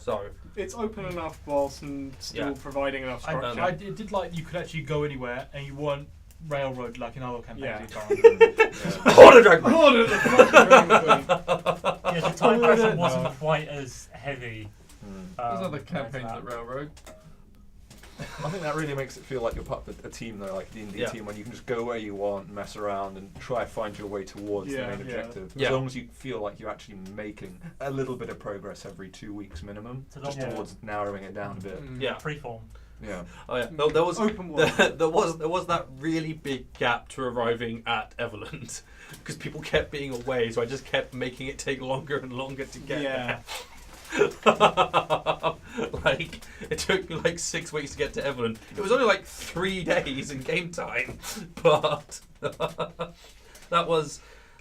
So It's open enough whilst still Yeah. providing enough structure. I did like you could actually go anywhere and you weren't railroad like in other campaigns. Yeah. you've done. Order Dragon. Yeah, the time pressure wasn't quite as heavy. There's other as campaigns that. at Railroad. I think that really makes it feel like you're part of a team, though, like D&D Yeah. team, when you can just go where you want, mess around, and try to find your way towards the Yeah, main yeah. objective. Yeah. As long as you feel like you're actually making a little bit of progress every 2 weeks minimum, It's a just lot more. towards narrowing it down a bit. Yeah. Freeform. Yeah. Oh yeah. No, there was Open world. there was that really big gap to arriving at Everland because people kept being away, so I just kept making it take longer and longer to get Yeah. there. Like it took me like 6 weeks to get to Everland. It was only like 3 days in game time, but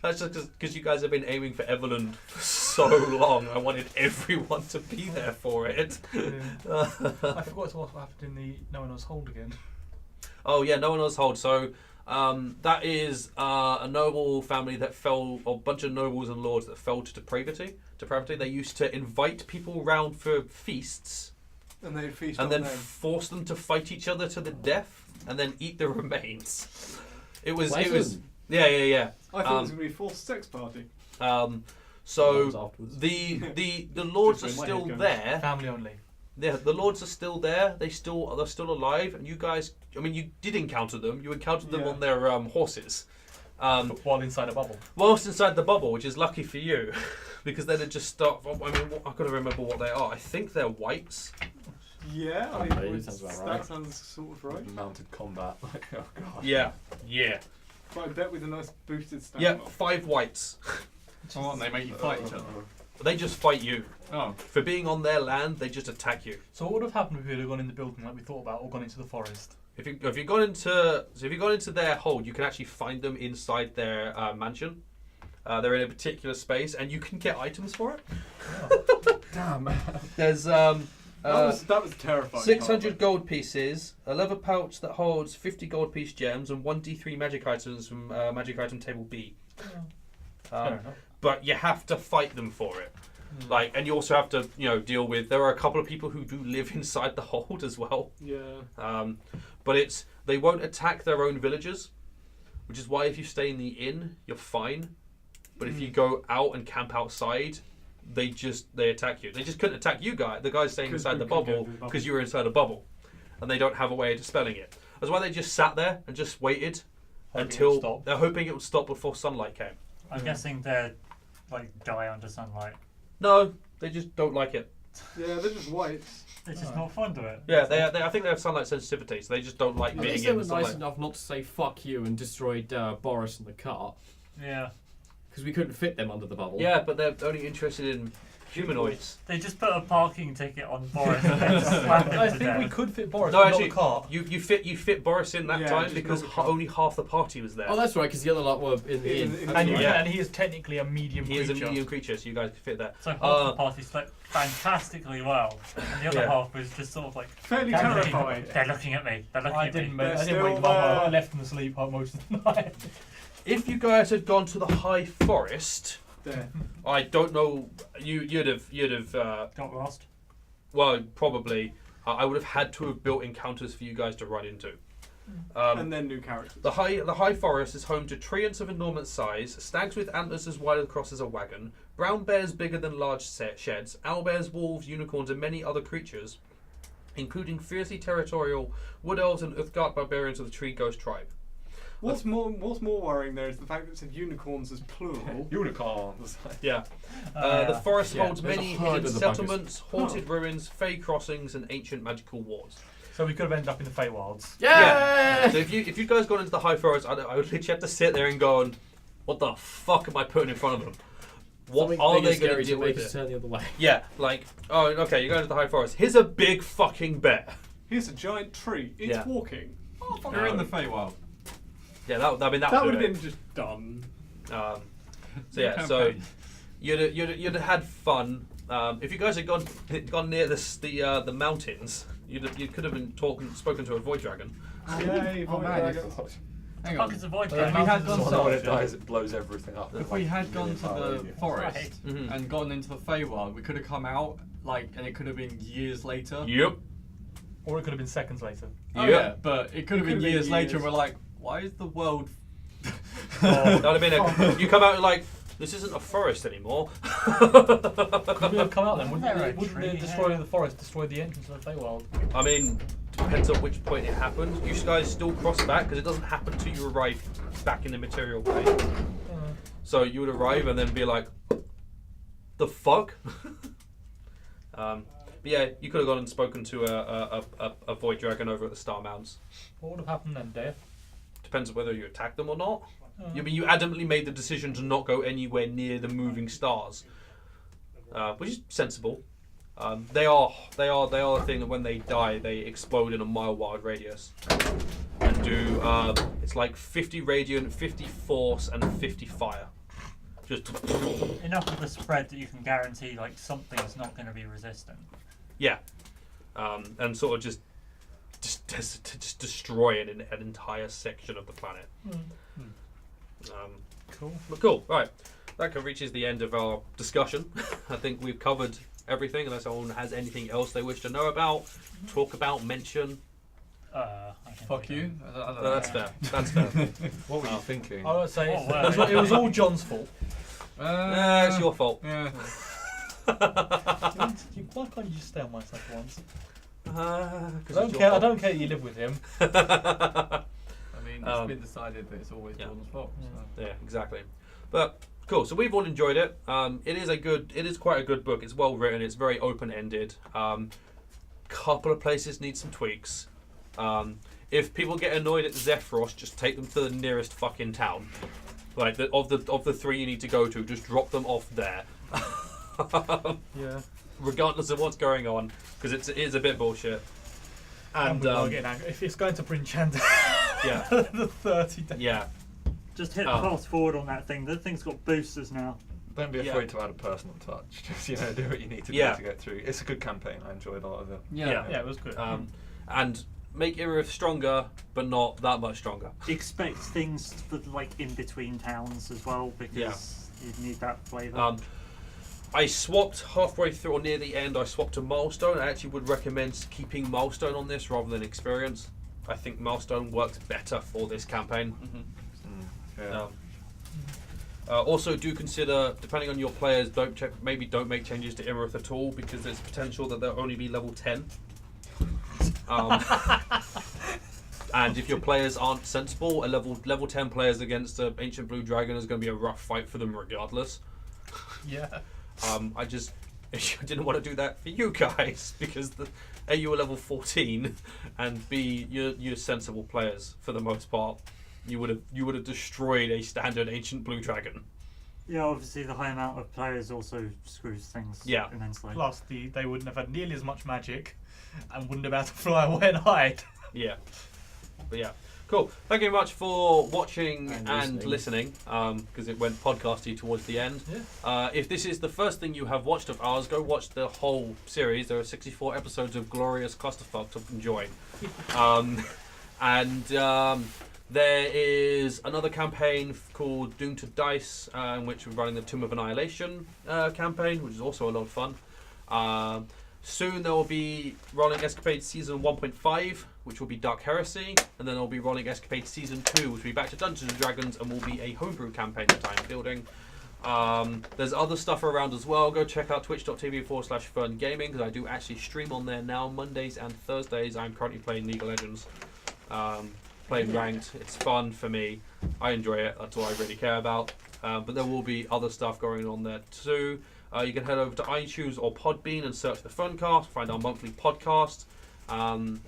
that's just because you guys have been aiming for Everland for so long. I wanted everyone to be there for it. I forgot what happened in the No One Knows Hold again. Oh yeah, no one else holds. So that is a noble family that fell, or a bunch of nobles and lords that fell to depravity. They used to invite people round for feasts And they feast and on then them. force them to fight each other to the death, and then eat the remains. It was Pleasant. yeah. I thought it was going to be a forced sex party. So the lords are Just where my still head goes. there. Family only. Yeah, the lords are still there. They're still alive, and you guys. I mean, you did encounter them. You encountered them Yeah. on their horses. While inside a bubble. Whilst inside the bubble, which is lucky for you, because then it just start. I mean, I've got to remember what they are. I think they're whites. Yeah, I Okay, mean, sounds about that right. sounds sort of right. Mounted combat. Like, oh god. Yeah. But I bet with a nice boosted stamina. Yeah, 5 whites. Oh, and they make you fight each other. They just fight you Oh, for being on their land. They just attack you. So what would have happened if we had gone in the building like we thought about, or gone into the forest? If you gone into their hold, you can actually find them inside their mansion. They're in a particular space, and you can get items for it. Damn. There's that was terrifying. 600 gold pieces, a leather pouch that holds 50 gold piece gems, and 1d3 magic items from magic item table B. Fair enough. But you have to fight them for it. Like, and you also have to, deal with. There are a couple of people who do live inside the hold as well. Yeah. But they won't attack their own villagers, which is why if you stay in the inn, you're fine. but if you go out and camp outside, they attack you. They just couldn't attack you guys. The guys staying inside the bubble because you were inside a bubble, and they don't have a way of dispelling it. That's why they just sat there and just waited until they're hoping it would stop before sunlight came. I'm guessing they're like die under sunlight. No, they just don't like it. Yeah, they're just whites. It's just not fun to it. Yeah, I think they have sunlight sensitivity, so they just don't like At being least in they the were nice sunlight. enough not to say fuck you and destroyed Boris and the cart. Yeah. Because we couldn't fit them under the bubble. Yeah, but they're only interested in humanoids. They just put a parking ticket on Boris and then slammed him I to think death. we could fit Boris, No, but not actually, the cart. you fit Boris in that Yeah, time just because not the cart. only half the party was there. Oh, that's right, because the other lot were in the inn. And, Yeah. and he is technically a medium He is a creature. medium creature, so you guys can fit there. So half the party slept fantastically well, and the other Yeah. half was just sort of like Fairly they're looking- terrified. They're looking at me. They're looking I at me. didn't They're wake still them up. I there. left them asleep most of the night. If you guys had gone to the high forest, There. I don't know. You'd have. Got lost. Well, probably. I would have had to have built encounters for you guys to run into. And then new characters. The high forest is home to treants of enormous size, stags with antlers as wide across as a wagon, brown bears bigger than large sheds, owlbears, wolves, unicorns, and many other creatures, including fiercely territorial wood elves and Uthgard barbarians of the Tree Ghost tribe. What's more worrying there is the fact that it said unicorns as plural. Unicorns. Yeah. The forest Yeah, holds there's a many herd hidden of the settlements, haunted ruins, fey crossings, and ancient magical wards. So we could have ended up in the Feywilds. Yeah. So if you guys gone into the high forest, I would literally have to sit there and go, what the fuck am I putting in front of them? What Something are big they and going to scary deal to make with us it? turn the other way. Yeah, like, oh, okay, you're going to the high forest. Here's a big fucking bear. Here's a giant tree. It's Yeah. walking. Oh, fuck. You're in the Feywild. Yeah, that That would have been just done. So yeah, so you'd have had fun. If you guys had gone near the mountains, you could have been spoken to a void dragon. Yay, Oh, void man, dragons. Hang Fuck on. is a void If dragon. we had gone So when it to dies, it blows everything up. if we had gone to the Right. forest Mhm. and gone into the Feywild, we could have come out and it could have been years later. Yep. Or it could have been seconds later. Oh, Yep. yeah, but it could have been could've been years later, years. and we're like, why is the world? That would have been you come out and like, this isn't a forest anymore. Could we have come out then? Wouldn't There it, a wouldn't tree it destroy here? the forest, destroy the entrance of the Feywild? I mean, depends on which point it happened. You guys still cross back because it doesn't happen till you arrive back in the material plane. So you would arrive and then be like, the fuck? But yeah, you could have gone and spoken to a void dragon over at the Star Mounds. What would have happened then, Dave? Depends on whether you attack them or not. I mean, you adamantly made the decision to not go anywhere near the moving stars, which is sensible. They are the thing that when they die, they explode in a mile-wide radius and do it's like 50 radiant, 50 force, and 50 fire. Just Enough of the spread that you can guarantee like something's not going to be resistant. yeah, and sort of just destroy an entire section of the planet. Cool. But cool, right. That reaches the end of our discussion. I think we've covered everything, unless anyone has anything else they wish to know about, talk about, mention. I can Fuck do you. that. No, that's fair. That's fair. What were you thinking? I would say Oh, wow. it was all John's fault. It's your fault. Yeah. Why can't you just stay on my side for once? 'Cause I it's don't your care. I fault. don't care that you live with him. I mean, it's been decided that it's always yeah. Jordan's fault. So. Yeah, exactly. But cool. So we've all enjoyed it. It is quite a good book. It's well written. It's very open ended. Couple of places need some tweaks. If people get annoyed at Zephyros, just take them to the nearest fucking town. Like of the three you need to go to, just drop them off there. Yeah. Regardless of what's going on, because it is a bit bullshit. And we are getting angry. If it's going to bring Chanda yeah, the 30 days. yeah. Just hit Oh. fast forward on that thing. That thing's got boosters now. Don't be Yeah. afraid to add a personal touch. Just do what you need to do Yeah. to get through. It's a good campaign. I enjoyed a lot of it. Yeah. Yeah, it was good. And make Irith stronger, but not that much stronger. Expect things for like in between towns as well because you need that flavour. I swapped halfway through or near the end. I swapped to Milestone. I actually would recommend keeping Milestone on this rather than Experience. I think Milestone works better for this campaign. Yeah. Also, do consider, depending on your players, maybe don't make changes to Imarith at all, because there's potential that they'll only be level 10. And if your players aren't sensible, a level 10 players against an Ancient Blue Dragon is going to be a rough fight for them regardless. Yeah. I didn't want to do that for you guys, because A, you were level 14, and B, you're sensible players for the most part. You would have destroyed a standard Ancient Blue Dragon. Yeah, obviously the high amount of players also screws things immensely. Plus, they wouldn't have had nearly as much magic, and wouldn't have had to fly away and hide. Yeah. But yeah. Cool. Thank you very much for watching and listening, because it went podcasty towards the end. Yeah. If this is the first thing you have watched of ours, go watch the whole series. There are 64 episodes of glorious clusterfuck to enjoy. There is another campaign called Doom to Dice, in which we're running the Tomb of Annihilation campaign, which is also a lot of fun. Soon there will be rolling Escapades Season 1.5, which will be Dark Heresy, and then there will be rolling Escapades Season 2, which will be back to Dungeons & Dragons and will be a homebrew campaign that I'm building. There's other stuff around as well. Go check out twitch.tv/FURN Gaming, because I do actually stream on there now, Mondays and Thursdays. I'm currently playing League of Legends, playing ranked. It's fun for me. I enjoy it. That's all I really care about. But there will be other stuff going on there too. You can head over to iTunes or Podbean and search the Funcast, find our monthly podcast,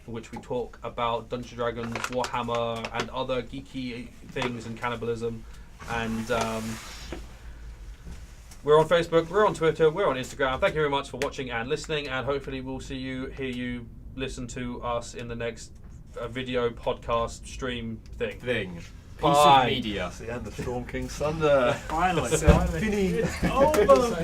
which we talk about Dungeons & Dragons, Warhammer, and other geeky things and cannibalism. And we're on Facebook, we're on Twitter, we're on Instagram. Thank you very much for watching and listening, and hopefully we'll see you, hear you, listen to us in the next video, podcast, stream thing. Piece Bye. of media. That's the end of Storm King's Thunder. Finally. Fini. Oh,